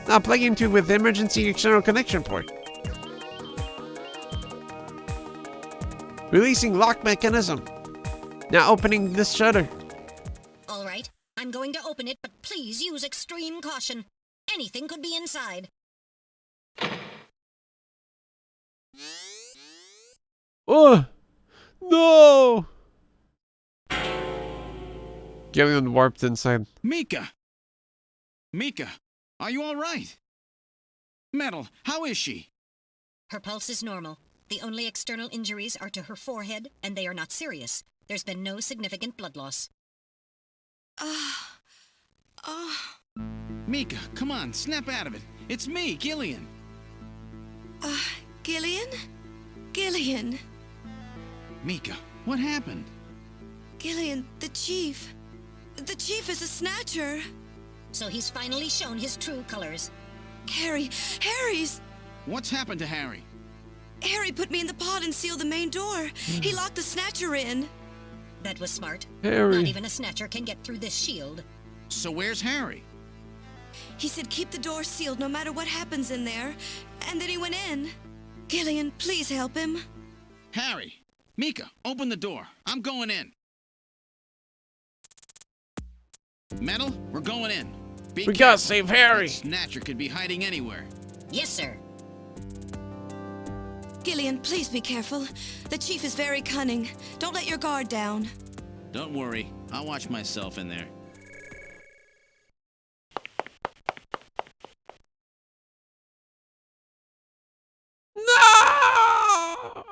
Now plug into with the emergency external connection port. Releasing lock mechanism. Now opening this shutter. All right, I'm going to open it, but please use extreme caution. Anything could be inside. Oh! No! Gillian warped inside. Mika! Mika, are you all right? Metal, how is she? Her pulse is normal. The only external injuries are to her forehead, and they are not serious. There's been no significant blood loss. Mika, come on, snap out of it. It's me, Gillian. Gillian? Gillian. Mika, what happened? Gillian, the chief. The chief is a Snatcher. So he's finally shown his true colors. Harry's... What's happened to Harry? Harry put me in the pod and sealed the main door. He locked the Snatcher in. That was smart. Harry. Not even a Snatcher can get through this shield. So where's Harry? He said keep the door sealed no matter what happens in there. And then he went in. Gillian, please help him. Harry! Mika, open the door. I'm going in. Metal, we're going in. We gotta save Harry. That Snatcher could be hiding anywhere. Yes, sir. Gillian, please be careful. The chief is very cunning. Don't let your guard down. Don't worry, I'll watch myself in there. No!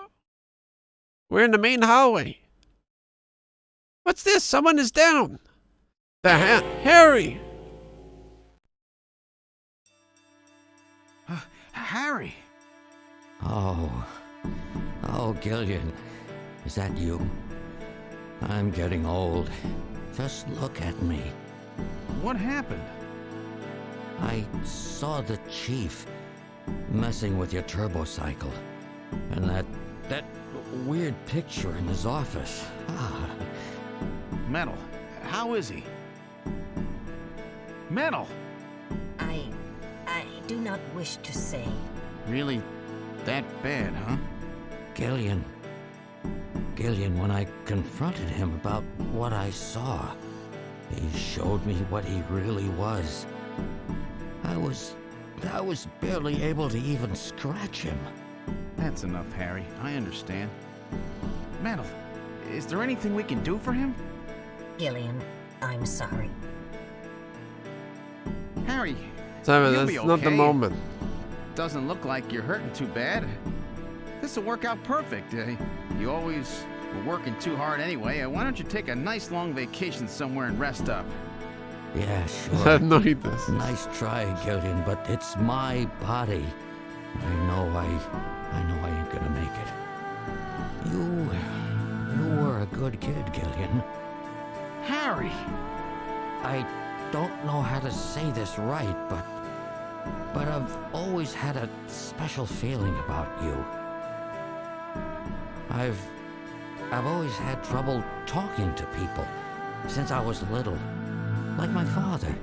We're in the main hallway. What's this? Someone is down. Harry! Harry! Oh, Gillian. Is that you? I'm getting old. Just look at me. What happened? I saw the chief messing with your turbocycle. And that weird picture in his office. Metal, how is he? Metal! I do not wish to say. Really that bad, huh? Gillian, when I confronted him about what I saw, he showed me what he really was. I was barely able to even scratch him. That's enough, Harry. I understand. Metal, is there anything we can do for him? Gillian, I'm sorry. Harry, Simon, you'll that's be not the okay. moment. Doesn't look like you're hurting too bad. This'll work out perfect. You always were working too hard anyway. Why don't you take a nice long vacation somewhere and rest up? Yeah, sure. No, he does. Nice try, Gillian, but it's my body. I know I ain't gonna make it. You were a good kid, Gillian. Harry! I don't know how to say this right, but I've always had a special feeling about you. I've always had trouble talking to people since I was little, like my father.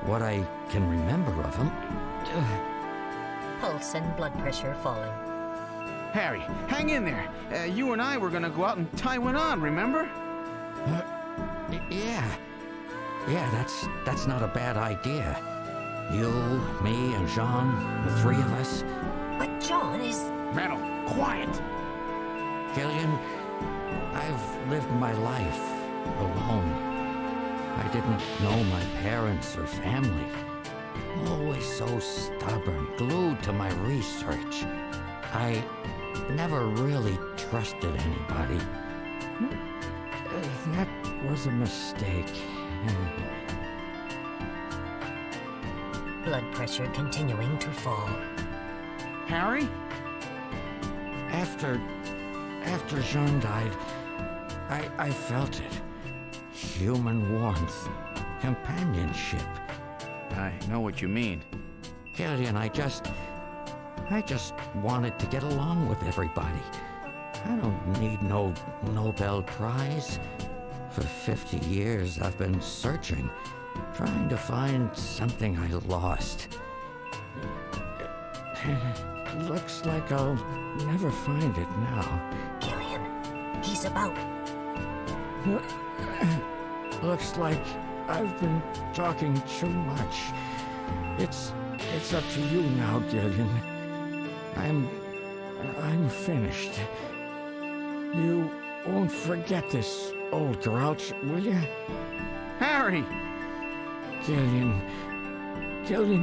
What I can remember of him. Pulse and blood pressure falling. Harry, hang in there. You and I were gonna go out and tie one on, remember? Yeah, that's not a bad idea. You, me, and Jean, the three of us. But John is... Metal, quiet! Gillian, I've lived my life alone. I didn't know my parents or family. Always so stubborn, glued to my research. I never really trusted anybody. That was a mistake. Blood pressure continuing to fall. Harry? After Jean died, I felt it. Human warmth, companionship. I know what you mean. Gillian, I just wanted to get along with everybody. I don't need no Nobel Prize. For 50 years, I've been searching, trying to find something I lost. Looks like I'll never find it now. Gillian, he's about... Looks like I've been talking too much. It's up to you now, Gillian. I'm finished. You won't forget this, old grouch, will you? Harry! Gillian,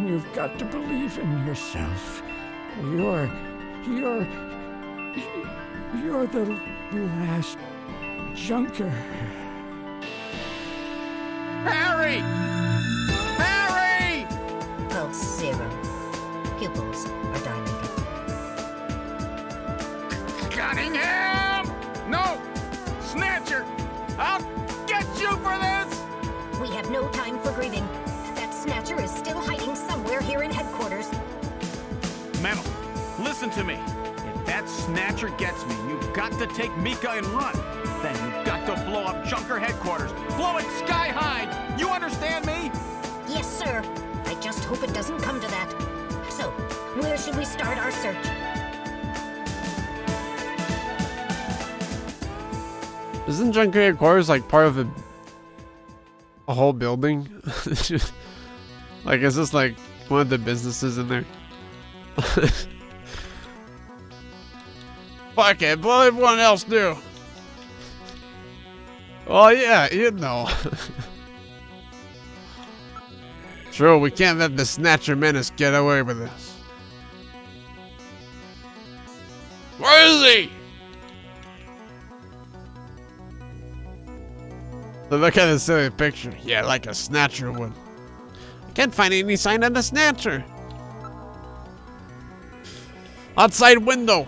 you've got to believe in yourself. You're the last junker. Harry! Harry! Pulse 0. Pupils are dilated. Cunningham! No! Snatcher! I'll get you for this! We have no time for grieving. That Snatcher is still hiding somewhere here in headquarters. Metal, listen to me. If that Snatcher gets me, you've got to take Mika and run. Then you've got to blow up Junker headquarters. Blow it sky high! You understand me? Yes, sir. I just hope it doesn't come to that. So, where should we start our search? Isn't Junker headquarters like part of a whole building? Like, is this like one of the businesses in there? Fuck it, what everyone else do? Oh yeah, you know. True, we can't let the Snatcher menace get away with this. Where is he? Look at this silly picture. Yeah, like a Snatcher would. I can't find any sign of the Snatcher. Outside window.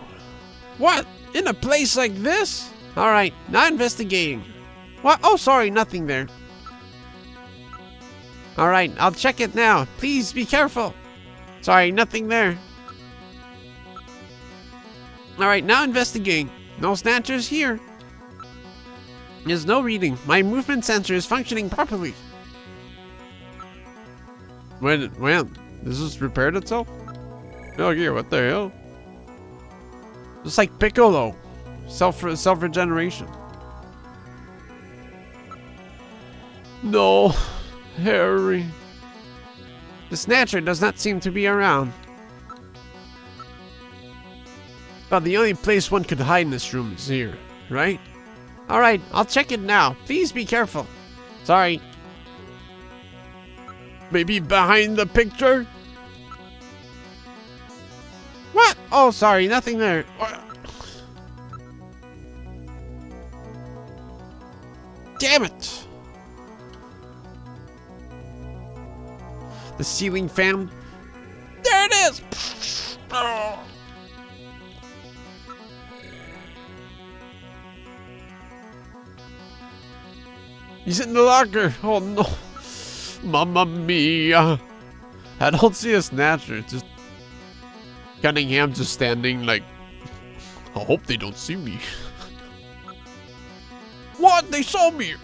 What? In a place like this? Alright, now investigating. What? Oh, sorry, nothing there. Alright, I'll check it now. Please be careful. Sorry, nothing there. Alright, now investigating. No Snatchers here. There's no reading. My movement sensor is functioning properly. When? This has repaired itself? Oh, yeah, what the hell? Just like Piccolo. Self-regeneration. No, Harry. The Snatcher does not seem to be around. But the only place one could hide in this room is here, right? Alright, I'll check it now. Please be careful. Sorry. Maybe behind the picture? What? Oh, sorry, nothing there. Damn it! The ceiling fan. There it is! Oh. He's in the locker. Oh no. Mamma mia. I don't see a Snatcher. Just Cunningham just standing like, I hope they don't see me. What? They saw me.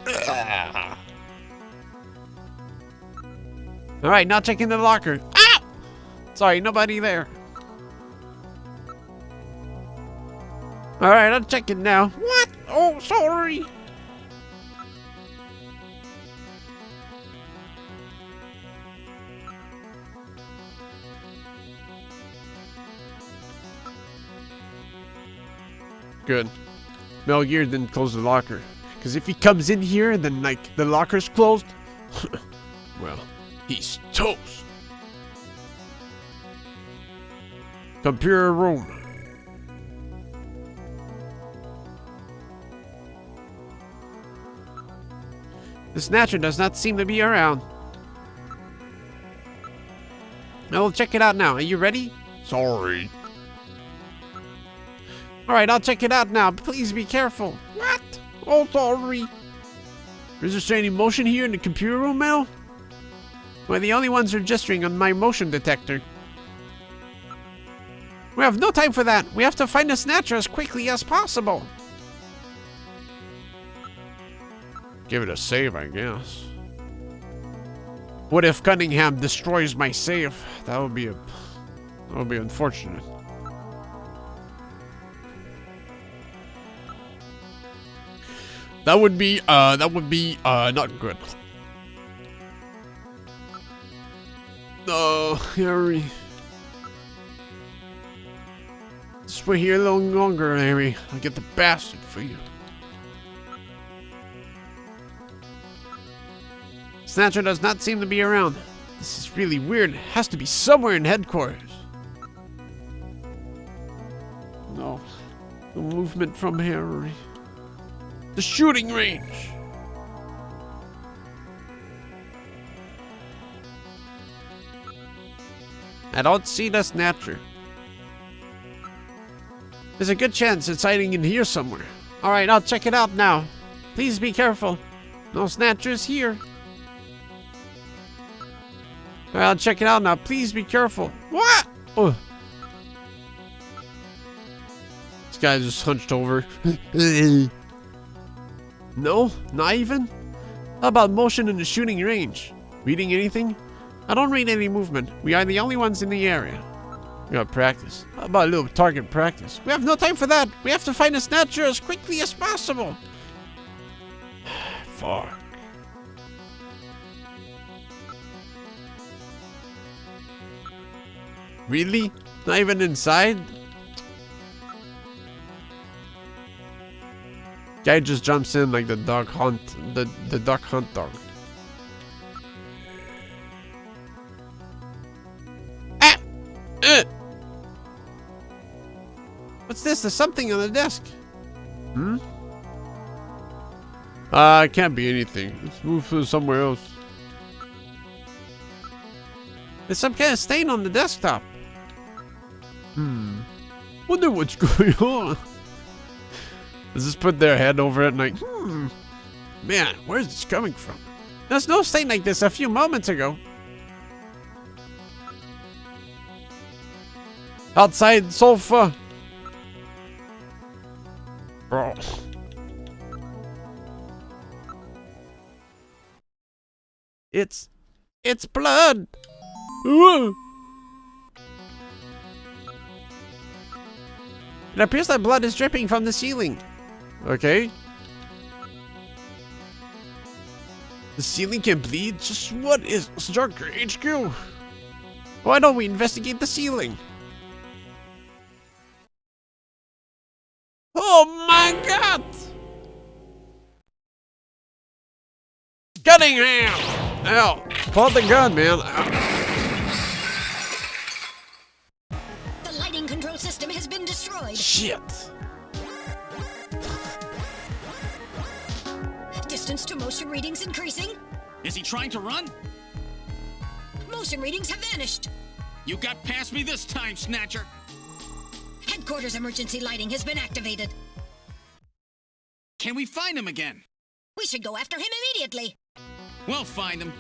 Alright, now checking the locker. Ah! Sorry, nobody there. Alright, I'll check it now. What? Oh, sorry. Good. Metal Gear didn't close the locker. Because if he comes in here and then, like, the locker's closed, well, he's toast. Computer room. The Snatcher does not seem to be around. I will check it out now. Are you ready? Sorry. Alright, I'll check it out now. Please be careful. What? Oh, sorry. Is there any motion here in the computer room, Mel? We're the only ones registering on my motion detector. We have no time for that. We have to find the Snatcher as quickly as possible. Give it a save, I guess. What if Cunningham destroys my save? That would be unfortunate. That would be not good. No, Harry. Just wait here a little longer, Harry. I'll get the bastard for you. Snatcher does not seem to be around. This is really weird. It has to be somewhere in headquarters. No. No movement from here. The shooting range. I don't see the Snatcher. There's a good chance it's hiding in here somewhere. Alright, I'll check it out now. Please be careful. No Snatchers here. Alright, I'll check it out now. Please be careful. What? Oh. This guy just hunched over. No? Not even? How about motion in the shooting range? Reading anything? I don't read any movement. We are the only ones in the area. We gotta practice. How about a little target practice? We have no time for that. We have to find a Snatcher as quickly as possible. Fuck. Really? Not even inside? Guy just jumps in like the dog hunt, the duck hunt dog. Ah! What's this? There's something on the desk. Hmm? It can't be anything. Let's move to somewhere else. There's some kind of stain on the desktop. Wonder what's going on. Let's just put their head over it and like, man, where's this coming from? There's no stain like this a few moments ago. Outside sofa. Bro. It's blood. Ooh. It appears that blood is dripping from the ceiling. Okay. The ceiling can bleed? Just what is Junker HQ? Why don't we investigate the ceiling? Oh my god! Cunningham! Ow. Pull the gun, man. The lighting control system has been destroyed. Shit. Distance to motion readings increasing. Is he trying to run? Motion readings have vanished. You got past me this time, Snatcher. Headquarters emergency lighting has been activated. Can we find him again? We should go after him immediately. We'll find him.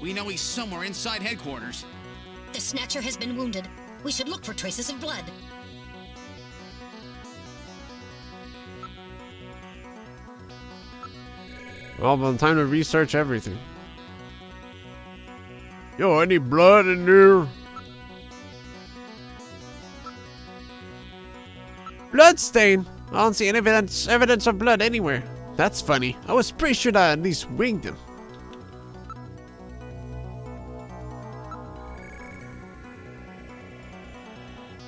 We know he's somewhere inside headquarters. The Snatcher has been wounded. We should look for traces of blood. Well, time to research everything. Yo, any blood in there? Blood stain. I don't see any evidence of blood anywhere. That's funny. I was pretty sure that I at least winged him.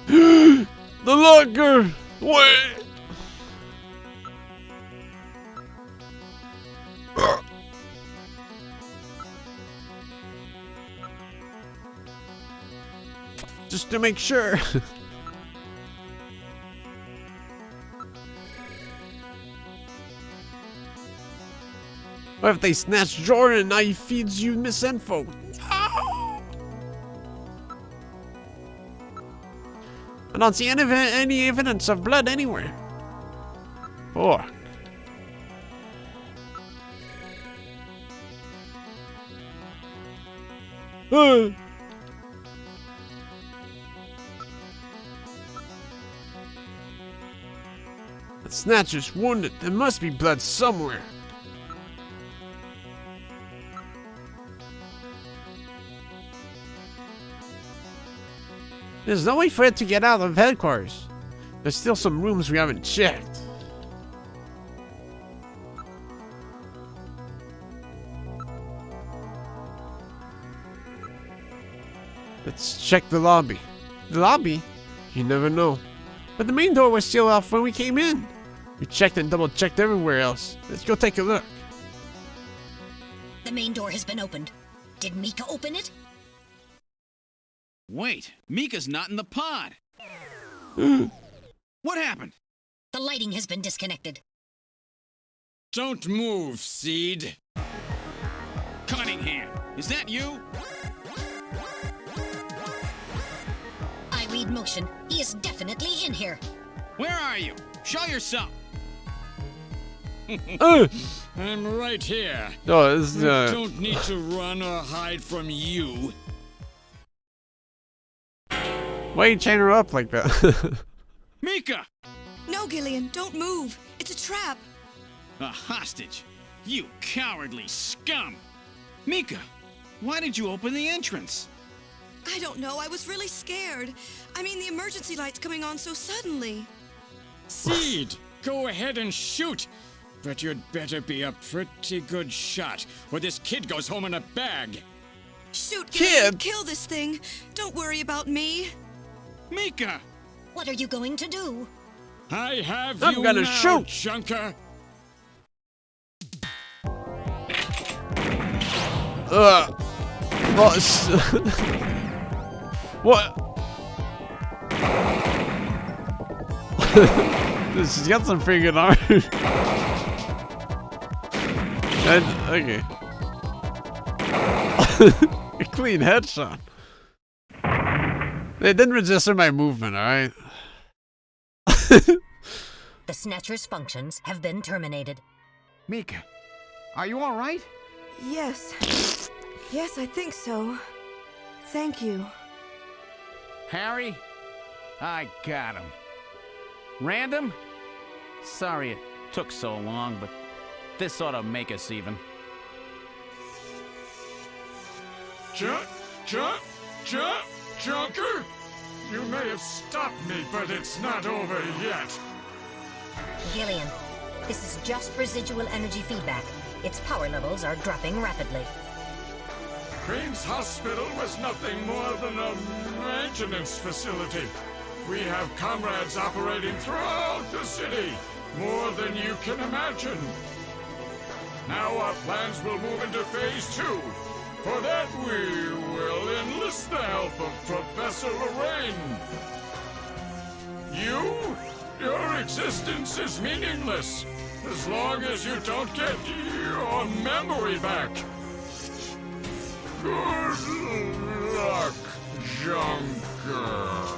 The locker! Wait! Just to make sure. What if they snatch Jordan and now he feeds you misinfo? No! I don't see any evidence of blood anywhere. Fuck. The Snatcher's wounded. There must be blood somewhere. There's no way for it to get out of headquarters. There's still some rooms we haven't checked. Let's check the lobby. The lobby? You never know. But the main door was still off when we came in. We checked and double checked everywhere else. Let's go take a look. The main door has been opened. Did Mika open it? Wait, Mika's not in the pod. What happened? The lighting has been disconnected. Don't move, Seed. Cunningham, is that you? I read motion. He is definitely in here. Where are you? Show yourself. I'm right here. No, this is, I don't need to run or hide from you. Why you chain her up like that? Mika! No, Gillian, don't move. It's a trap. A hostage? You cowardly scum! Mika, why did you open the entrance? I don't know. I was really scared. I mean, the emergency light's coming on so suddenly. Seed, go ahead and shoot. But you'd better be a pretty good shot, or this kid goes home in a bag. Shoot, Gillian, kill this thing. Don't worry about me. Mika! What are you going to do? I have I'm you gonna now, shoot. Junker. What? What? She's got some freaking arm. Okay. A clean headshot. They didn't register my movement, alright? The Snatcher's functions have been terminated. Mika, are you all right? Yes. Yes, I think so. Thank you. Harry? I got him. Random? Sorry it took so long, but this ought to make us even. Junker? You may have stopped me, but it's not over yet. Gillian, this is just residual energy feedback. Its power levels are dropping rapidly. Queen's Hospital was nothing more than a maintenance facility. We have comrades operating throughout the city, more than you can imagine. Now our plans will move into Phase 2. For that, we will enlist the help of Professor Lorraine. Your existence is meaningless, as long as you don't get your memory back. Good luck, Junker.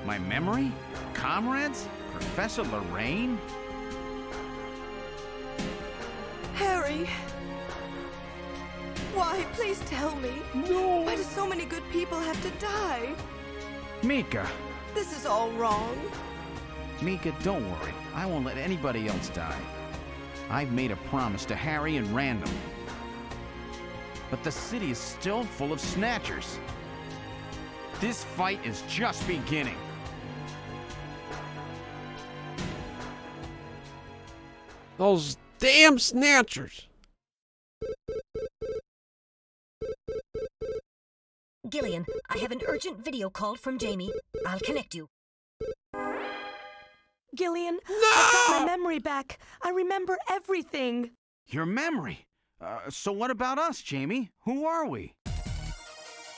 My memory? Comrades? Professor Lorraine? Harry. Why? Please tell me. No. Why do so many good people have to die? Mika. This is all wrong. Mika, don't worry. I won't let anybody else die. I've made a promise to Harry and Random. But the city is still full of Snatchers. This fight is just beginning. Those damn Snatchers. Gillian, I have an urgent video call from Jamie. I'll connect you. Gillian, I got my memory back. I remember everything. Your memory? So what about us, Jamie? Who are we?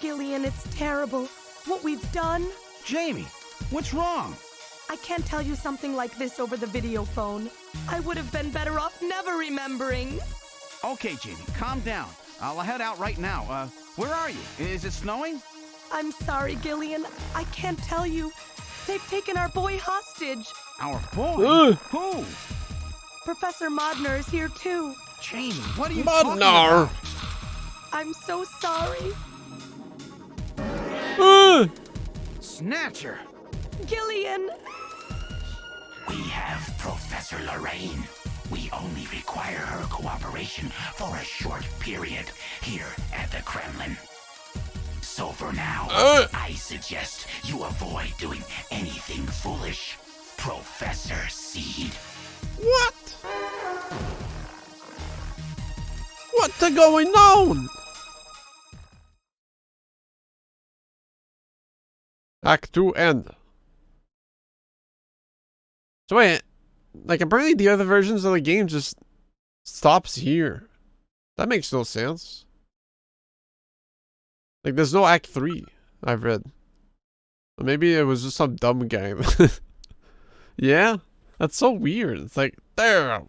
Gillian, it's terrible. What we've done. Jamie, what's wrong? I can't tell you something like this over the video phone. I would have been better off never remembering. Okay, Jamie, calm down. I'll head out right now. Where are you? Is it snowing? I'm sorry, Gillian. I can't tell you. They've taken our boy hostage. Our boy? Who? Professor Modner is here too. Jamie, what are you talking about? I'm so sorry. Snatcher! Gillian! We have Professor Lorraine. We only require her cooperation for a short period here at the Kremlin. So for now, I suggest you avoid doing anything foolish, Professor Seed. What? What's going on? Act 2 end. So wait, like apparently the other versions of the game just stops here. That makes no sense. Like, there's no Act 3, I've read. Or maybe it was just some dumb guy. Yeah? That's so weird. It's like, damn.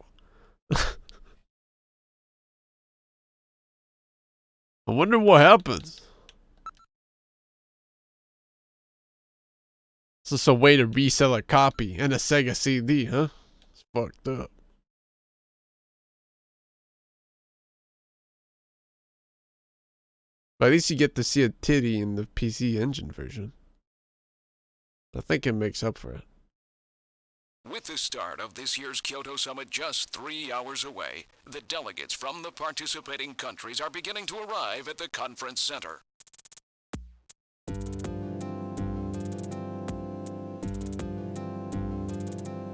I wonder what happens. It's just a way to resell a copy and a Sega CD, huh? It's fucked up. But at least you get to see a titty in the PC Engine version. I think it makes up for it. With the start of this year's Kyoto Summit just 3 hours away, the delegates from the participating countries are beginning to arrive at the conference center.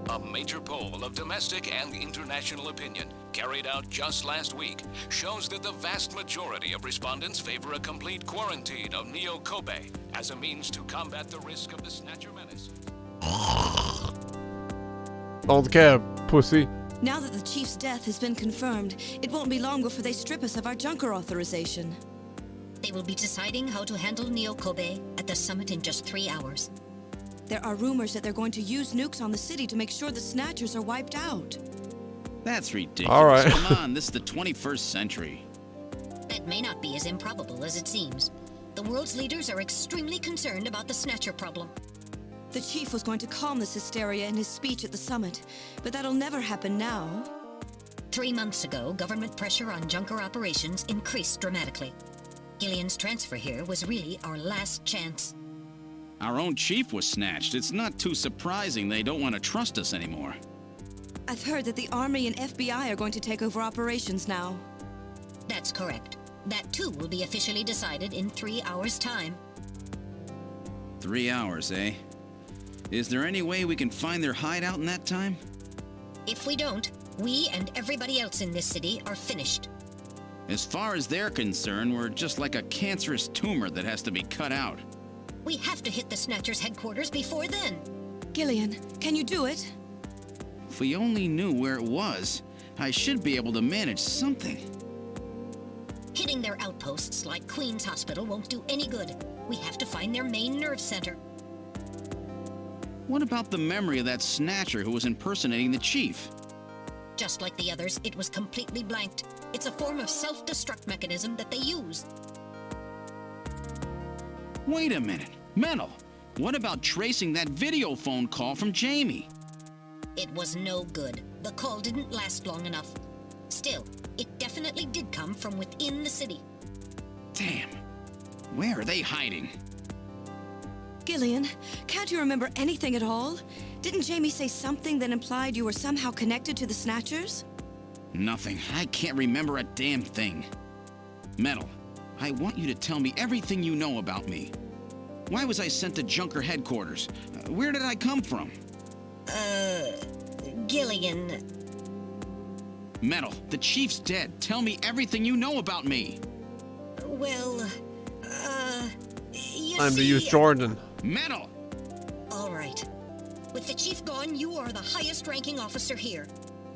A major poll of domestic and international opinion, carried out just last week, shows that the vast majority of respondents favor a complete quarantine of Neo Kobe as a means to combat the risk of the Snatcher menace. Don't care, pussy. Now that the Chief's death has been confirmed, it won't be long before they strip us of our Junker authorization. They will be deciding how to handle Neo Kobe at the summit in just 3 hours. There are rumors that they're going to use nukes on the city to make sure the Snatchers are wiped out. That's ridiculous. All right. Come on, this is the 21st century. That may not be as improbable as it seems. The world's leaders are extremely concerned about the Snatcher problem. The Chief was going to calm this hysteria in his speech at the summit, but that'll never happen now. 3 months ago, government pressure on Junker operations increased dramatically. Gillian's transfer here was really our last chance. Our own chief was snatched. It's not too surprising they don't want to trust us anymore. I've heard that the Army and FBI are going to take over operations now. That's correct. That too will be officially decided in 3 hours' time. 3 hours, eh? Is there any way we can find their hideout in that time? If we don't, we and everybody else in this city are finished. As far as they're concerned, we're just like a cancerous tumor that has to be cut out. We have to hit the Snatcher's headquarters before then. Gillian, can you do it? If we only knew where it was, I should be able to manage something. Hitting their outposts like Queen's Hospital won't do any good. We have to find their main nerve center. What about the memory of that Snatcher who was impersonating the chief? Just like the others, it was completely blanked. It's a form of self-destruct mechanism that they use. Wait a minute. Mental. What about tracing that video phone call from Jamie? It was no good. The call didn't last long enough. Still, it definitely did come from within the city. Damn. Where are they hiding? Gillian, can't you remember anything at all? Didn't Jamie say something that implied you were somehow connected to the Snatchers? Nothing. I can't remember a damn thing. Metal, I want you to tell me everything you know about me. Why was I sent to Junker headquarters? Where did I come from? Gillian. Metal, the chief's dead. Tell me everything you know about me. Well, you Time see... to use Jordan. Metal! All right. With the chief gone, you are the highest-ranking officer here.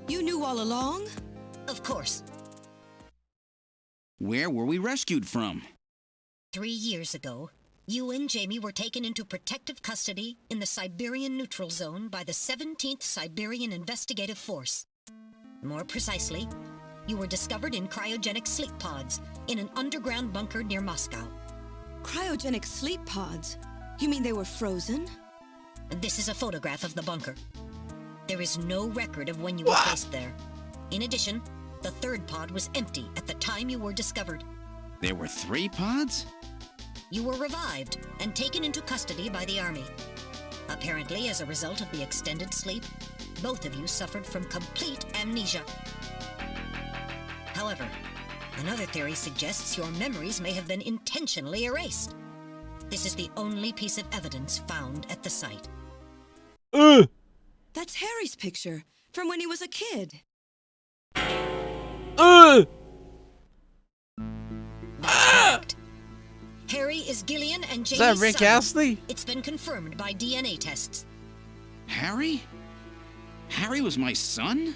You knew all along? Of course. Where were we rescued from? 3 years ago, you and Jamie were taken into protective custody in the Siberian Neutral Zone by the 17th Siberian Investigative Force. More precisely, you were discovered in cryogenic sleep pods in an underground bunker near Moscow. Cryogenic sleep pods? You mean they were frozen? This is a photograph of the bunker. There is no record of when you were placed there. In addition, the third pod was empty at the time you were discovered. There were 3 pods? You were revived and taken into custody by the Army. Apparently, as a result of the extended sleep, both of you suffered from complete amnesia. However, another theory suggests your memories may have been intentionally erased. This is the only piece of evidence found at the site. That's Harry's picture, from when he was a kid. That's correct. Harry is Gillian and Jamie's Is that Rick son. Astley? It's been confirmed by DNA tests. Harry? Harry was my son?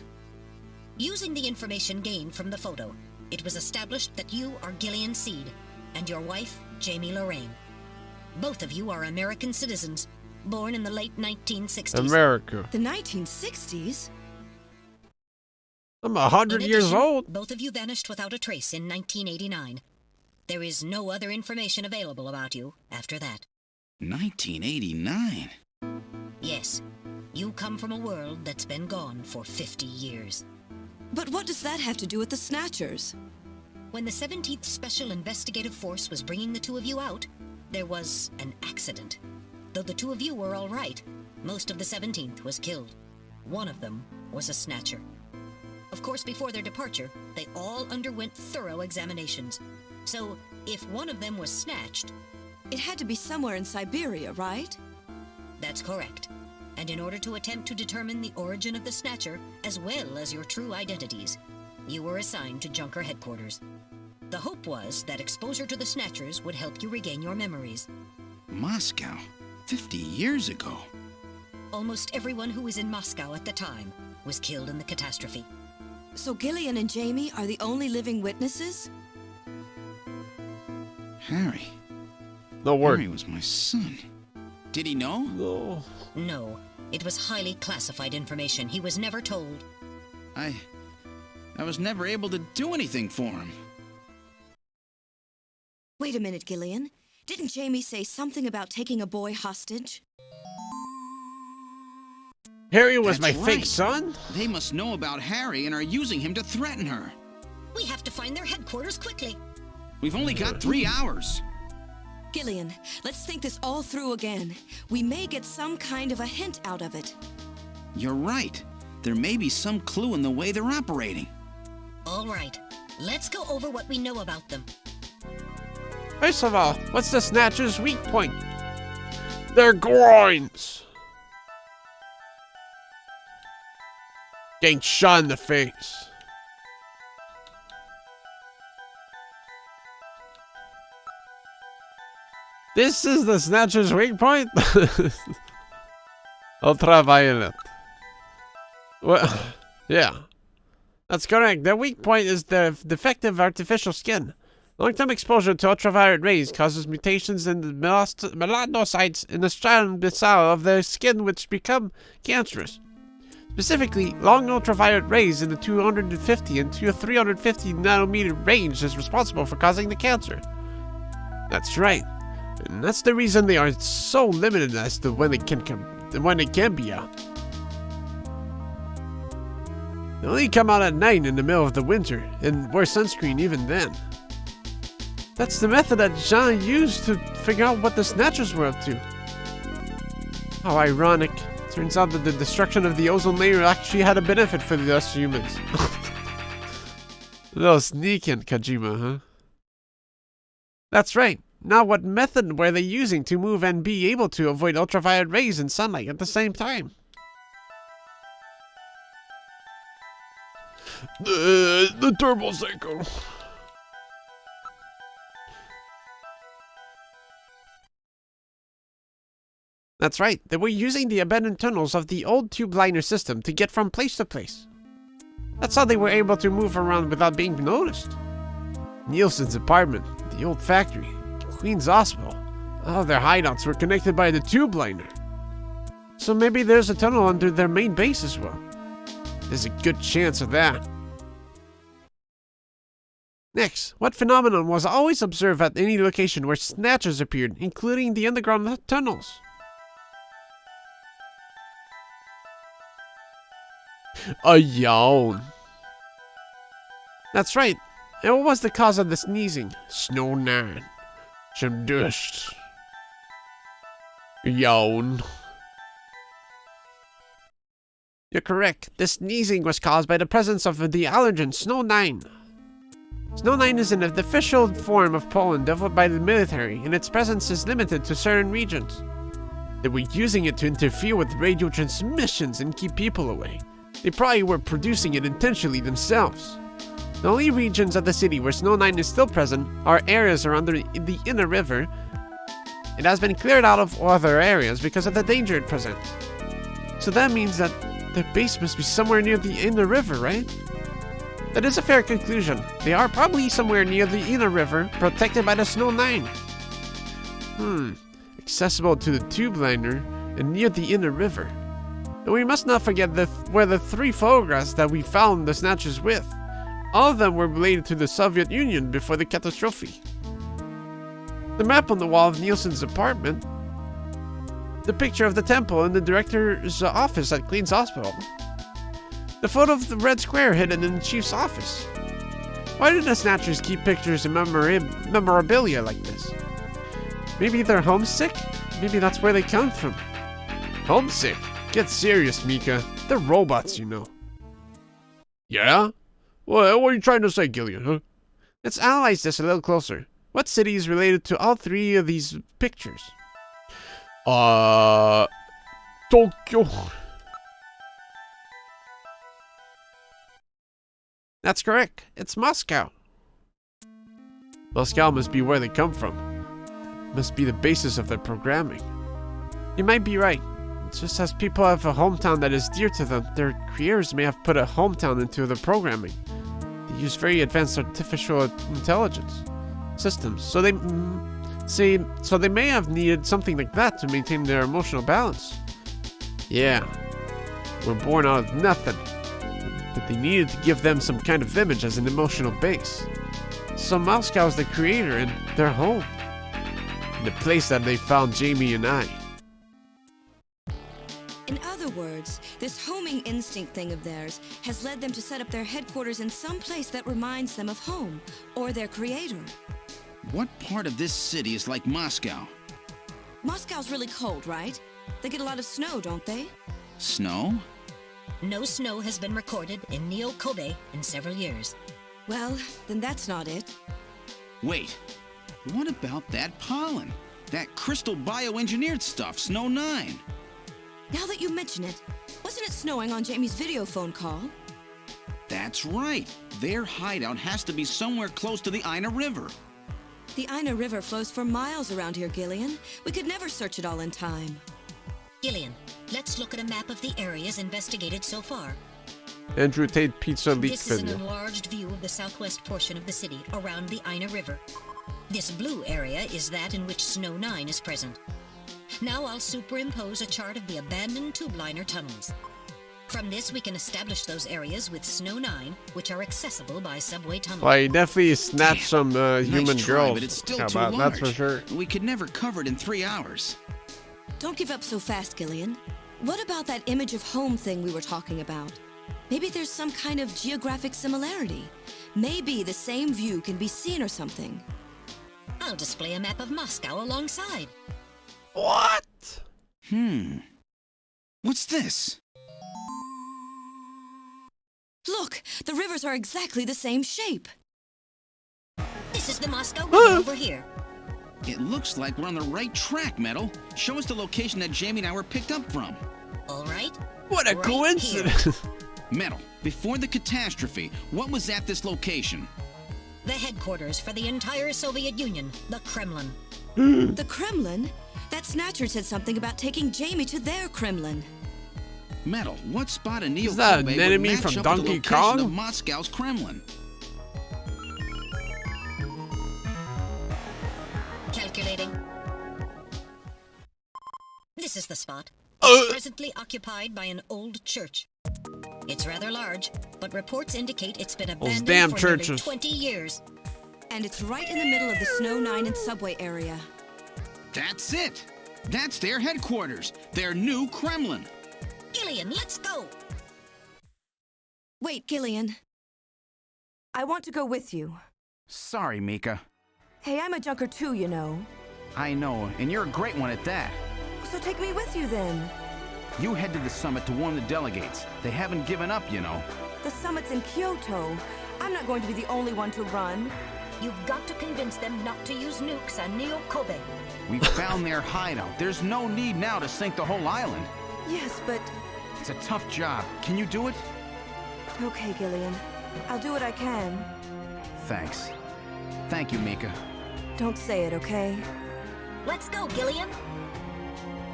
Using the information gained from the photo, it was established that you are Gillian Seed and your wife, Jamie Lorraine. Both of you are American citizens, born in the late 1960s. America. The 1960s? I'm 100 years old. Both of you vanished without a trace in 1989. There is no other information available about you after that. 1989? Yes. You come from a world that's been gone for 50 years. But what does that have to do with the Snatchers? When the 17th Special Investigative Force was bringing the two of you out, there was an accident. Though the two of you were all right, most of the 17th was killed. One of them was a Snatcher. Of course, before their departure, they all underwent thorough examinations. So, if one of them was snatched... It had to be somewhere in Siberia, right? That's correct. And in order to attempt to determine the origin of the Snatcher, as well as your true identities, you were assigned to Junker headquarters. The hope was that exposure to the Snatchers would help you regain your memories. Moscow? 50 years ago? Almost everyone who was in Moscow at the time was killed in the catastrophe. So Gillian and Jamie are the only living witnesses? Harry. No word. Harry was my son. Did he know? No. No. It was highly classified information. He was never told. I was never able to do anything for him. Wait a minute, Gillian. Didn't Jamie say something about taking a boy hostage? Harry was That's my right. fake son? They must know about Harry and are using him to threaten her. We have to find their headquarters quickly. We've only got 3 hours. Gillian, let's think this all through again. We may get some kind of a hint out of it. You're right. There may be some clue in the way they're operating. All right. Let's go over what we know about them. First of all, what's the Snatcher's weak point? Their groins. Getting shot in the face. This is the Snatcher's weak point? Ultraviolet. Well, yeah. That's correct. Their weak point is the defective artificial skin. Long-term exposure to ultraviolet rays causes mutations in the melanocytes in the stratum basal of their skin which become cancerous. Specifically, long ultraviolet rays in the 250 and 350 nanometer range is responsible for causing the cancer. That's right. And that's the reason they are so limited as to when it can be out. They only come out at night in the middle of the winter, and wear sunscreen even then. That's the method that Jean used to figure out what the Snatchers were up to. How ironic. Turns out that the destruction of the ozone layer actually had a benefit for us humans. A little sneaking, Kojima, huh? That's right. Now what method were they using to move and be able to avoid ultraviolet rays and sunlight at the same time? The turbo cycle. That's right, they were using the abandoned tunnels of the old tube liner system to get from place to place. That's how they were able to move around without being noticed. Nielsen's apartment, the old factory, Queen's Hospital, all their hideouts were connected by the tube liner. So maybe there's a tunnel under their main base as well. There's a good chance of that. Next, what phenomenon was always observed at any location where Snatchers appeared, including the underground tunnels? A yawn. That's right. And what was the cause of the sneezing? Snow 9. Some dust. Yawn. You're correct. The sneezing was caused by the presence of the allergen Snow 9. Snow 9 is an artificial form of pollen developed by the military, and its presence is limited to certain regions. They were using it to interfere with radio transmissions and keep people away. They probably were producing it intentionally themselves. The only regions of the city where Snow 9 is still present are areas around the inner river. It has been cleared out of other areas because of the danger it presents. So that means that the base must be somewhere near the inner river, right? That is a fair conclusion. They are probably somewhere near the inner river, protected by the Snow 9. Accessible to the tube liner and near the inner river. And we must not forget where the 3 photographs that we found the Snatchers with. All of them were related to the Soviet Union before the catastrophe. The map on the wall of Nielsen's apartment. The picture of the temple in the director's office at Clean's Hospital. The photo of the red square hidden in the chief's office. Why do the Snatchers keep pictures and memorabilia like this? Maybe they're homesick? Maybe that's where they come from. Homesick? Get serious, Mika. They're robots, you know. Yeah? What are you trying to say, Gillian, huh? Let's analyze this a little closer. What city is related to all 3 of these pictures? Tokyo. That's correct. It's Moscow. Moscow must be where they come from. Must be the basis of their programming. You might be right. Just as people have a hometown that is dear to them, their creators may have put a hometown into the programming. They use very advanced artificial intelligence systems, so they may have needed something like that to maintain their emotional balance. Yeah, we're born out of nothing, but they needed to give them some kind of image as an emotional base. So Moscow is the creator and their home, and the place that they found Jamie and I. In other words, this homing instinct thing of theirs has led them to set up their headquarters in some place that reminds them of home, or their creator. What part of this city is like Moscow? Moscow's really cold, right? They get a lot of snow, don't they? Snow? No snow has been recorded in Neo-Kobe in several years. Well, then that's not it. Wait, what about that pollen? That crystal bioengineered stuff, Snow 9? Now that you mention it, wasn't it snowing on Jamie's video phone call? That's right. Their hideout has to be somewhere close to the Ina River. The Ina River flows for miles around here, Gillian. We could never search it all in time. Gillian, let's look at a map of the areas investigated so far. Andrew Tate Pizza Leak This is video. an enlarged view of the southwest portion of the city around the Ina River. This blue area is that in which Snow 9 is present. Now I'll superimpose a chart of the abandoned tube liner tunnels. From this, we can establish those areas with Snow 9, which are accessible by subway tunnel. Well, he definitely snatched some human Nice try, girls. but it's still How too about large. that's for sure. We could never cover it in 3 hours. Don't give up so fast, Gillian. What about that image of home thing we were talking about? Maybe there's some kind of geographic similarity. Maybe the same view can be seen or something. I'll display a map of Moscow alongside. What? What's this? Look, the rivers are exactly the same shape. This is the Moscow River over here. It looks like we're on the right track, Metal. Show us the location that Jamie and I were picked up from. All right. What a Right coincidence. Metal, before the catastrophe, what was at this location? The headquarters for the entire Soviet Union, the Kremlin. The Kremlin? That Snatcher said something about taking Jamie to their Kremlin. Metal, what spot in Neo Is that an Kobe would enemy match from up with Donkey the location Kong? of Moscow's Kremlin? Calculating. This is the spot. It's presently occupied by an old church. It's rather large, but reports indicate it's been abandoned damn for nearly churches. 20 years. And it's right in the middle of the Snow 9 and subway area. That's it. That's their headquarters. Their new Kremlin. Gillian, let's go. Wait, Gillian. I want to go with you. Sorry, Mika. Hey, I'm a junker too, you know. I know, and you're a great one at that. So take me with you then. You head to the summit to warn the delegates. They haven't given up, you know. The summit's in Kyoto. I'm not going to be the only one to run. You've got to convince them not to use nukes on Neo-Kobe. We found their hideout. There's no need now to sink the whole island. Yes, but... It's a tough job. Can you do it? Okay, Gillian. I'll do what I can. Thanks. Thank you, Mika. Don't say it, okay? Let's go, Gillian.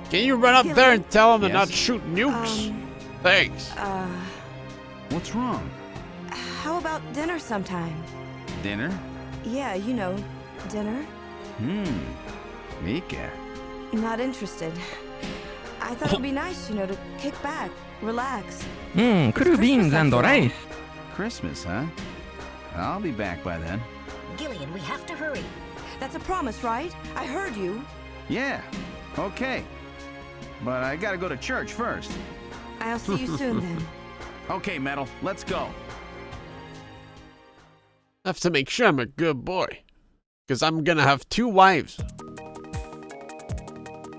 Can you run up there and tell them to Yes? not shoot nukes? Thanks. What's wrong? How about dinner sometime? Dinner? Yeah, you know, dinner. Mika. Not interested. I thought it'd be nice, you know, to kick back, relax. Crew beans and rice. Christmas, huh? I'll be back by then. Gillian, we have to hurry. That's a promise, right? I heard you. Yeah, okay. But I gotta go to church first. I'll see you soon then. Okay, Metal, let's go. I have to make sure I'm a good boy. Because I'm gonna have 2 wives.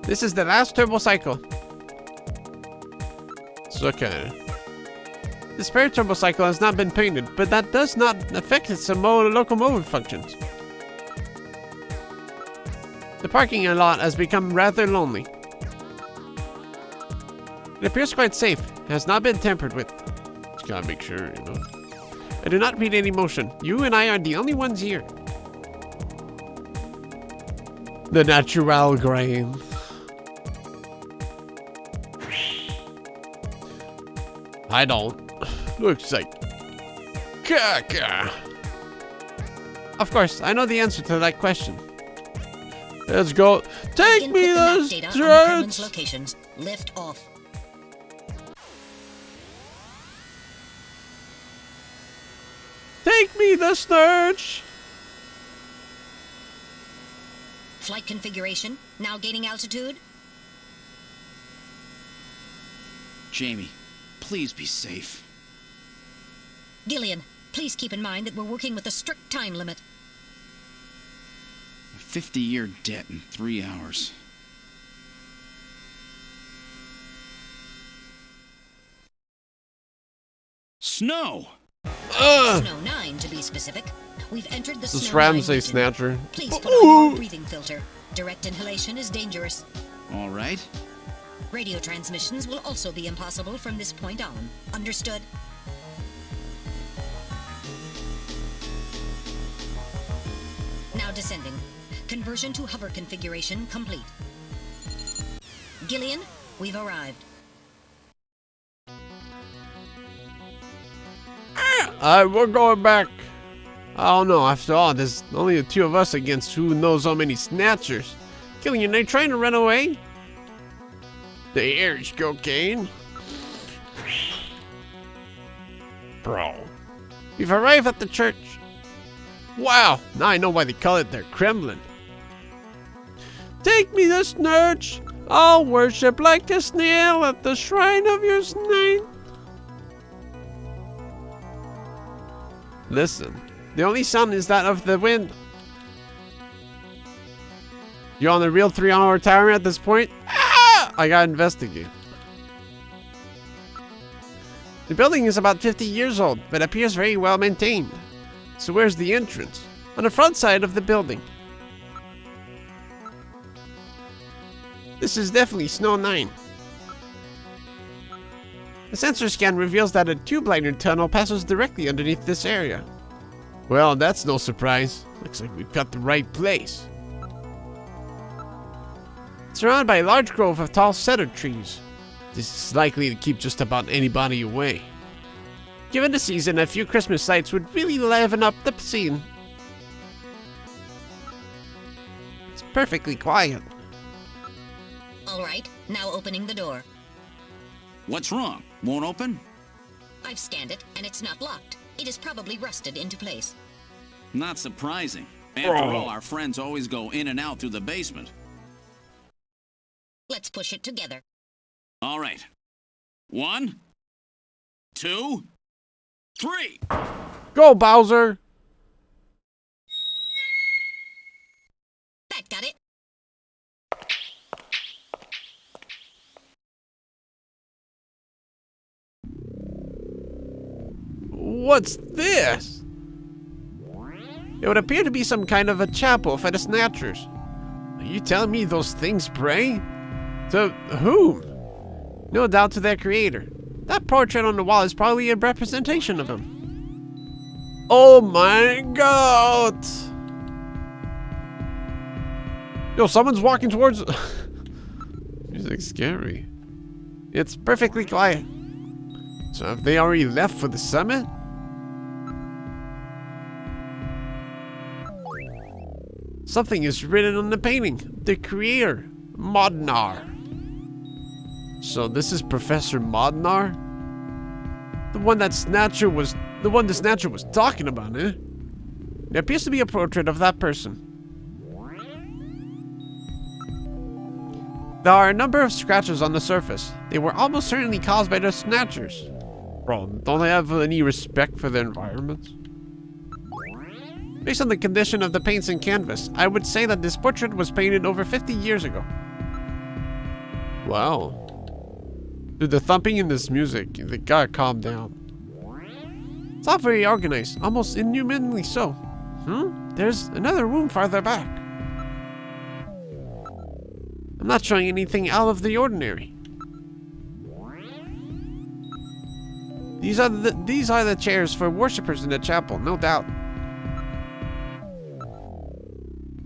This is the last turbo cycle. So okay. The spare turbo cycle has not been painted, but that does not affect its locomotive functions. The parking lot has become rather lonely. It appears quite safe, has not been tampered with. Just gotta make sure, you know. I do not read any motion. You and I are the only ones here. The natural grain. I don't. Looks like caca. Of course, I know the answer to that question. Let's go. Take me to the church. Locations. Lift off. Take me the church. Flight configuration. Now gaining altitude. Jamie, please be safe. Gillian, please keep in mind that we're working with a strict time limit. A 50-year debt in 3 hours. Snow! Snow 9 to be specific. We've entered the This Snow 9 Ramsey region. Snatcher. Please put on your breathing filter. Direct inhalation is dangerous. All right. Radio transmissions will also be impossible from this point on. Understood? Now descending. Conversion to hover configuration complete. Gillian, we've arrived. We're going back. I don't know. After all, there's only the 2 of us against who knows how many Snatchers. Gillian, are you trying to run away? There's cocaine. Bro. We've arrived at the church. Wow, now I know why they call it their Kremlin. Take me to church. I'll worship like a snail at the shrine of your snake. Listen, the only sound is that of the wind. You're on a real 3-hour timer at this point? Ah! I gotta investigate. The building is about 50 years old, but appears very well maintained. So where's the entrance? On the front side of the building. This is definitely Snow 9. The sensor scan reveals that a tube liner tunnel passes directly underneath this area. Well, that's no surprise. Looks like we've got the right place. Surrounded by a large grove of tall cedar trees. This is likely to keep just about anybody away. Given the season, a few Christmas lights would really liven up the scene. It's perfectly quiet. All right, now opening the door. What's wrong? Won't open? I've scanned it, and it's not locked. It is probably rusted into place. Not surprising. After all, our friends always go in and out through the basement. Let's push it together. All right. 1, 2, 3. Go, Bowser! That got it. What's this? It would appear to be some kind of a chapel for the Snatchers. Are you telling me those things pray? To whom? No doubt to their creator. That portrait on the wall is probably a representation of him. Oh my god! Yo, someone's walking towards... Music's scary. It's perfectly quiet. So have they already left for the summit? Something is written on the painting. The creator, Modnar. So this is Professor Modnar? The one the Snatcher was talking about, eh? There appears to be a portrait of that person. There are a number of scratches on the surface. They were almost certainly caused by the Snatchers. Bro, don't they have any respect for the environment? Based on the condition of the paints and canvas, I would say that this portrait was painted over 50 years ago. Wow. Dude, the thumping in this music, they gotta calm down. It's all very organized, almost inhumanly so. There's another room farther back. I'm not showing anything out of the ordinary. These are the chairs for worshippers in the chapel, no doubt.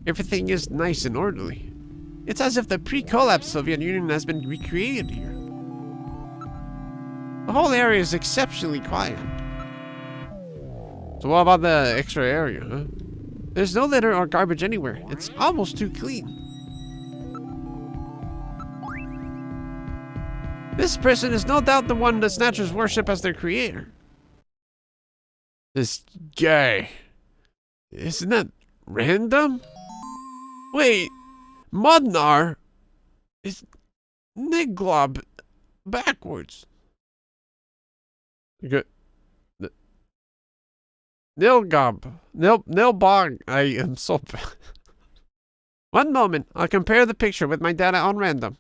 Everything is nice and orderly. It's as if the pre-collapse Soviet Union has been recreated here. The whole area is exceptionally quiet. So what about the extra area, huh? There's no litter or garbage anywhere. It's almost too clean. This person is no doubt the one the Snatchers worship as their creator. This guy. Isn't that random? Wait, Modnar is Niglob backwards. Good. Nilbog. I am so bad. One moment, I'll compare the picture with my data on random.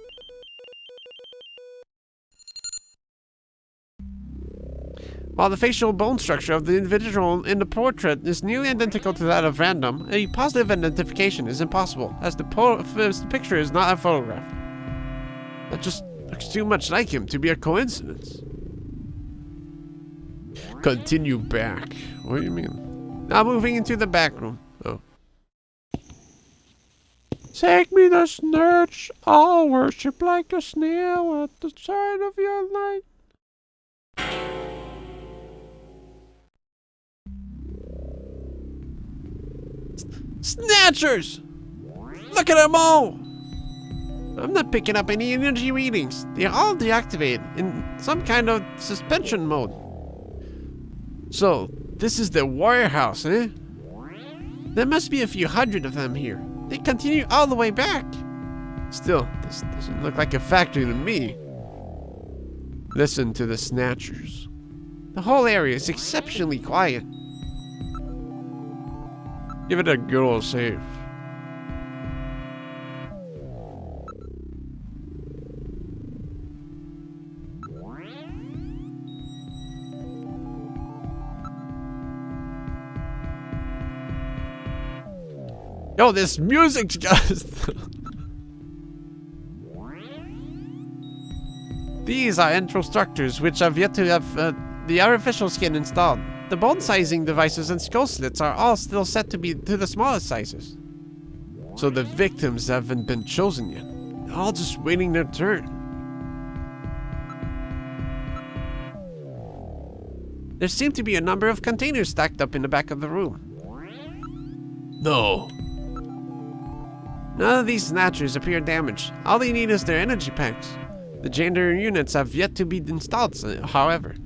While the facial bone structure of the individual in the portrait is nearly identical to that of random, a positive identification is impossible, as the picture is not a photograph. That just looks too much like him to be a coincidence. Continue back. What do you mean? Now moving into the back room. Oh. Take me to Snatch. I'll worship like a snail at the side of your light. Snatchers! Look at them all! I'm not picking up any energy readings. They're all deactivated in some kind of suspension mode. So, this is the warehouse, eh? There must be a few hundred of them here. They continue all the way back. Still, this doesn't look like a factory to me. Listen to the Snatchers. The whole area is exceptionally quiet. Give it a good old save. Yo, this music's just... These are intro structures which have yet to have the artificial skin installed. The bone sizing devices and skull slits are all still set to be to the smallest sizes. So the victims haven't been chosen yet. They're all just waiting their turn. There seem to be a number of containers stacked up in the back of the room. No. None of these Snatchers appear damaged. All they need is their energy packs. The gender units have yet to be installed, however.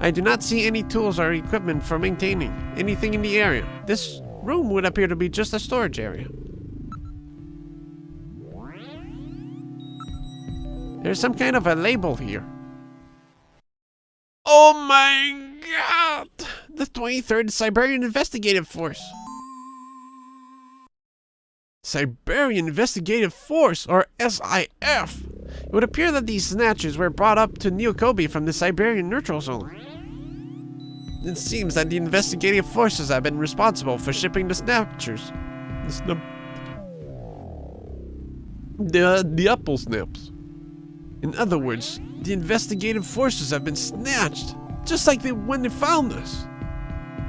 I do not see any tools or equipment for maintaining anything in the area. This room would appear to be just a storage area. There's some kind of a label here. Oh my god! The 23rd Siberian Investigative Force. Siberian Investigative Force, or SIF. It would appear that these Snatchers were brought up to Gaungade from the Siberian neutral zone. It seems that the investigative forces have been responsible for shipping the Snatchers. The apple snaps. In other words, the investigative forces have been snatched, just like when they found us.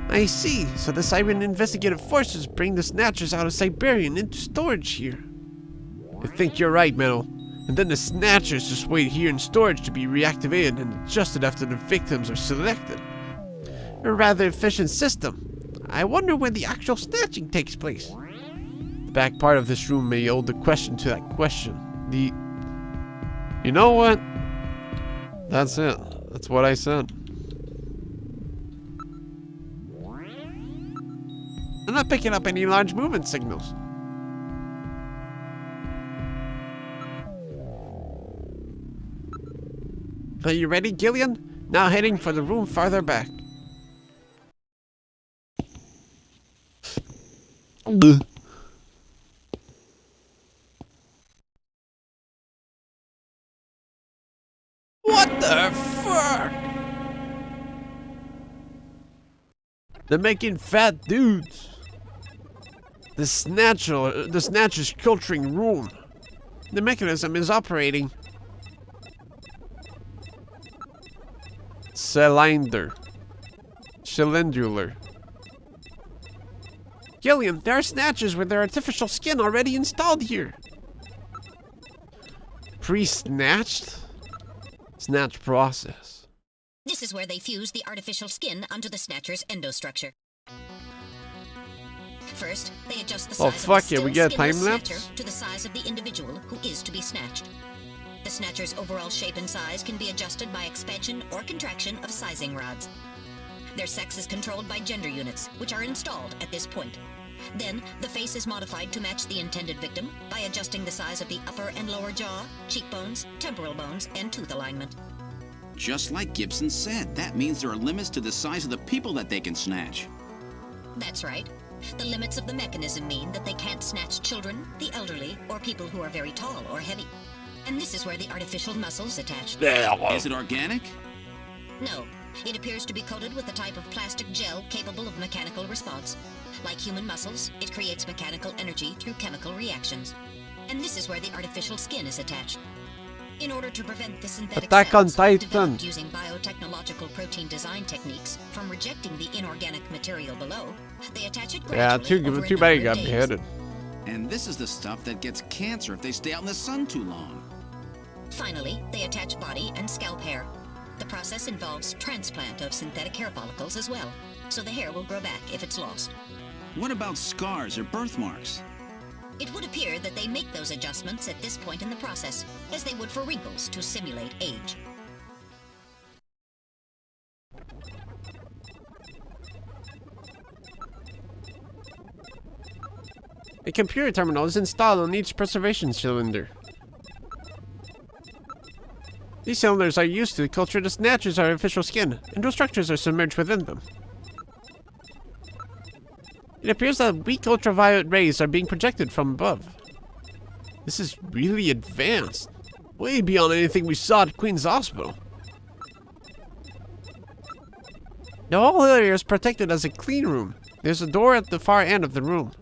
I see, so the Siberian investigative forces bring the Snatchers out of Siberian into storage here. I think you're right, Metal. And then the Snatchers just wait here in storage to be reactivated and adjusted after the victims are selected. A rather efficient system. I wonder when the actual snatching takes place. The back part of this room may hold the question to that question. You know what? That's it. That's what I said. I'm not picking up any large movement signals. Are you ready, Gillian? Now heading for the room farther back. What the fuck? They're making fat dudes. The Snatcher's culturing room. The mechanism is operating. Cylinder. Gillian, there are Snatchers with their artificial skin already installed here. Pre-snatched? Snatch process. This is where they fuse the artificial skin onto the Snatcher's endostructure. First, they adjust the size of the we get a time Snatcher lapse? to the size of the individual who is to be snatched. The Snatcher's overall shape and size can be adjusted by expansion or contraction of sizing rods. Their sex is controlled by gender units, which are installed at this point. Then, the face is modified to match the intended victim by adjusting the size of the upper and lower jaw, cheekbones, temporal bones, and tooth alignment. Just like Gibson said, that means there are limits to the size of the people that they can snatch. That's right. The limits of the mechanism mean that they can't snatch children, the elderly, or people who are very tall or heavy. And this is where the artificial muscles attached. Is it organic? No. It appears to be coated with a type of plastic gel capable of mechanical response. Like human muscles, it creates mechanical energy through chemical reactions. And this is where the artificial skin is attached. In order to prevent the synthetic Attack on cells Titan. developed using biotechnological protein design techniques from rejecting the inorganic material below, they attach it gradually over a too bad he number of got days. beheaded. And this is the stuff that gets cancer if they stay out in the sun too long. Finally, they attach body and scalp hair. The process involves transplant of synthetic hair follicles as well, so the hair will grow back if it's lost. What about scars or birthmarks? It would appear that they make those adjustments at this point in the process, as they would for wrinkles to simulate age. A computer terminal is installed on each preservation cylinder. These cylinders are used to culture the Snatcher's artificial skin, and those structures are submerged within them. It appears that weak ultraviolet rays are being projected from above. This is really advanced. Way beyond anything we saw at Queen's Hospital. The whole area is protected as a clean room. There's a door at the far end of the room.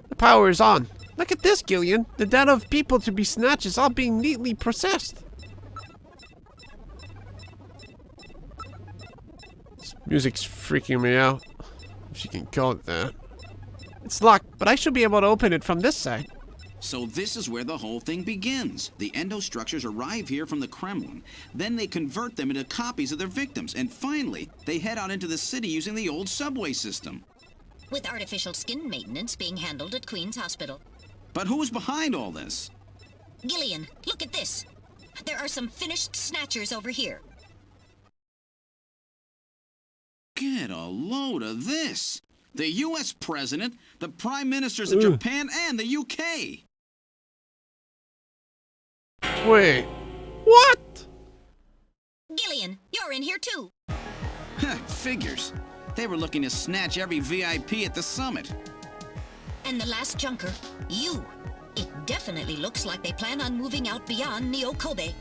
The power is on. Look at this, Gillian. The data of people to be snatched is all being neatly processed. This music's freaking me out, if you can call it that. It's locked, but I should be able to open it from this side. So this is where the whole thing begins. The endostructures arrive here from the Kremlin. Then they convert them into copies of their victims. And finally, they head out into the city using the old subway system. With artificial skin maintenance being handled at Queen's Hospital. But who's behind all this? Gillian, look at this. There are some finished Snatchers over here. Get a load of this. The U.S. President, the Prime Ministers of Japan, and the UK. Wait, what? Gillian, you're in here too. Figures. They were looking to snatch every VIP at the summit. And the last junker, you. It definitely looks like they plan on moving out beyond Neo Kobe.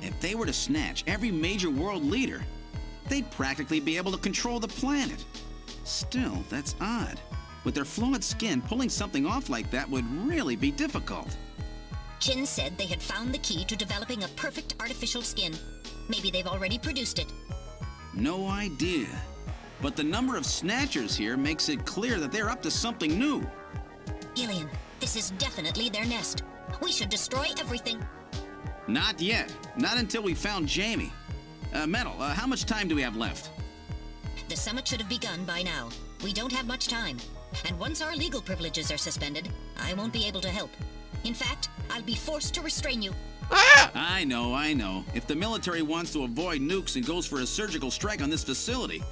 If they were to snatch every major world leader, they'd practically be able to control the planet. Still, that's odd. With their flawed skin, pulling something off like that would really be difficult. Chin said they had found the key to developing a perfect artificial skin. Maybe they've already produced it. No idea. But the number of Snatchers here makes it clear that they're up to something new. Gillian, this is definitely their nest. We should destroy everything. Not yet. Not until we found Jamie. Metal, how much time do we have left? The summit should have begun by now. We don't have much time. And once our legal privileges are suspended, I won't be able to help. In fact, I'll be forced to restrain you. I know. If the military wants to avoid nukes and goes for a surgical strike on this facility,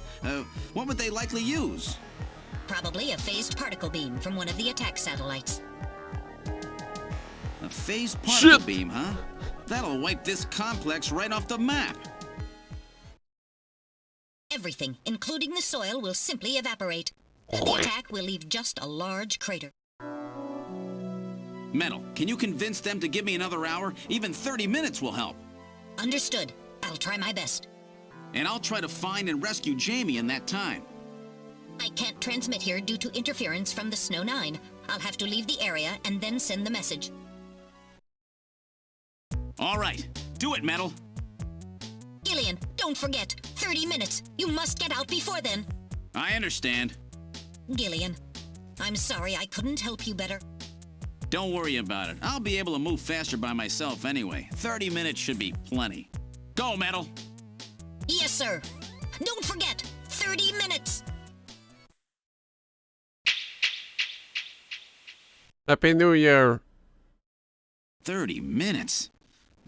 what would they likely use? Probably a phased particle beam from one of the attack satellites. A phased particle beam, huh? That'll wipe this complex right off the map. Everything, including the soil, will simply evaporate. The attack will leave just a large crater. Metal, can you convince them to give me another hour? Even 30 minutes will help. Understood. I'll try my best. And I'll try to find and rescue Jamie in that time. I can't transmit here due to interference from the Snow 9. I'll have to leave the area and then send the message. All right. Do it, Metal. Gillian, don't forget. 30 minutes. You must get out before then. I understand. Gillian, I'm sorry I couldn't help you better. Don't worry about it. I'll be able to move faster by myself anyway. 30 minutes should be plenty. Go, Metal. Yes, sir. Don't forget, 30 minutes. Happy New Year. 30 minutes?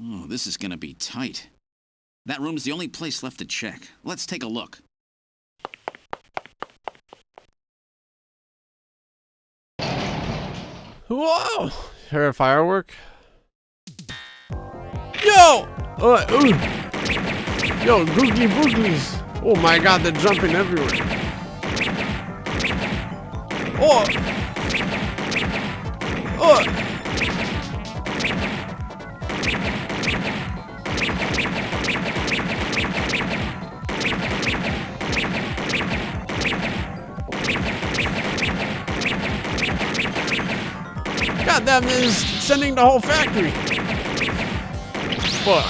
Oh, this is gonna be tight. That room's the only place left to check. Let's take a look. Whoa! Hear a firework? Yo! Yo, googly booglies! Oh my god, they're jumping everywhere. Oh! Oh! God damn, this is sending the whole factory. Fuck.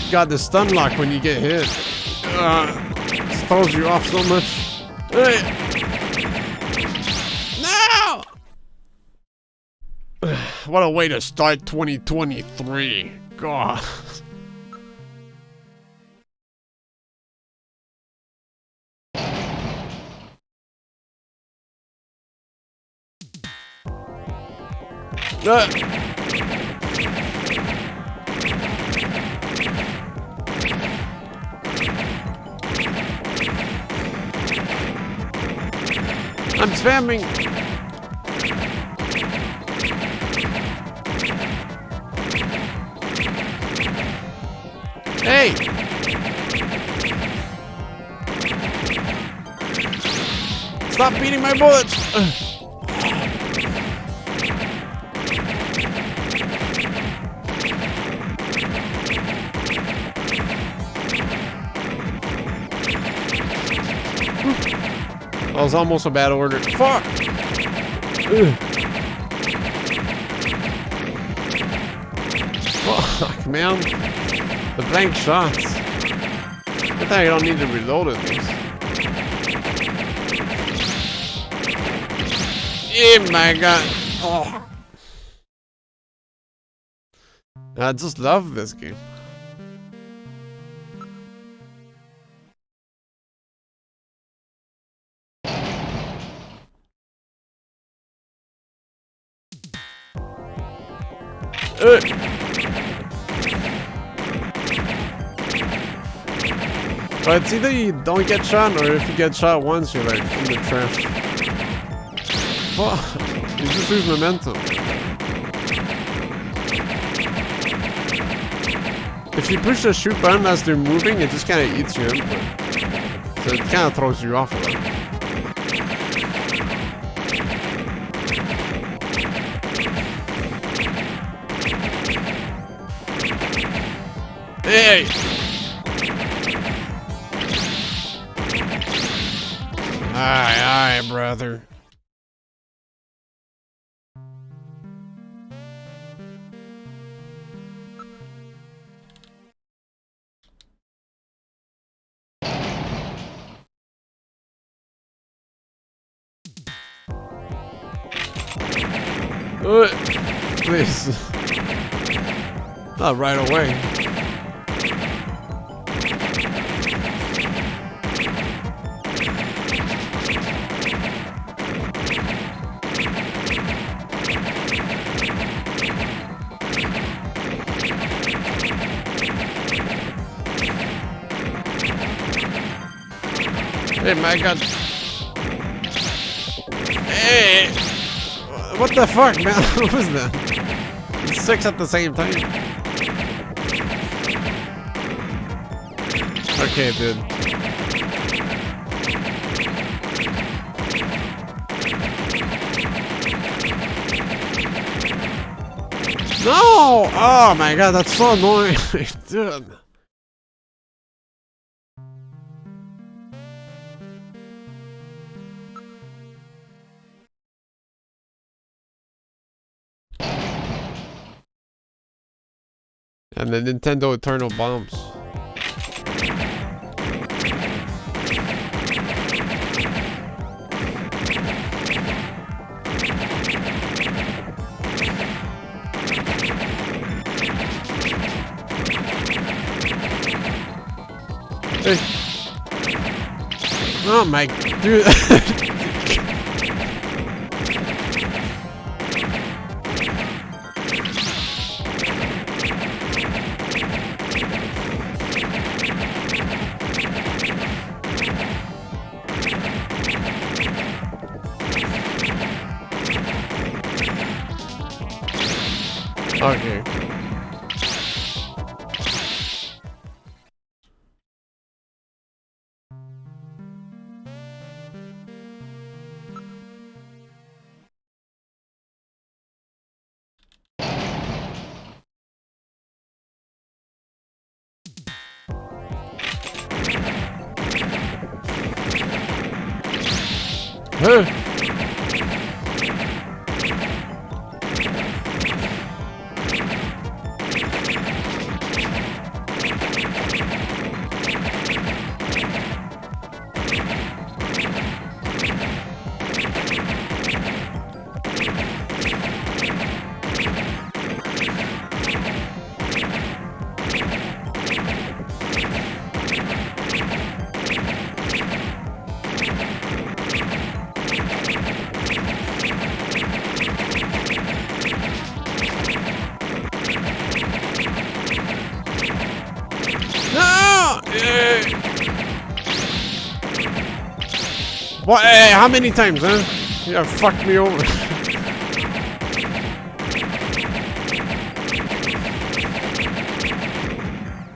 God, the stun lock when you get hit. It throws you off so much. Hey. No! What a way to start 2023. God. I'm spamming. Hey! Stop beating my bullets! That was almost a bad order. Fuck! Fuck, man. The blank shots. I thought you don't need to reload it. Oh my god. Oh. I just love this game. But it's either you don't get shot, or if you get shot once, you're like in the trash. Fuck. You just lose momentum. If you push the shoot button as they're moving, it just kind of eats your input. So it kind of throws you off a lot. Hey! Aye, aye, brother. Please. Oh, right away. Hey, my God. Hey! What the fuck, man? What was that? 6 at the same time. Okay, dude. No! Oh my God, that's so annoying, dude. And the Nintendo Eternal Bombs. Hey. Oh my dude. Okay. Huh? What? Hey, how many times, huh? Yeah, fucked me over.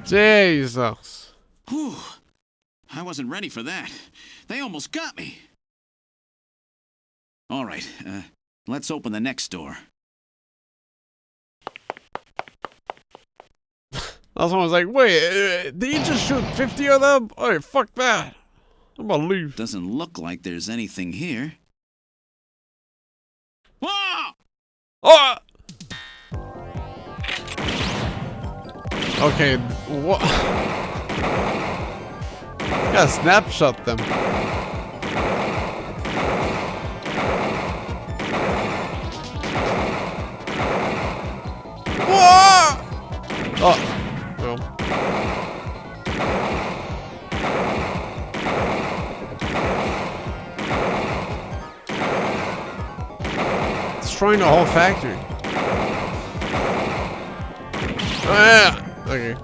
Jesus. Whew. I wasn't ready for that. They almost got me. All right, let's open the next door. Someone's like, wait, did you just shoot 50 of them? Oh, fuck that. I'm gonna leave. Doesn't look like there's anything here. Whoa! Oh! Okay, what? Gotta snapshot them. Whoa! Oh. No. Destroying the whole factory. Oh, yeah. Okay.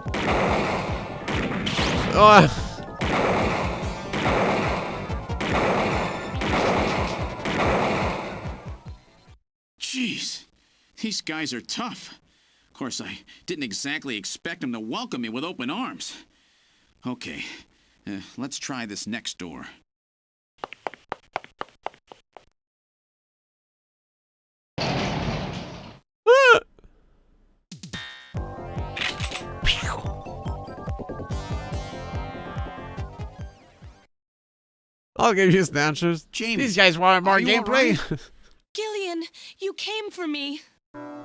Oh. Jeez, these guys are tough. Of course, I didn't exactly expect them to welcome me with open arms. Okay, let's try this next door. I'll give you Snatchers. Jamie, these guys want more gameplay. Right? Gillian, you came for me.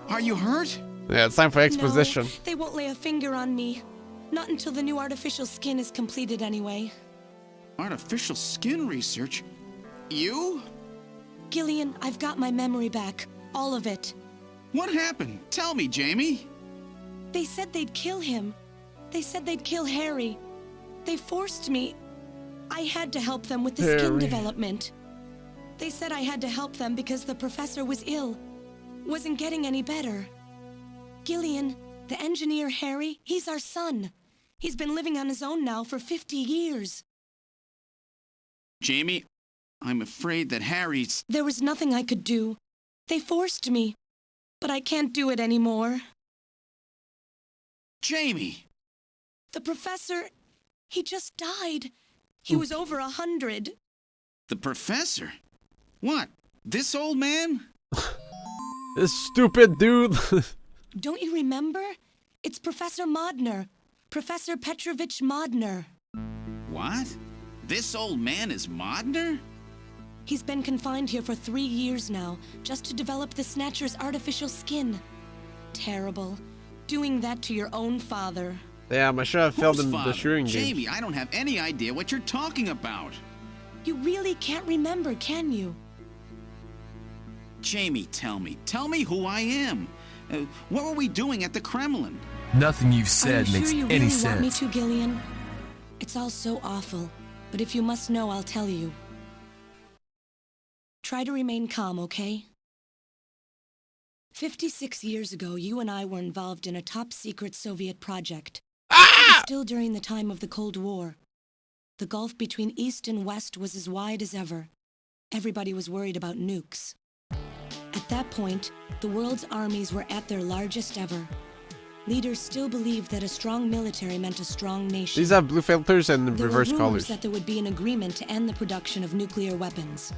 Are you hurt? Yeah, it's time for exposition. No, they won't lay a finger on me. Not until the new artificial skin is completed anyway. Artificial skin research? You? Gillian, I've got my memory back. All of it. What happened? Tell me, Jamie. They said they'd kill him. They said they'd kill Harry. They forced me. I had to help them with the skin Harry. development. They said I had to help them because the professor was ill. Wasn't getting any better. Gillian, the engineer Harry, he's our son. He's been living on his own now for 50 years. Jamie, I'm afraid that Harry's... There was nothing I could do. They forced me. But I can't do it anymore. Jamie! The professor, he just died. He was over 100. The professor? What? This old man? This stupid dude. Don't you remember? It's Professor Modner. Professor Petrovich Modner. What? This old man is Modner? He's been confined here for 3 years now, just to develop the Snatcher's artificial skin. Terrible. Doing that to your own father. Damn, I should have filmed him the Father? shooting game. Jamie, I don't have any idea what you're talking about. You really can't remember, can you? Jamie, tell me who I am. What were we doing at the Kremlin? Nothing you've Are you said makes sure you any really want me sense. to, Gillian? It's all so awful, but if you must know, I'll tell you. Try to remain calm, okay? 56 years ago, you and I were involved in a top-secret Soviet project. It was still during the time of the Cold War. The gulf between East and West was as wide as ever. Everybody was worried about nukes. At that point, the world's armies were at their largest ever. Leaders still believed that a strong military meant a strong nation. These have blue filters and There reverse were rumors colors. that there would be an agreement to end the production of nuclear weapons.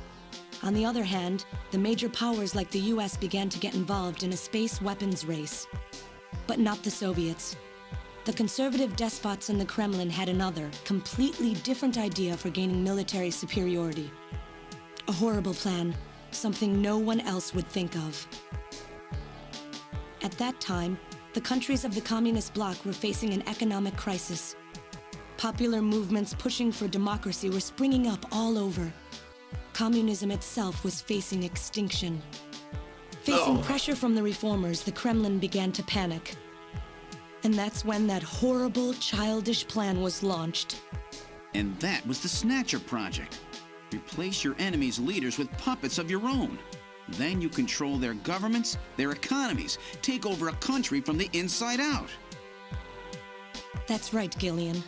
On the other hand, the major powers like the US began to get involved in a space weapons race. But not the Soviets. The conservative despots in the Kremlin had another, completely different idea for gaining military superiority. A horrible plan, something no one else would think of. At that time, the countries of the communist bloc were facing an economic crisis. Popular movements pushing for democracy were springing up all over. Communism itself was facing extinction. Facing pressure from the reformers, the Kremlin began to panic. And that's when that horrible, childish plan was launched. And that was the Snatcher Project. Replace your enemy's leaders with puppets of your own. Then you control their governments, their economies, take over a country from the inside out. That's right, Gillian.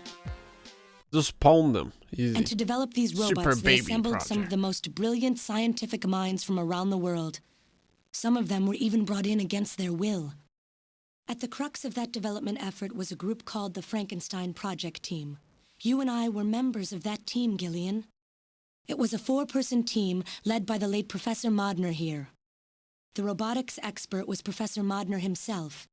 Just pawn them. Easy. And to develop these Super robots, they baby assembled some of project. the most brilliant scientific minds from around the world. Some of them were even brought in against their will. At the crux of that development effort was a group called the Frankenstein Project Team. You and I were members of that team, Gillian. It was a 4-person team led by the late Professor Modner here. The robotics expert was Professor Modner himself.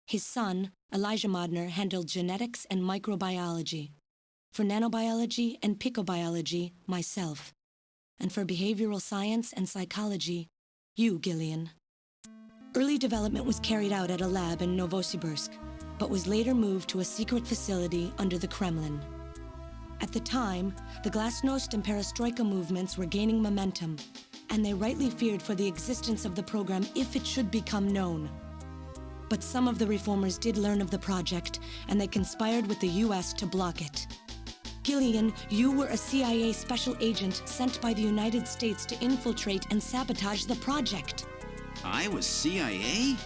His son, Elijah Modner, handled genetics and microbiology. For nanobiology and picobiology, myself. And for behavioral science and psychology, you, Gillian. Early development was carried out at a lab in Novosibirsk, but was later moved to a secret facility under the Kremlin. At the time, the Glasnost and Perestroika movements were gaining momentum, and they rightly feared for the existence of the program if it should become known. But some of the reformers did learn of the project, and they conspired with the US to block it. Gillian, you were a CIA special agent sent by the United States to infiltrate and sabotage the project. I was CIA?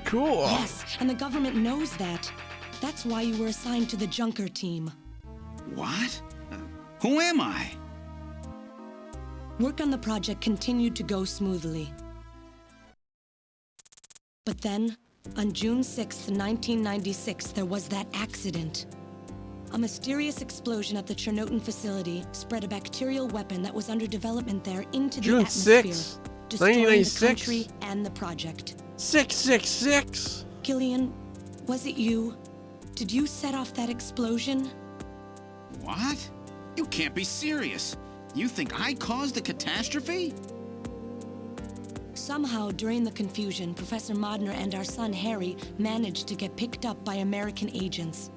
Cool. Yes, and the government knows that. That's why you were assigned to the Junker team. What? Who am I? Work on the project continued to go smoothly. But then, on June 6th, 1996, there was that accident. A mysterious explosion at the Chernobyl facility spread a bacterial weapon that was under development there into the June atmosphere, 6th, destroying the 1996? country and the project. 666. Gillian, was it you? Did you set off that explosion? What? You can't be serious. You think I caused the catastrophe? Somehow, during the confusion, Professor Modner and our son Harry managed to get picked up by American agents.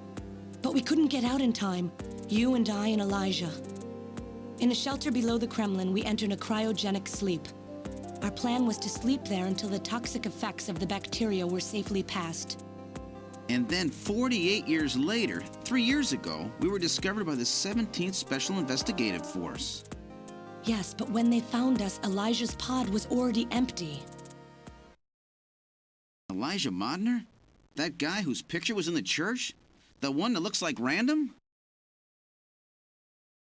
But we couldn't get out in time, you and I and Elijah. In a shelter below the Kremlin, we entered a cryogenic sleep. Our plan was to sleep there until the toxic effects of the bacteria were safely passed. And then 48 years later, 3 years ago, we were discovered by the 17th Special Investigative Force. Yes, but when they found us, Elijah's pod was already empty. Elijah Modner? That guy whose picture was in the church? The one that looks like Random?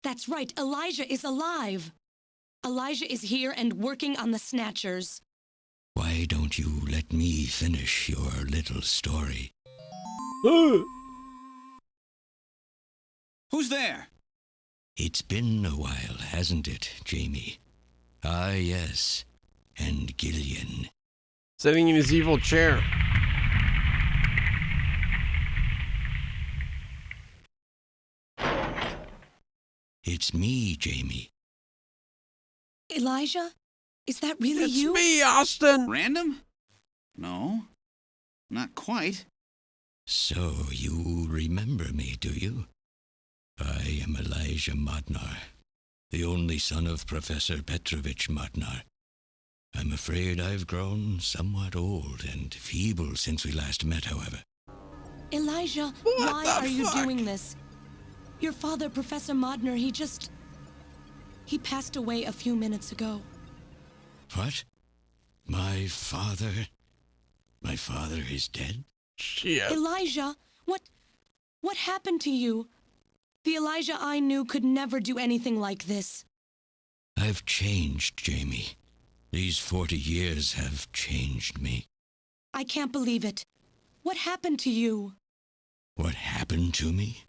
That's right, Elijah is alive. Elijah is here and working on the Snatchers. Why don't you let me finish your little story? Who's there? It's been a while, hasn't it, Jamie? Ah, yes. And Gillian. Sitting in his evil chair. It's me, Jamie. Elijah? Is that really It's you? me, Austin! Random? No. Not quite. So you remember me, do you? I am Elijah Modnar, the only son of Professor Petrovich Modnar. I'm afraid I've grown somewhat old and feeble since we last met, however. Elijah, why are you doing this? Your father, Professor Modner, he passed away a few minutes ago. What? My father? My father is dead? Shit. Elijah, what happened to you? The Elijah I knew could never do anything like this. I've changed, Jamie. These 40 years have changed me. I can't believe it. What happened to you? What happened to me?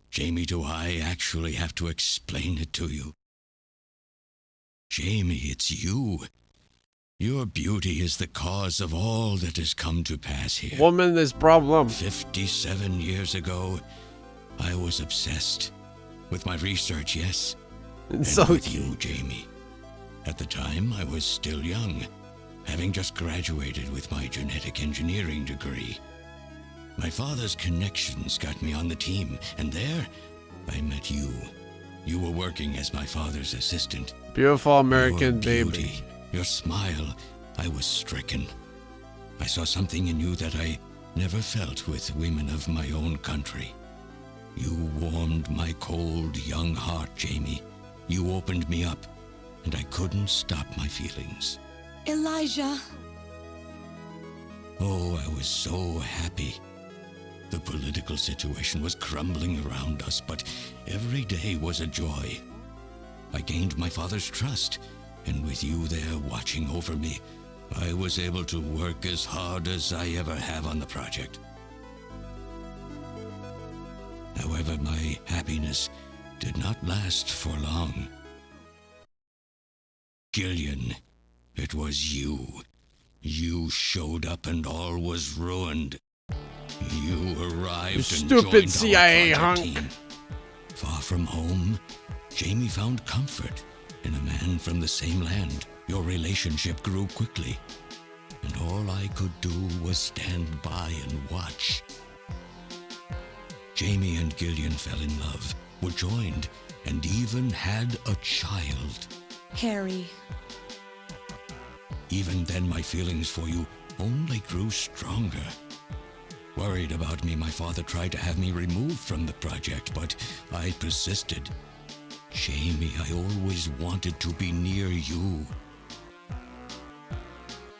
Jamie, do I actually have to explain it to you? Jamie, it's you. Your beauty is the cause of all that has come to pass here. Woman is problem. 57 years ago, I was obsessed with my research, yes. And So with you, Jamie. At the time, I was still young, having just graduated with my genetic engineering degree. My father's connections got me on the team, and there, I met you. You were working as my father's assistant. Beautiful American Your baby. beauty, your smile, I was stricken. I saw something in you that I never felt with women of my own country. You warmed my cold, young heart, Jamie. You opened me up, and I couldn't stop my feelings. Elijah. Oh, I was so happy. The political situation was crumbling around us, but every day was a joy. I gained my father's trust, and with you there watching over me, I was able to work as hard as I ever have on the project. However, my happiness did not last for long. Gillian, it was you. You showed up and all was ruined. You arrived and stupid joined CIA our project hunk. team. Far from home, Jamie found comfort in a man from the same land. Your relationship grew quickly, and all I could do was stand by and watch. Jamie and Gillian fell in love, were joined, and even had a child. Harry. Even then, my feelings for you only grew stronger. Worried about me, my father tried to have me removed from the project, but I persisted. Jamie, I always wanted to be near you.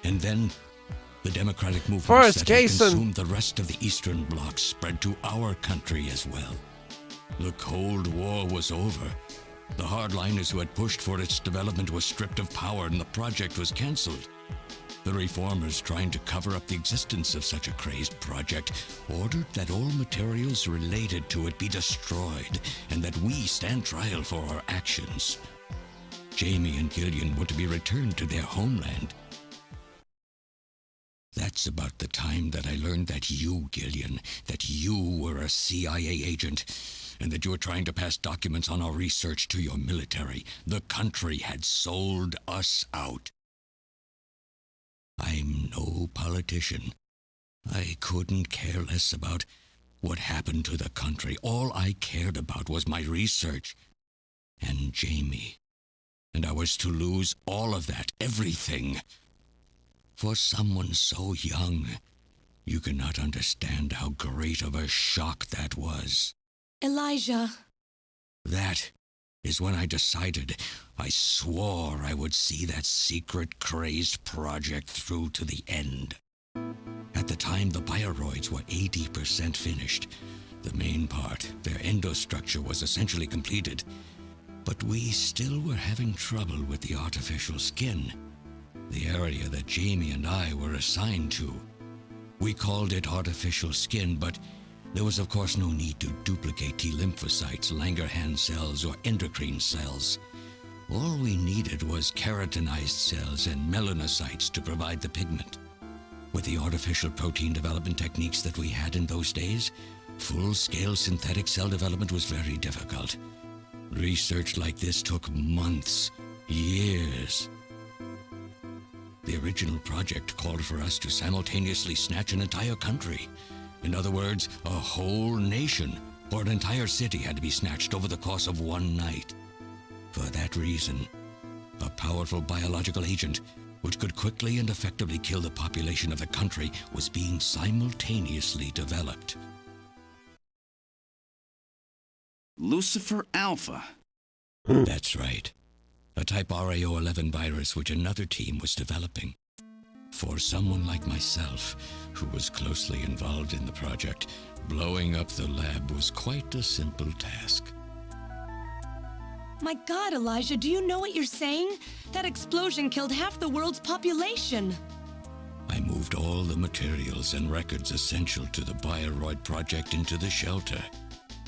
And then, the democratic movement Forrest that had Kaysen. consumed the rest of the Eastern Bloc spread to our country as well. The Cold War was over. The hardliners who had pushed for its development were stripped of power and the project was cancelled. The reformers, trying to cover up the existence of such a crazed project, ordered that all materials related to it be destroyed and that we stand trial for our actions. Jamie and Gillian were to be returned to their homeland. That's about the time that I learned that you, Gillian, that you were a CIA agent, and that you were trying to pass documents on our research to your military. The country had sold us out. I'm no politician. I couldn't care less about what happened to the country. All I cared about was my research and Jamie. And I was to lose all of that, everything. For someone so young, You cannot understand how great of a shock that was. Elijah. That is when I decided, I swore I would see that secret, crazed project through to the end. At the time, the bioroids were 80% finished. The main part, their endostructure, was essentially completed. But we still were having trouble with the artificial skin, the area that Jamie and I were assigned to. We called it artificial skin, but there was of course no need to duplicate T lymphocytes, Langerhans cells, or endocrine cells. All we needed was keratinized cells and melanocytes to provide the pigment. With the artificial protein development techniques that we had in those days, full-scale synthetic cell development was very difficult. Research like this took months, years. The original project called for us to simultaneously snatch an entire country. In other words, a whole nation, or an entire city had to be snatched over the course of one night. For that reason, a powerful biological agent, which could quickly and effectively kill the population of the country, was being simultaneously developed. Lucifer Alpha. That's right. A type RAO11 virus which another team was developing. For someone like myself, who was closely involved in the project, blowing up the lab was quite a simple task. My God, Elijah, do you know what you're saying? That explosion killed half the world's population. I moved all the materials and records essential to the Bioroid project into the shelter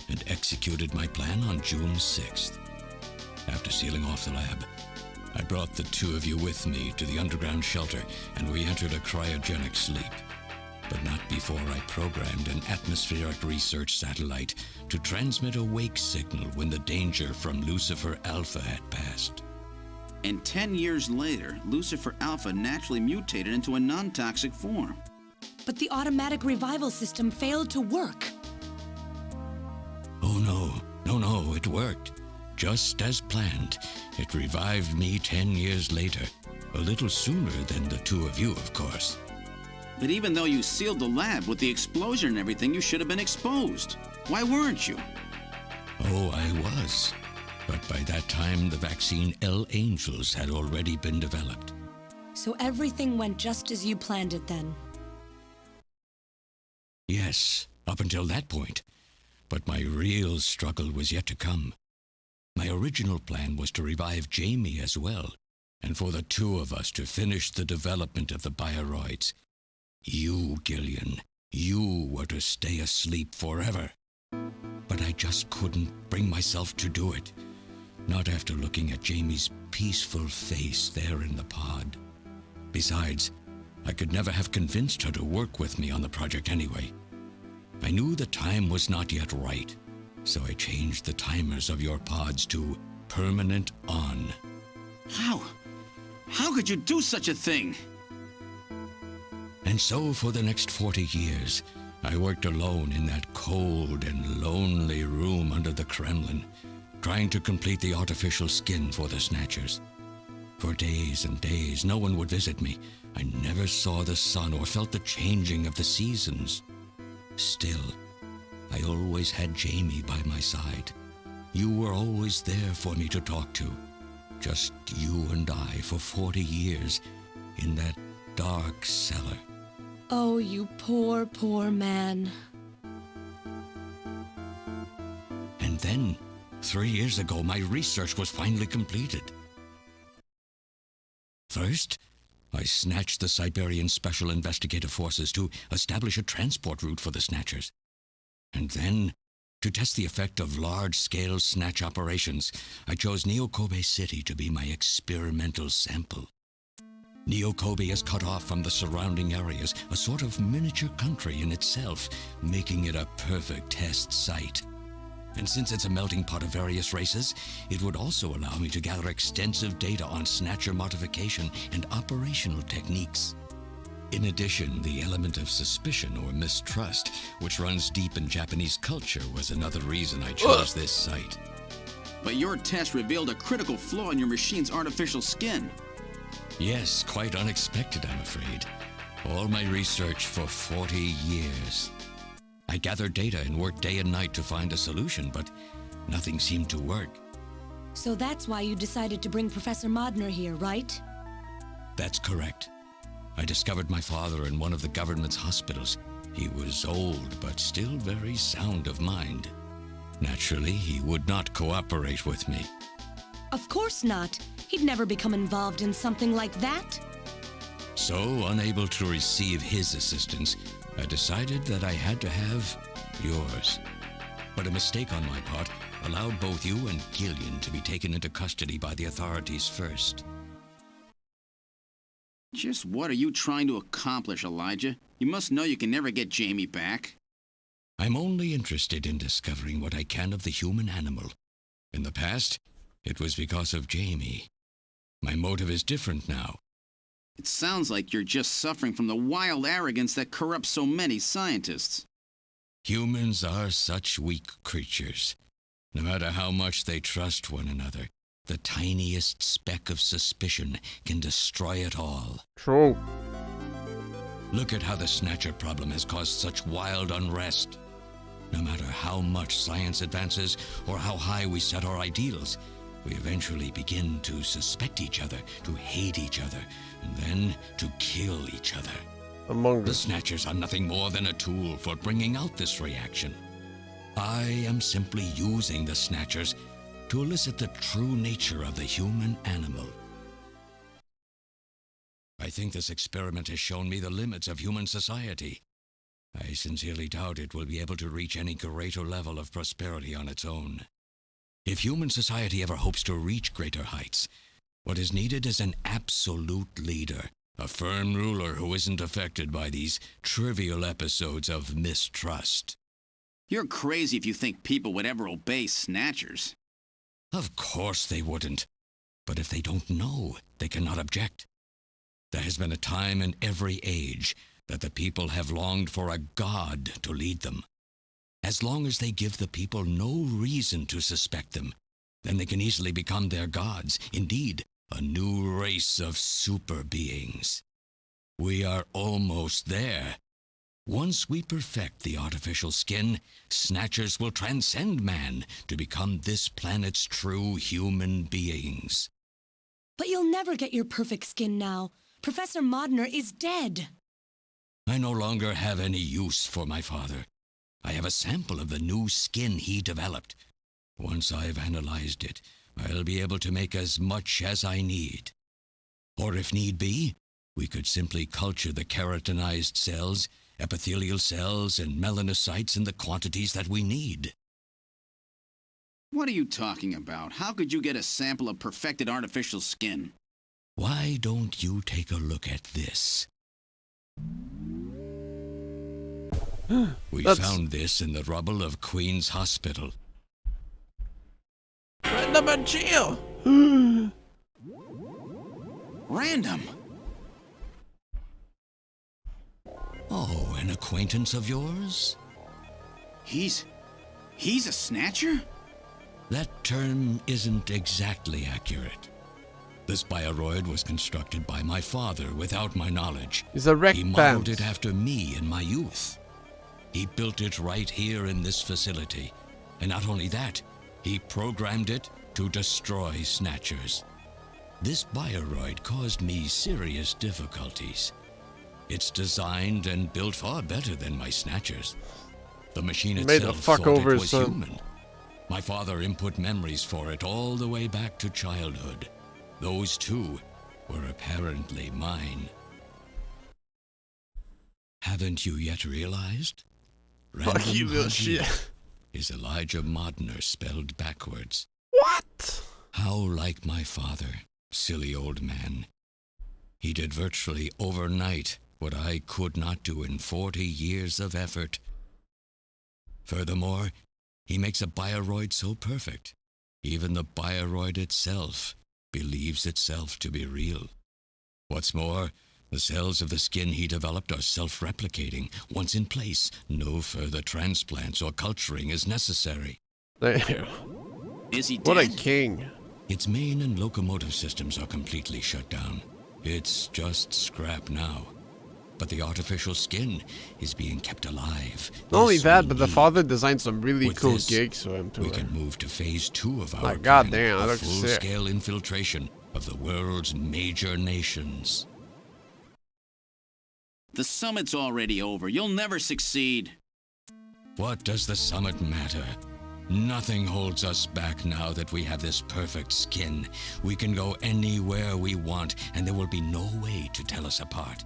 and executed my plan on June 6th. After sealing off the lab, I brought the two of you with me to the underground shelter, and we entered a cryogenic sleep. But not before I programmed an atmospheric research satellite to transmit a wake signal when the danger from Lucifer Alpha had passed. And 10 years later, Lucifer Alpha naturally mutated into a non-toxic form. But the automatic revival system failed to work. Oh no, it worked. Just as planned. It revived me 10 years later. A little sooner than the two of you, of course. But even though you sealed the lab with the explosion and everything, you should have been exposed. Why weren't you? Oh, I was. But by that time, the vaccine L Angels had already been developed. So everything went just as you planned it then? Yes, up until that point. But my real struggle was yet to come. My original plan was to revive Jamie as well, and for the two of us to finish the development of the bioroids. You, Gillian, you were to stay asleep forever. But I just couldn't bring myself to do it. Not after looking at Jamie's peaceful face there in the pod. Besides, I could never have convinced her to work with me on the project anyway. I knew the time was not yet right, so I changed the timers of your pods to permanent on. How? How could you do such a thing? And so for the next 40 years, I worked alone in that cold and lonely room under the Kremlin, trying to complete the artificial skin for the Snatchers. For days and days, no one would visit me. I never saw the sun or felt the changing of the seasons. Still, I always had Jamie by my side. You were always there for me to talk to. Just you and I for 40 years in that dark cellar. Oh, you poor, poor man. And then, 3 years ago, my research was finally completed. First, I snatched the Siberian Special Investigative Forces to establish a transport route for the Snatchers. And then, to test the effect of large-scale snatch operations, I chose Neo-Kobe City to be my experimental sample. Neo-Kobe is cut off from the surrounding areas, a sort of miniature country in itself, making it a perfect test site. And since it's a melting pot of various races, it would also allow me to gather extensive data on Snatcher modification and operational techniques. In addition, the element of suspicion or mistrust, which runs deep in Japanese culture, was another reason I chose this site. But your test revealed a critical flaw in your machine's artificial skin. Yes, quite unexpected, I'm afraid. All my research for 40 years. I gathered data and worked day and night to find a solution, but nothing seemed to work. So that's why you decided to bring Professor Modner here, right? That's correct. I discovered my father in one of the government's hospitals. He was old, but still very sound of mind. Naturally, he would not cooperate with me. Of course not. He'd never become involved in something like that. So, unable to receive his assistance, I decided that I had to have yours. But a mistake on my part allowed both you and Gillian to be taken into custody by the authorities first. Just what are you trying to accomplish, Elijah? You must know you can never get Jamie back. I'm only interested in discovering what I can of the human animal. In the past, it was because of Jamie. My motive is different now. It sounds like you're just suffering from the wild arrogance that corrupts so many scientists. Humans are such weak creatures. No matter how much they trust one another, the tiniest speck of suspicion can destroy it all. True. Look at how the Snatcher problem has caused such wild unrest. No matter how much science advances or how high we set our ideals, we eventually begin to suspect each other, to hate each other, and then to kill each other. The Snatchers are nothing more than a tool for bringing out this reaction. I am simply using the Snatchers to elicit the true nature of the human animal. I think this experiment has shown me the limits of human society. I sincerely doubt it will be able to reach any greater level of prosperity on its own. If human society ever hopes to reach greater heights, what is needed is an absolute leader, a firm ruler who isn't affected by these trivial episodes of mistrust. You're crazy if you think people would ever obey Snatchers. Of course they wouldn't. But if they don't know, they cannot object. There has been a time in every age that the people have longed for a god to lead them. As long as they give the people no reason to suspect them, then they can easily become their gods, indeed, a new race of super beings. We are almost there. Once we perfect the artificial skin, Snatchers will transcend man to become this planet's true human beings. But you'll never get your perfect skin now. Professor Modner is dead. I no longer have any use for my father. I have a sample of the new skin he developed. Once I've analyzed it, I'll be able to make as much as I need. Or if need be, we could simply culture the keratinized cells, epithelial cells, and melanocytes in the quantities that we need. What are you talking about? How could you get a sample of perfected artificial skin? Why don't you take a look at this? We found this in the rubble of Queen's Hospital. Random and jail. Random? Oh, an acquaintance of yours? He's a Snatcher? That term isn't exactly accurate. This bioroid was constructed by my father without my knowledge. He's a wreck He modeled it after me in my youth. He built it right here in this facility. And not only that, he programmed it to destroy Snatchers. This bioroid caused me serious difficulties. It's designed and built far better than my Snatchers. The machine itself thought it was human. My father input memories for it all the way back to childhood. Those too were apparently mine. Haven't you yet realized? Fuck you, little shit. Is Elijah Modner spelled backwards. What? How like my father, silly old man. He did virtually overnight what I could not do in 40 years of effort. Furthermore, he makes a bioroid so perfect, even the bioroid itself believes itself to be real. What's more, the cells of the skin he developed are self-replicating. Once in place, no further transplants or culturing is necessary. There. Is he dead? What a king. Its main and locomotive systems are completely shut down. It's just scrap now. but the artificial skin is being kept alive. Not only This that, we but the need. father designed some really With cool this, gigs for him too. We can move to phase 2 of our Like, plan, goddamn, that the looks sick. full-scale infiltration of the world's major nations. The summit's already over. You'll never succeed. What does the summit matter? Nothing holds us back now that we have this perfect skin. We can go anywhere we want, and there will be no way to tell us apart.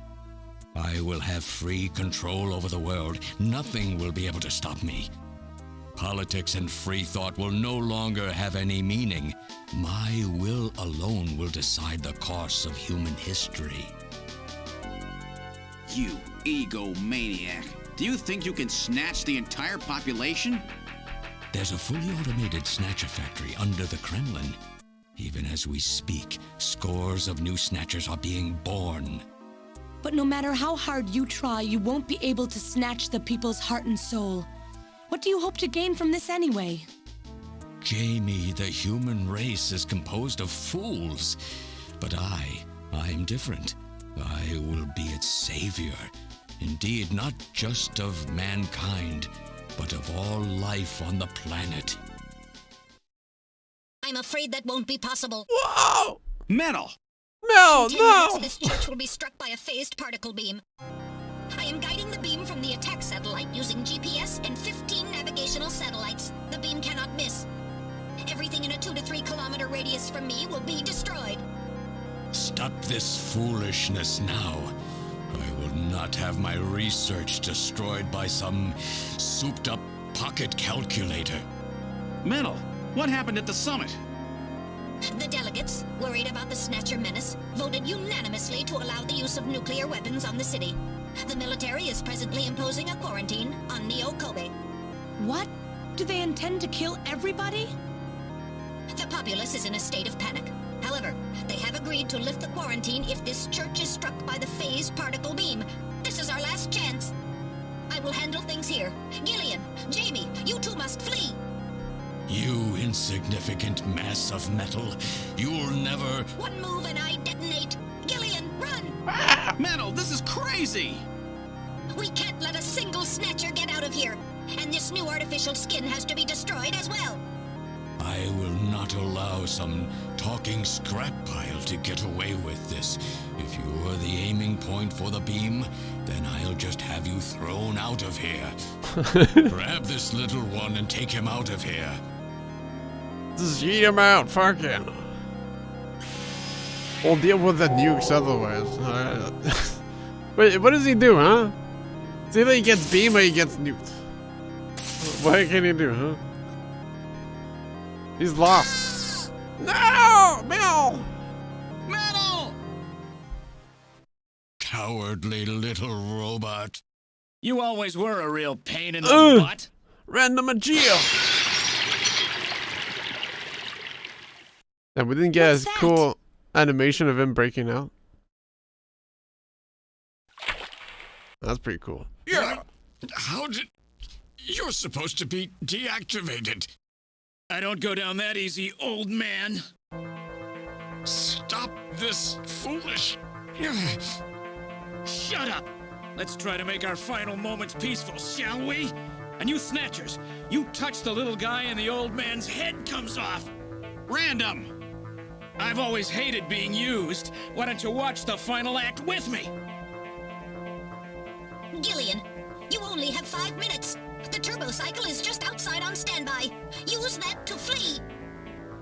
I will have free control over the world. Nothing will be able to stop me. Politics and free thought will no longer have any meaning. My will alone will decide the course of human history. You egomaniac. Do you think you can snatch the entire population? There's a fully automated Snatcher factory under the Kremlin. Even as we speak, scores of new Snatchers are being born. But no matter how hard you try, you won't be able to snatch the people's heart and soul. What do you hope to gain from this anyway? Jamie, the human race is composed of fools. But I'm different. I will be its savior. Indeed, not just of mankind, but of all life on the planet. I'm afraid that won't be possible. Whoa! Metal! No, In 10 no! minutes, this church will be struck by a phased particle beam. I am guiding the beam from the attack satellite using GPS and 15 navigational satellites. The beam cannot miss. Everything in a 2 to 3 kilometer radius from me will be destroyed. Stop this foolishness now. I will not have my research destroyed by some souped-up pocket calculator. Metal, what happened at the summit? The delegates, worried about the Snatcher menace, voted unanimously to allow the use of nuclear weapons on the city. The military is presently imposing a quarantine on Neo Kobe. What? Do they intend to kill everybody? The populace is in a state of panic. However, they have agreed to lift the quarantine if this church is struck by the phased particle beam. This is our last chance. I will handle things here. Gillian, Jamie, you two must flee. You insignificant mass of metal. You'll never... One move and I detonate. Gillian, run! Metal, this is crazy! We can't let a single Snatcher get out of here. And this new artificial skin has to be destroyed as well. I will not allow some talking scrap pile to get away with this. If you're the aiming point for the beam, then I'll just have you thrown out of here. Grab this little one and take him out of here. Just eat him out, fuck him. We'll deal with the nukes otherwise. Wait, what does he do, huh? It's either he gets beamed or he gets nuked. What can he do, huh? He's lost. No! Mel! Metal! Cowardly little robot. You always were a real pain in the butt. Random Agile! And we didn't get as cool animation of him breaking out. That's pretty cool. Yeah. How did... You're supposed to be deactivated. I don't go down that easy, old man. Stop this foolish... Shut up! Let's try to make our final moments peaceful, shall we? And you Snatchers, you touch the little guy and the old man's head comes off. Random! I've always hated being used. Why don't you watch the final act with me? Gillian, you only have 5 minutes. The turbo cycle is just outside on standby. Use that to flee.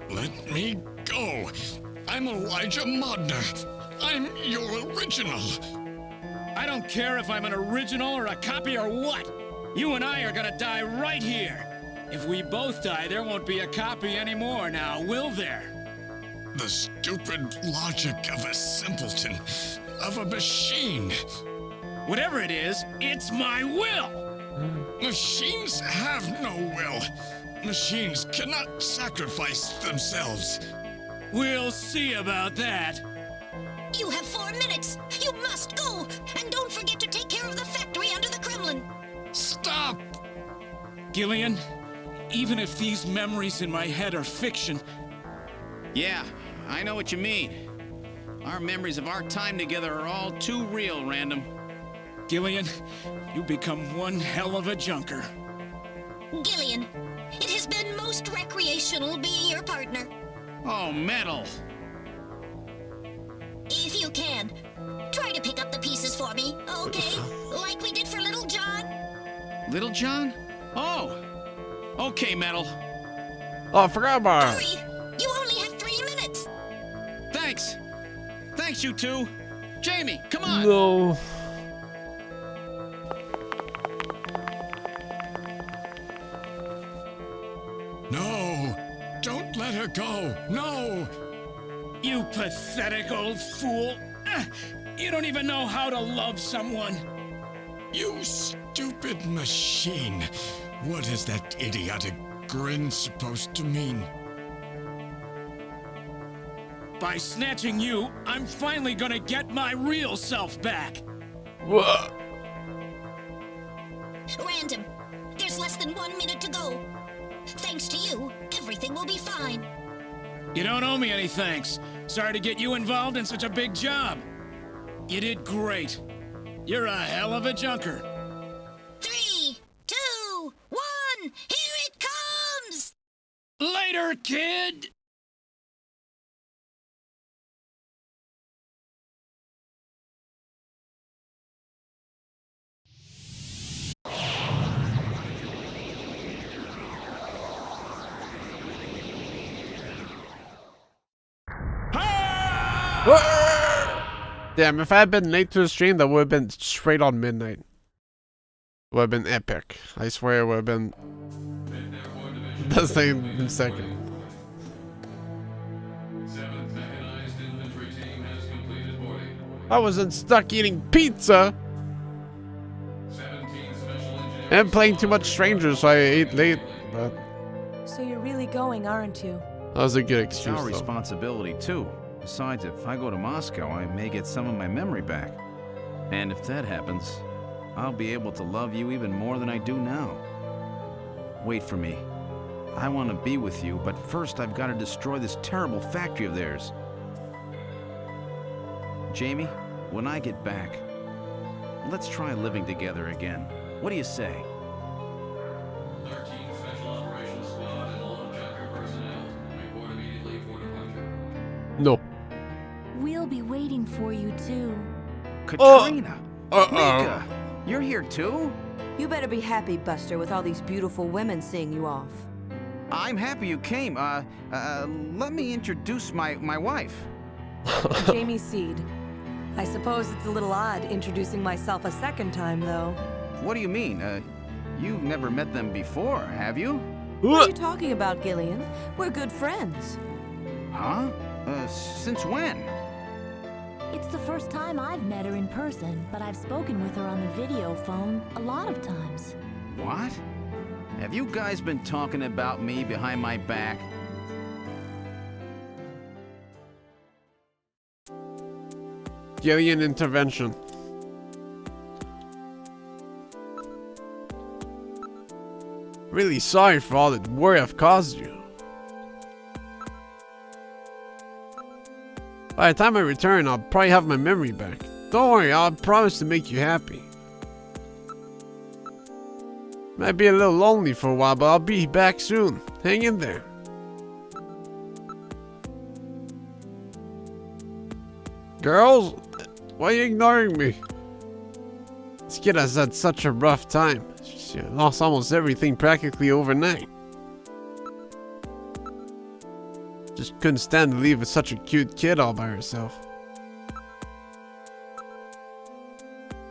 Let me go. I'm Elijah Modner. I'm your original. I don't care if I'm an original or a copy or what. You and I are gonna die right here. If we both die, there won't be a copy anymore now, will there? The stupid logic of a simpleton, of a machine. Whatever it is, it's my will. Machines have no will. Machines cannot sacrifice themselves. We'll see about that. You have 4 minutes. You must go. And don't forget to take care of the factory under the Kremlin. Stop! Gillian, even if these memories in my head are fiction... Yeah, I know what you mean. Our memories of our time together are all too real, Random. Gillian, you become one hell of a junker. Gillian, it has been most recreational being your partner. Oh, metal. If you can, try to pick up the pieces for me, okay? Like we did for Little John. Little John? Oh. Okay, metal. Oh, I forgot about her. Hurry! You only have 3 minutes. Thanks. Thanks, you two. Jamie, come on. No. No! Don't let her go! No! You pathetic old fool. You don't even know how to love someone. You stupid machine! What is that idiotic grin supposed to mean? By snatching you, I'm finally gonna get my real self back. What? Random, there's less than 1 minute to go. Thanks to you, everything will be fine. You don't owe me any thanks. Sorry to get you involved in such a big job. You did great. You're a hell of a junker. 3, 2, 1, here it comes! Later, kid! Damn, if I had been late to the stream, that would have been straight on midnight. Would have been epic. I swear it would have been best thing in second. I wasn't stuck eating pizza and playing too much Strangers, so I ate late. But So you're really going, aren't you? that was a good It's excuse, our though. responsibility, too. Besides, if I go to Moscow, I may get some of my memory back. And if that happens, I'll be able to love you even more than I do now. Wait for me. I want to be with you, but first I've got to destroy this terrible factory of theirs. Jamie, when I get back, let's try living together again. What do you say? 13 Special Operations Squad and all junker personnel. Report immediately for departure. No. We'll be waiting for you too. Katrina! Mika! You're here too? You better be happy, Buster, with all these beautiful women seeing you off. I'm happy you came. Let me introduce my wife. Jamie Seed. I suppose it's a little odd introducing myself a second time, though. What do you mean? You've never met them before, have you? What are you talking about, Gillian? We're good friends. Huh? Since when? It's the first time I've met her in person, but I've spoken with her on the video phone a lot of times. What? Have you guys been talking about me behind my back? Gillian intervention. Really sorry for all the worry I've caused you. By the time I return, I'll probably have my memory back. Don't worry, I'll promise to make you happy. Might be a little lonely for a while, but I'll be back soon. Hang in there. Girls, why are you ignoring me? This kid has had such a rough time. She lost almost everything practically overnight. Just couldn't stand to leave such a cute kid all by herself.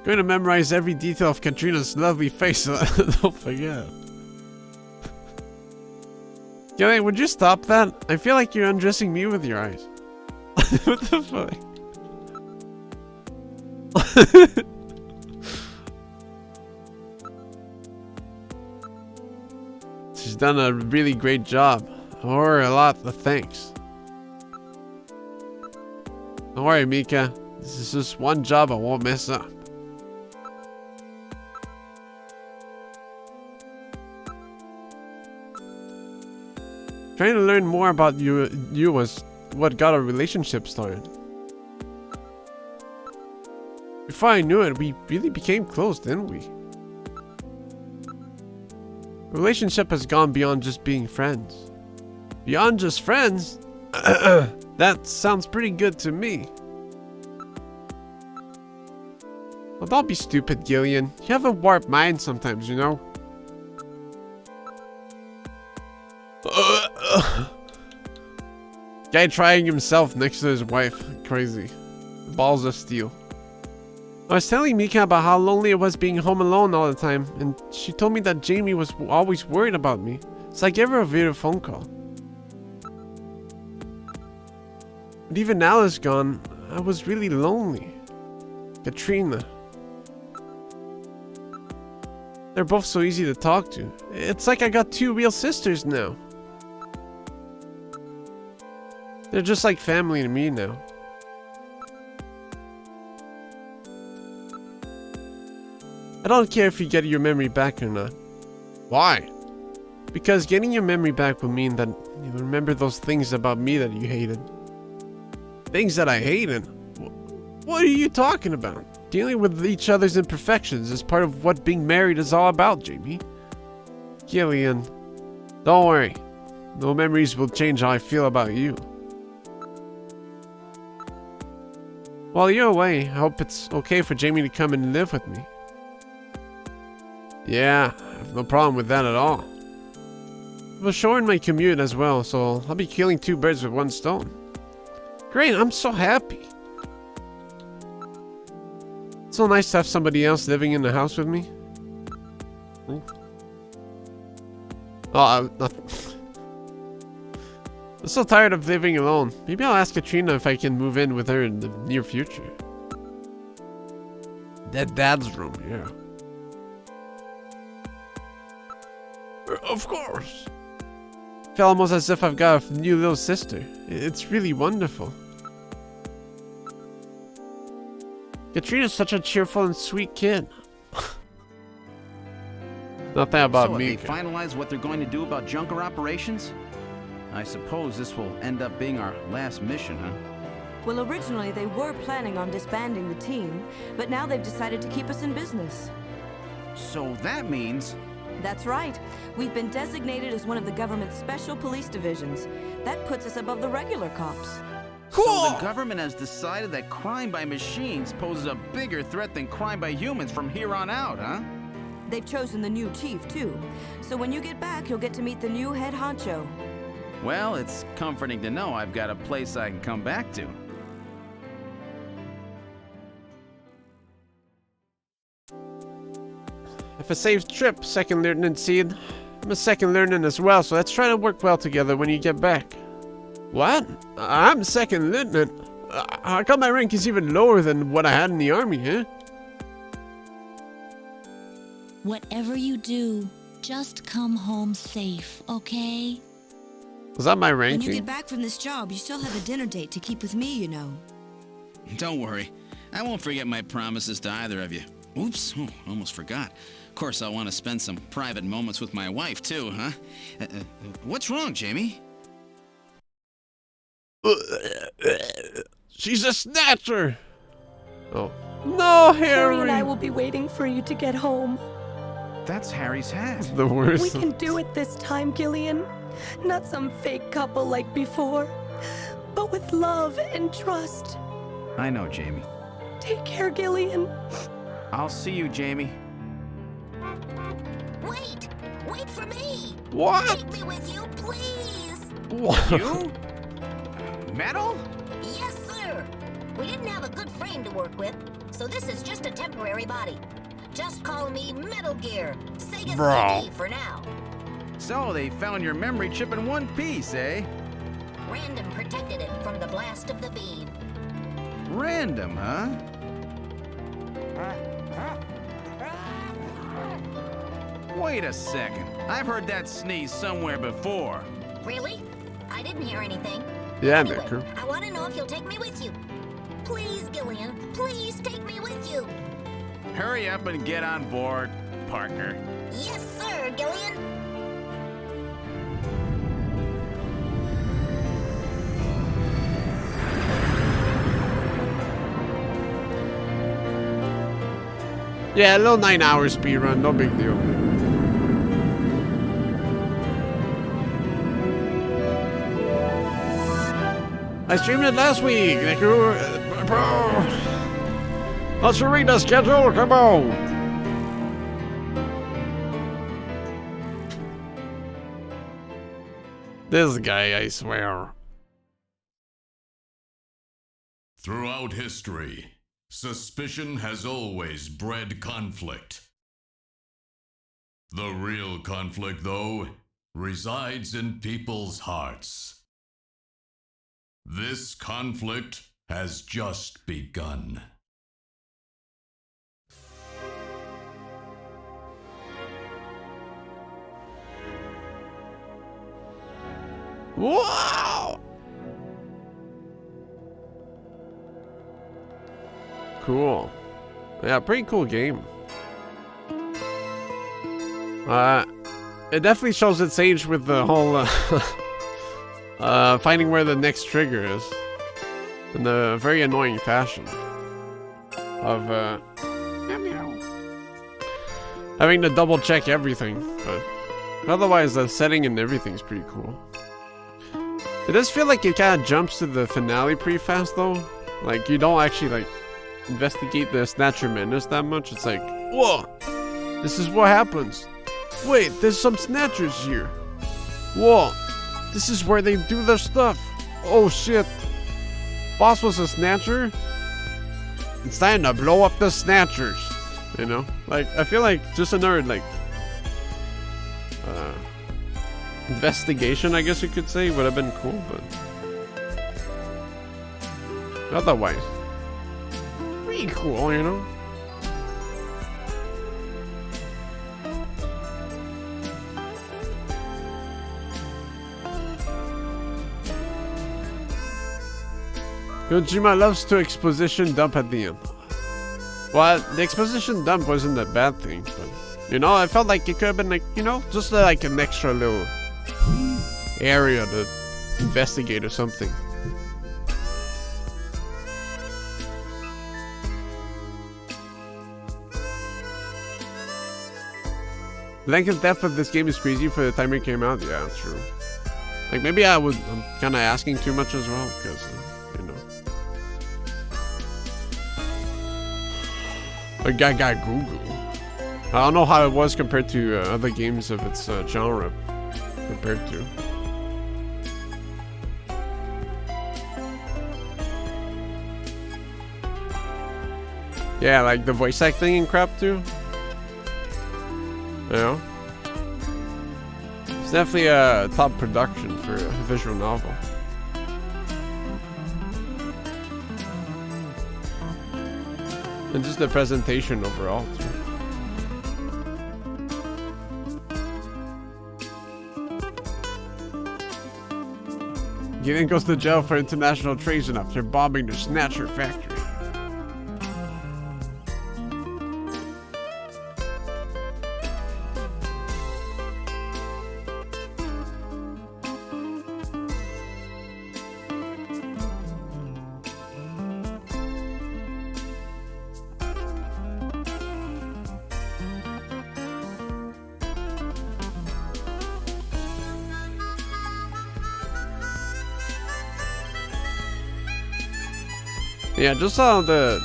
Going to memorize every detail of Katrina's lovely face so don't forget. Gillian, would you stop that? I feel like you're undressing me with your eyes. What the fuck? She's done a really great job. Or a lot of thanks. Don't worry, Mika. This is just one job I won't mess up. Trying to learn more about you was what got our relationship started. Before I knew it, we really became close, didn't we? The relationship has gone beyond just being friends. Beyond just friends? That sounds pretty good to me. Well, don't be stupid, Gillian. You have a warped mind sometimes, you know? Guy trying himself next to his wife. Crazy. Balls of steel. I was telling Mika about how lonely it was being home alone all the time, and she told me that Jamie was always worried about me. So I gave her a video phone call. But even now it's gone, I was really lonely. Katrina. They're both so easy to talk to. It's like I got two real sisters now. They're just like family to me now. I don't care if you get your memory back or not. Why? Because getting your memory back will mean that you remember those things about me that you hated. Things that I hated? What are you talking about? Dealing with each other's imperfections is part of what being married is all about, Jamie. Gillian, don't worry. No memories will change how I feel about you. While you're away, I hope it's okay for Jamie to come and live with me. Yeah, I have no problem with that at all. It will shorten my commute as well, so I'll be killing two birds with one stone. Great, I'm so happy. It's so nice to have somebody else living in the house with me. Oh, I'm so tired of living alone. Maybe I'll ask Katrina if I can move in with her in the near future. That dad's room, yeah. Of course. Feel almost as if I've got a new little sister. It's really wonderful. Katrina's such a cheerful and sweet kid. Nothing about so me. They finalized what they're going to do about Junker operations? I suppose this will end up being our last mission, huh? Well, originally they were planning on disbanding the team, but now they've decided to keep us in business. So that means... That's right. We've been designated as one of the government's special police divisions. That puts us above the regular cops. Cool. So the government has decided that crime by machines poses a bigger threat than crime by humans from here on out, huh? They've chosen the new chief, too. So when you get back, you'll get to meet the new head honcho. Well, it's comforting to know I've got a place I can come back to. If a safe trip, Second Lieutenant Seed. I'm a Second Lieutenant as well, so let's try to work well together when you get back. What? I'm Second Lieutenant? How come my rank is even lower than what I had in the army, huh? Whatever you do, just come home safe, okay? Was that my ranking? When you get back from this job, you still have a dinner date to keep with me, you know. Don't worry. I won't forget my promises to either of you. Oops, almost forgot. Of course, I'll want to spend some private moments with my wife, too, huh? What's wrong, Jamie? She's a snatcher! Oh. No, Harry! Harry and I will be waiting for you to get home. That's Harry's hat. The worst. We can do it this time, Gillian. Not some fake couple like before, but with love and trust. I know, Jamie. Take care, Gillian. I'll see you, Jamie. Wait! Wait for me! What? Take me with you, please! What? You? Metal? Yes, sir! We didn't have a good frame to work with, so this is just a temporary body. Just call me Metal Gear, Sega CD for now. So they found your memory chip in one piece, eh? Random protected it from the blast of the beam. Random, huh? Wait a second. I've heard that sneeze somewhere before. Really? I didn't hear anything. Yeah, anyway, Nicker. I want to know if you'll take me with you. Please, Gillian, please take me with you. Hurry up and get on board, partner. Yes, sir, Gillian. Yeah, a little 9-hour speedrun, no big deal. I streamed it last week. Bro. Let's read the schedule. Come on. This guy, I swear. Throughout history, suspicion has always bred conflict. The real conflict, though, resides in people's hearts. This conflict has just begun. Wow! Cool. Yeah, pretty cool game. It definitely shows its age with the whole finding where the next trigger is in a very annoying fashion of having to double check everything, but otherwise the setting and everything's pretty cool. It does feel like it kind of jumps to the finale pretty fast though. Like you don't actually like investigate the Snatcher menace that much. It's like, whoa, this is what happens. Wait, there's some Snatchers here. Whoa, this is where they do their stuff. Oh shit. Boss was a Snatcher? It's time to blow up the Snatchers. You know? Like, I feel like just another, like, investigation, I guess you could say, would have been cool, but otherwise, pretty cool, you know? Kojima loves to exposition dump at the end. Well, the exposition dump wasn't a bad thing, but you know, I felt like it could have been like, you know, just like an extra little area to investigate or something. Length and depth of this game is crazy for the time it came out. Yeah, that's true. Like maybe I'm kind of asking too much as well, because you know, a guy got Google. I don't know how it was compared to other games of its genre compared to. Yeah, like the voice acting and crap too. You know? It's definitely a top production for a visual novel. And just the presentation overall too. Gideon goes to jail for international treason after bombing the Snatcher factory. Yeah, just the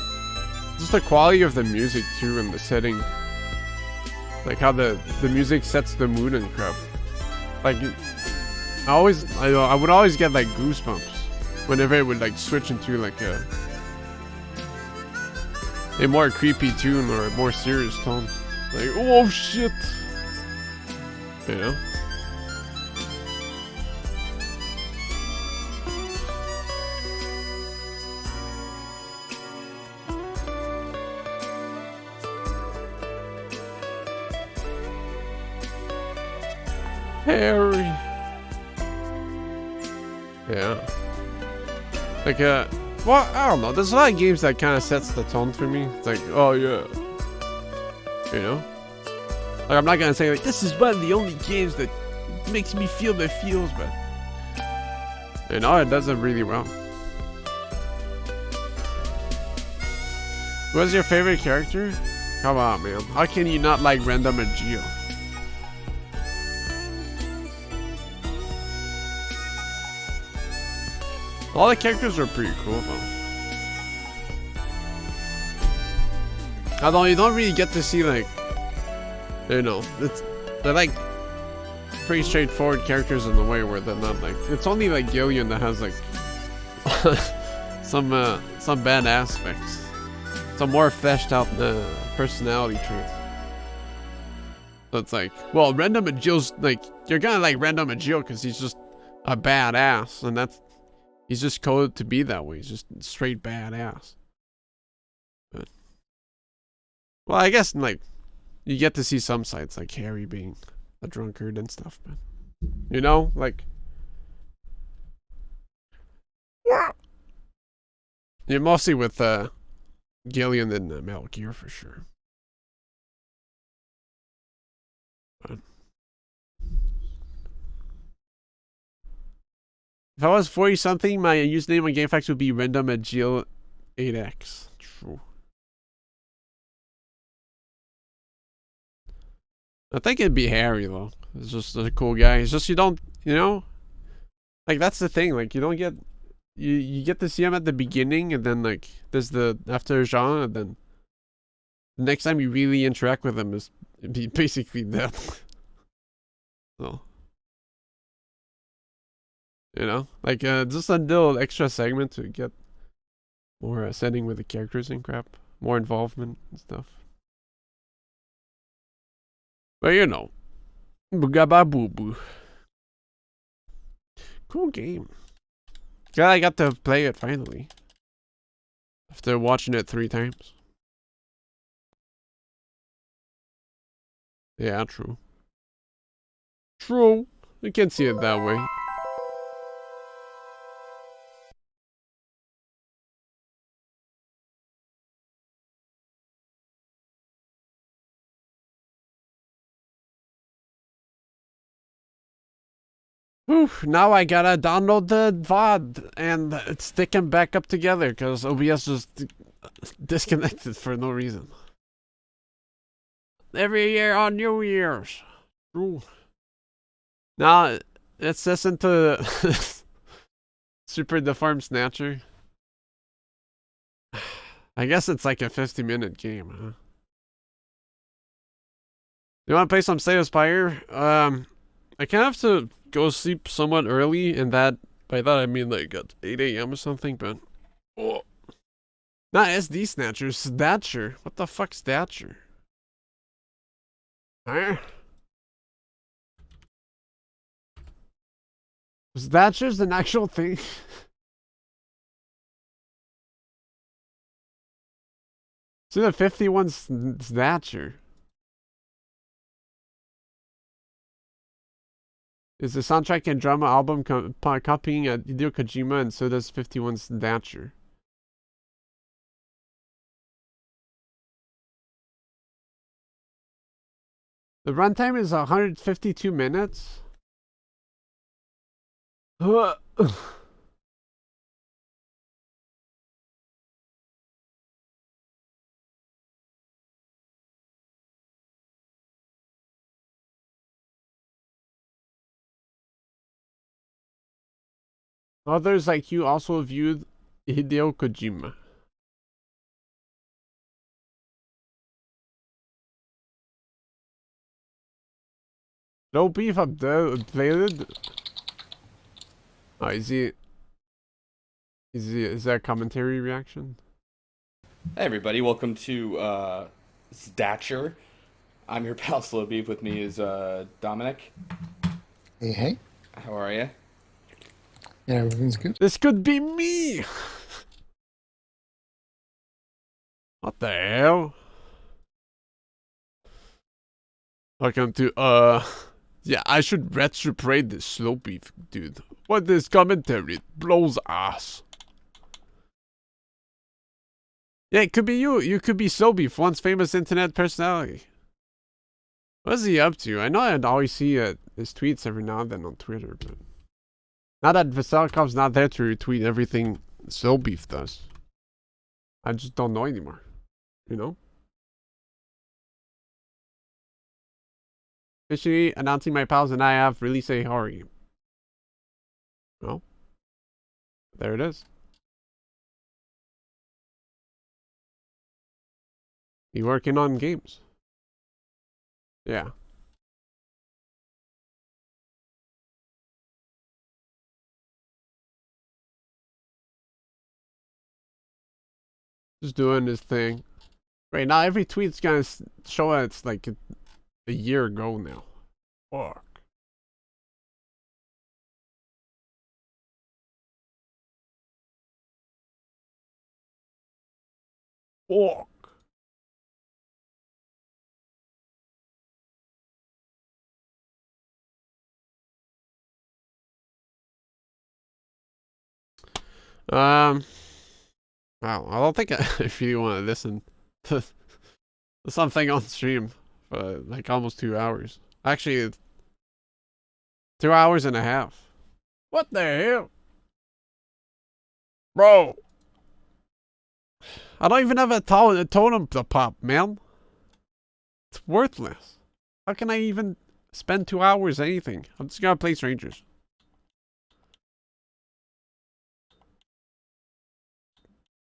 quality of the music too, and the setting, like how the music sets the mood and crap. Like I would always get like goosebumps whenever it would like switch into like a more creepy tune or a more serious tone. Like, oh shit, you know. Harry. Yeah. Like, well, I don't know. There's a lot of games that kind of sets the tone for me. It's like, oh yeah. You know? Like, I'm not gonna say, like, this is one of the only games that makes me feel the feels, but you know, it does it really well. What's your favorite character? Come on, man. How can you not like Random and Geo? All the characters are pretty cool, though. Although you don't really get to see, like, you know, they're like pretty straightforward characters in the way where they're not like. It's only like Gillian that has like some bad aspects, some more fleshed out personality traits. So it's like, well, Random and Gio's like, you're gonna like Random and Gio because he's just a badass, and he's just coded to be that way. He's just straight badass. But, well, I guess like you get to see some sides like Harry being a drunkard and stuff, but you know, like you're mostly with Gillian and Metal Gear for sure. But if I was 40 something, my username on GameFAQs would be Random at Gil 8X. True. I think it'd be Harry though. He's just a cool guy. It's just you don't, you know, like that's the thing. Like you don't get, you get to see him at the beginning, and then like there's the after Jean, and then the next time you really interact with him is basically death. So, you know, like just a little extra segment to get more setting with the characters and crap, more involvement and stuff. But you know, boogababoo. Cool game. Yeah, I got to play it finally. After watching it 3 times. Yeah, true. True. You can see it that way. Oof, now I gotta download the VOD and stick them back up together because OBS just disconnected for no reason. Every year on New Year's. Ooh. Now, let's listen to Super Deformed Snatcher. I guess it's like a 50-minute game, huh? You wanna play some Slay the Spire? I kind of have to go sleep somewhat early, and that, by that I mean like at 8 AM or something, but... Oh. Not SD Snatcher, Snatcher. What the fuck, Snatcher? Huh? Snatcher's an actual thing? See the 51 Snatcher. Is the soundtrack and drama album copying Hideo Kojima, and so does 51 Snatcher. The runtime is 152 minutes. Others like you also viewed Hideo Kojima. No beef updated. Oh, is that a commentary reaction? Hey everybody, welcome to Snatcher. I'm your pal Slow Beef. With me is Dominic. Hey, hey. How are you? Yeah, everything's good. This could be me. What the hell? Welcome to yeah, I should retrograde this Slow Beef, dude. What this commentary? It blows ass. Yeah, it could be you. You could be Slow Beef, once famous internet personality. What's he up to? I know I'd always see his tweets every now and then on Twitter, but now that Veselkov's not there to retweet everything Slow Beef does, I just don't know anymore. You know? Officially announcing my pals and I have released a horror game. Well, there it is. You working on games? Yeah. Just doing this thing. Right now, every tweet's gonna show it's like a year ago now. Fuck. Fuck. Wow, I don't think if you want to listen to something on stream for like almost 2 hours. Actually, 2 hours and a half. What the hell? Bro. I don't even have a totem to pop, man. It's worthless. How can I even spend 2 hours anything? I'm just gonna play strangers.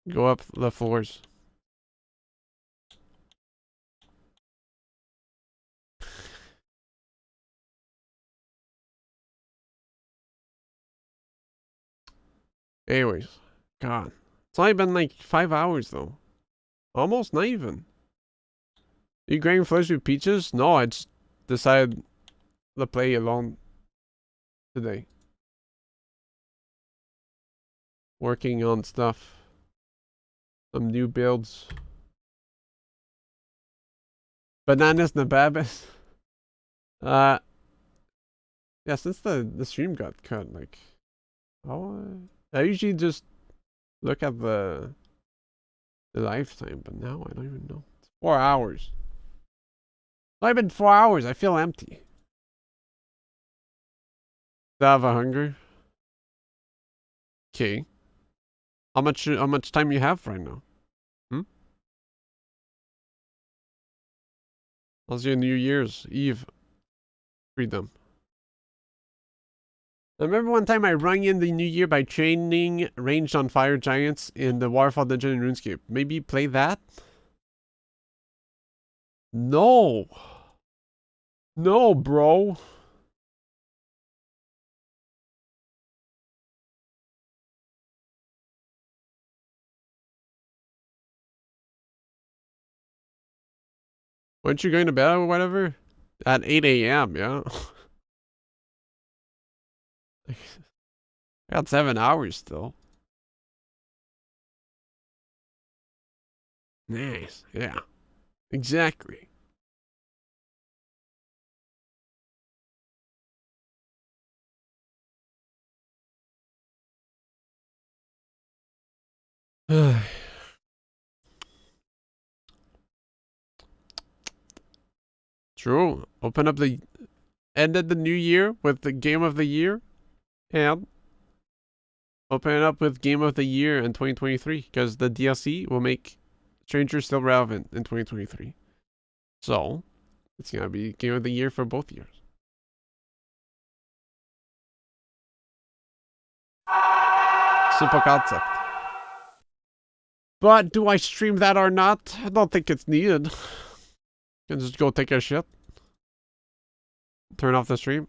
Go up the floors. Anyways, God. It's only been like 5 hours though. Almost not even. You grabbing flesh with peaches? No, I just decided to play alone today. Working on stuff. Some new builds. Bananas Nababis. Yeah, since the stream got cut, like, I usually just look at the lifetime, but now I don't even know. It's 4 hours. It's only been 4 hours. I feel empty. Do I have a hunger? Okay. How much time you have right now? How's your New Year's Eve freedom? I remember one time I rung in the new year by training ranged on fire giants in the Waterfall dungeon in RuneScape. Maybe play that? No. No, bro. Weren't you going to bed or whatever? At 8 a.m., yeah. I got 7 hours still. Nice, yeah. Exactly. True. Open up the ended the new year with the game of the year and open it up with game of the year in 2023 because the DLC will make Stranger still relevant in 2023. So, it's gonna be game of the year for both years. Simple concept. But do I stream that or not? I don't think it's needed. Can just go take a shit. Turn off the stream.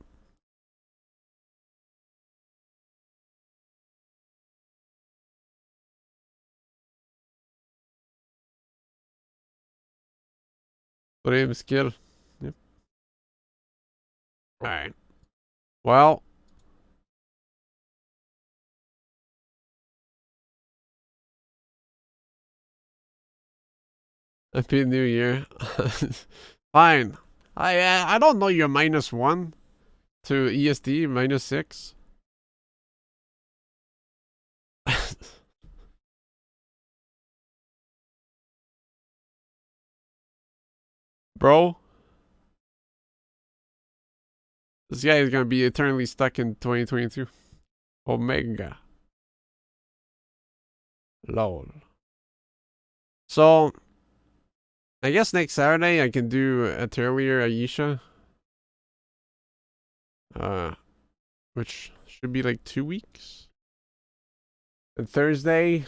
Brave skill. Yep. Alright. Well. Happy New Year. Fine. I don't know you're -1 to ESD, -6. Bro. This guy is gonna be eternally stuck in 2022. Omega. Lol. So, I guess next Saturday I can do Atelier Aisha. which should be like 2 weeks. And Thursday,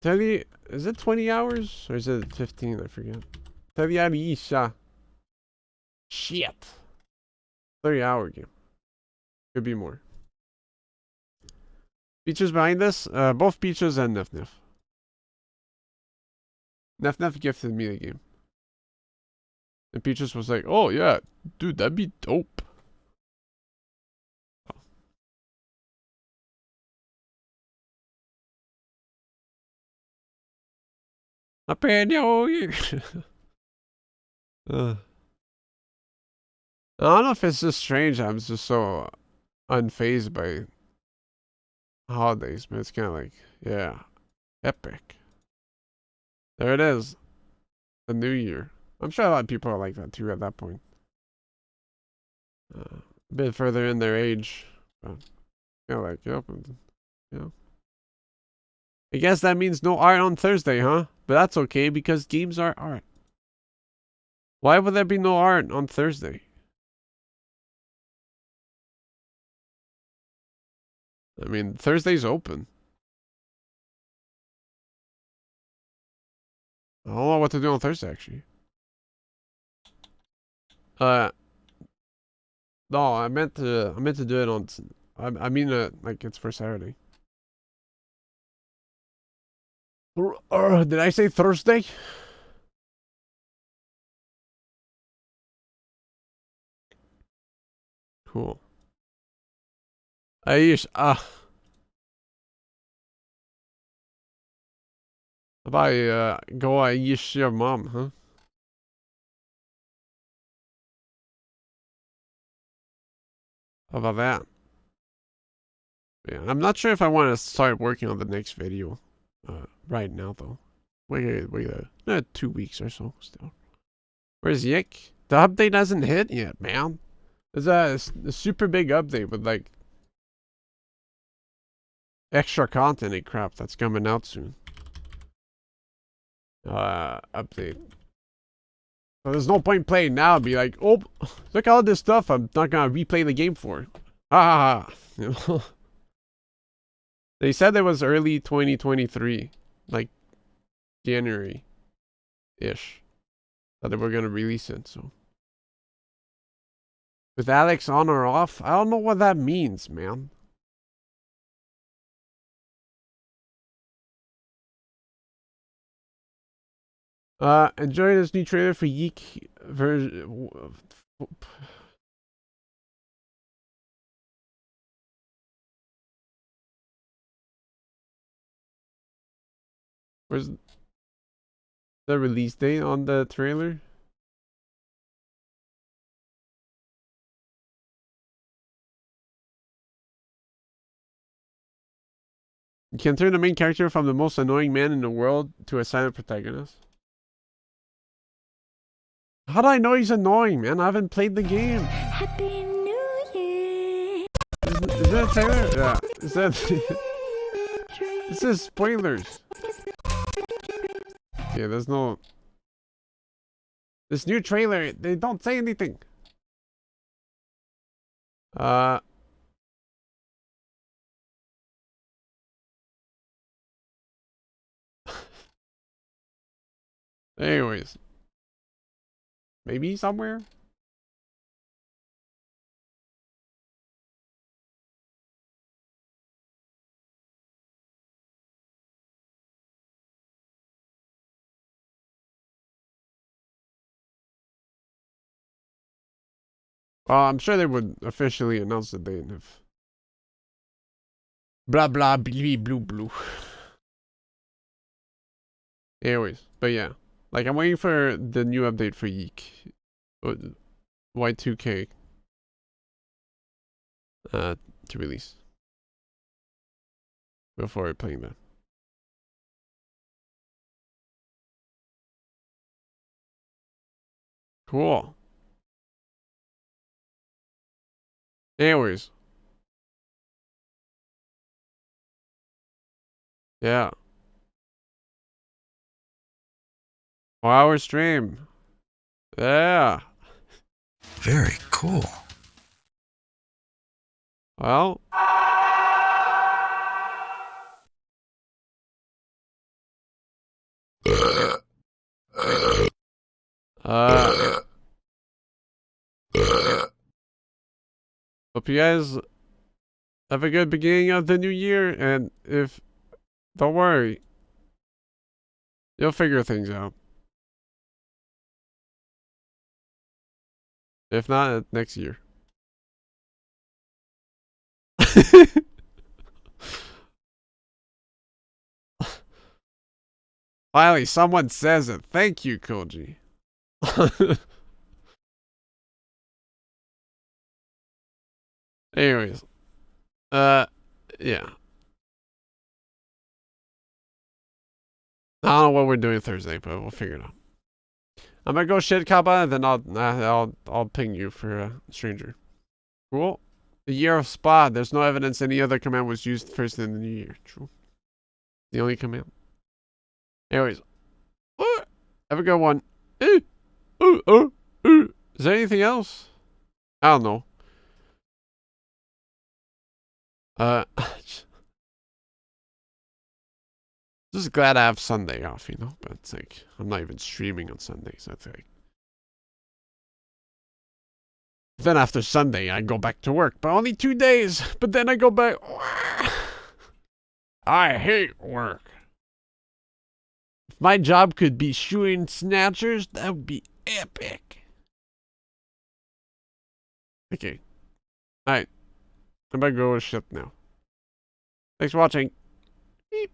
is it 20 hours or is it 15? I forget. Isha. Shit. 30-hour game. Could be more. Features behind this? Both Peaches and Nif Nif. Nif Nif gifted me the game. And Peaches was like, oh yeah, dude, that'd be dope. Happy New Year. I don't know if it's just strange. I'm just so unfazed by holidays, but it's kind of like, yeah, epic. There it is. The new year. I'm sure a lot of people are like that too at that point. A bit further in their age. But, like, yep. Yeah. I guess that means no art on Thursday, huh? But that's okay because games are art. Why would there be no art on Thursday? I mean, Thursday's open. I don't know what to do on Thursday, actually. No, I meant to do it on. I mean, like it's for Saturday. Did I say Thursday? Cool. Aish, How about go Aish your mom, huh? How about that? Yeah, I'm not sure if I want to start working on the next video right now, though. Wait, 2 weeks or so still. Where's Yick? The update hasn't hit yet, man. There's a super big update with like extra content and crap that's coming out soon. Update. So there's no point playing now and be like, oh, look at all this stuff I'm not gonna replay the game for. Ah, you know? They said it was early 2023, like January-ish, that they were gonna release it, so. With Alex on or off? I don't know what that means, man. Enjoy this new trailer for Yeek version. Where's the release date on the trailer? You can turn the main character from the most annoying man in the world to a silent protagonist. How do I know he's annoying, man? I haven't played the game. Happy New Year! Is that a trailer? Yeah. Is that... This is spoilers. Yeah, there's no... This new trailer, they don't say anything. Anyways. Maybe somewhere? Well, I'm sure they would officially announce the date if... Blah blah blee blue blue. Anyways, but yeah. Like, I'm waiting for the new update for Yeek. Y2K. To release. Before playing that. Cool. Anyways. Yeah. 4-hour stream. Yeah. Very cool. Well. Hope you guys have a good beginning of the new year, and don't worry, you'll figure things out. If not, next year. Finally, someone says it. Thank you, Koji. Anyways. Yeah. I don't know what we're doing Thursday, but we'll figure it out. I'm gonna go shit Kappa, and then I'll ping you for a stranger. Cool. The year of Spa. There's no evidence any other command was used first in the new year. True. The only command. Anyways. Have a good one. Is there anything else? I don't know. Just glad I have Sunday off, you know? But it's like, I'm not even streaming on Sunday, so it's like. Then after Sunday, I go back to work, but only 2 days. But then I go back. I hate work. If my job could be shooting snatchers, that would be epic. Okay. Alright. I'm gonna go with shit now. Thanks for watching. Beep.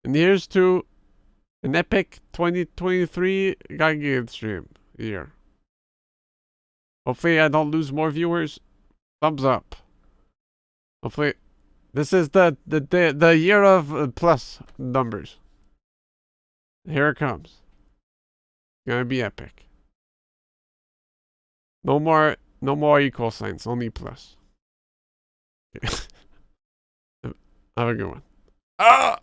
And here's to an epic 2023 Gaungade stream year. Hopefully I don't lose more viewers. Thumbs up. Hopefully this is the year of plus numbers. Here it comes. Gonna be epic. No more equal signs, only plus. Have a good one. Ah!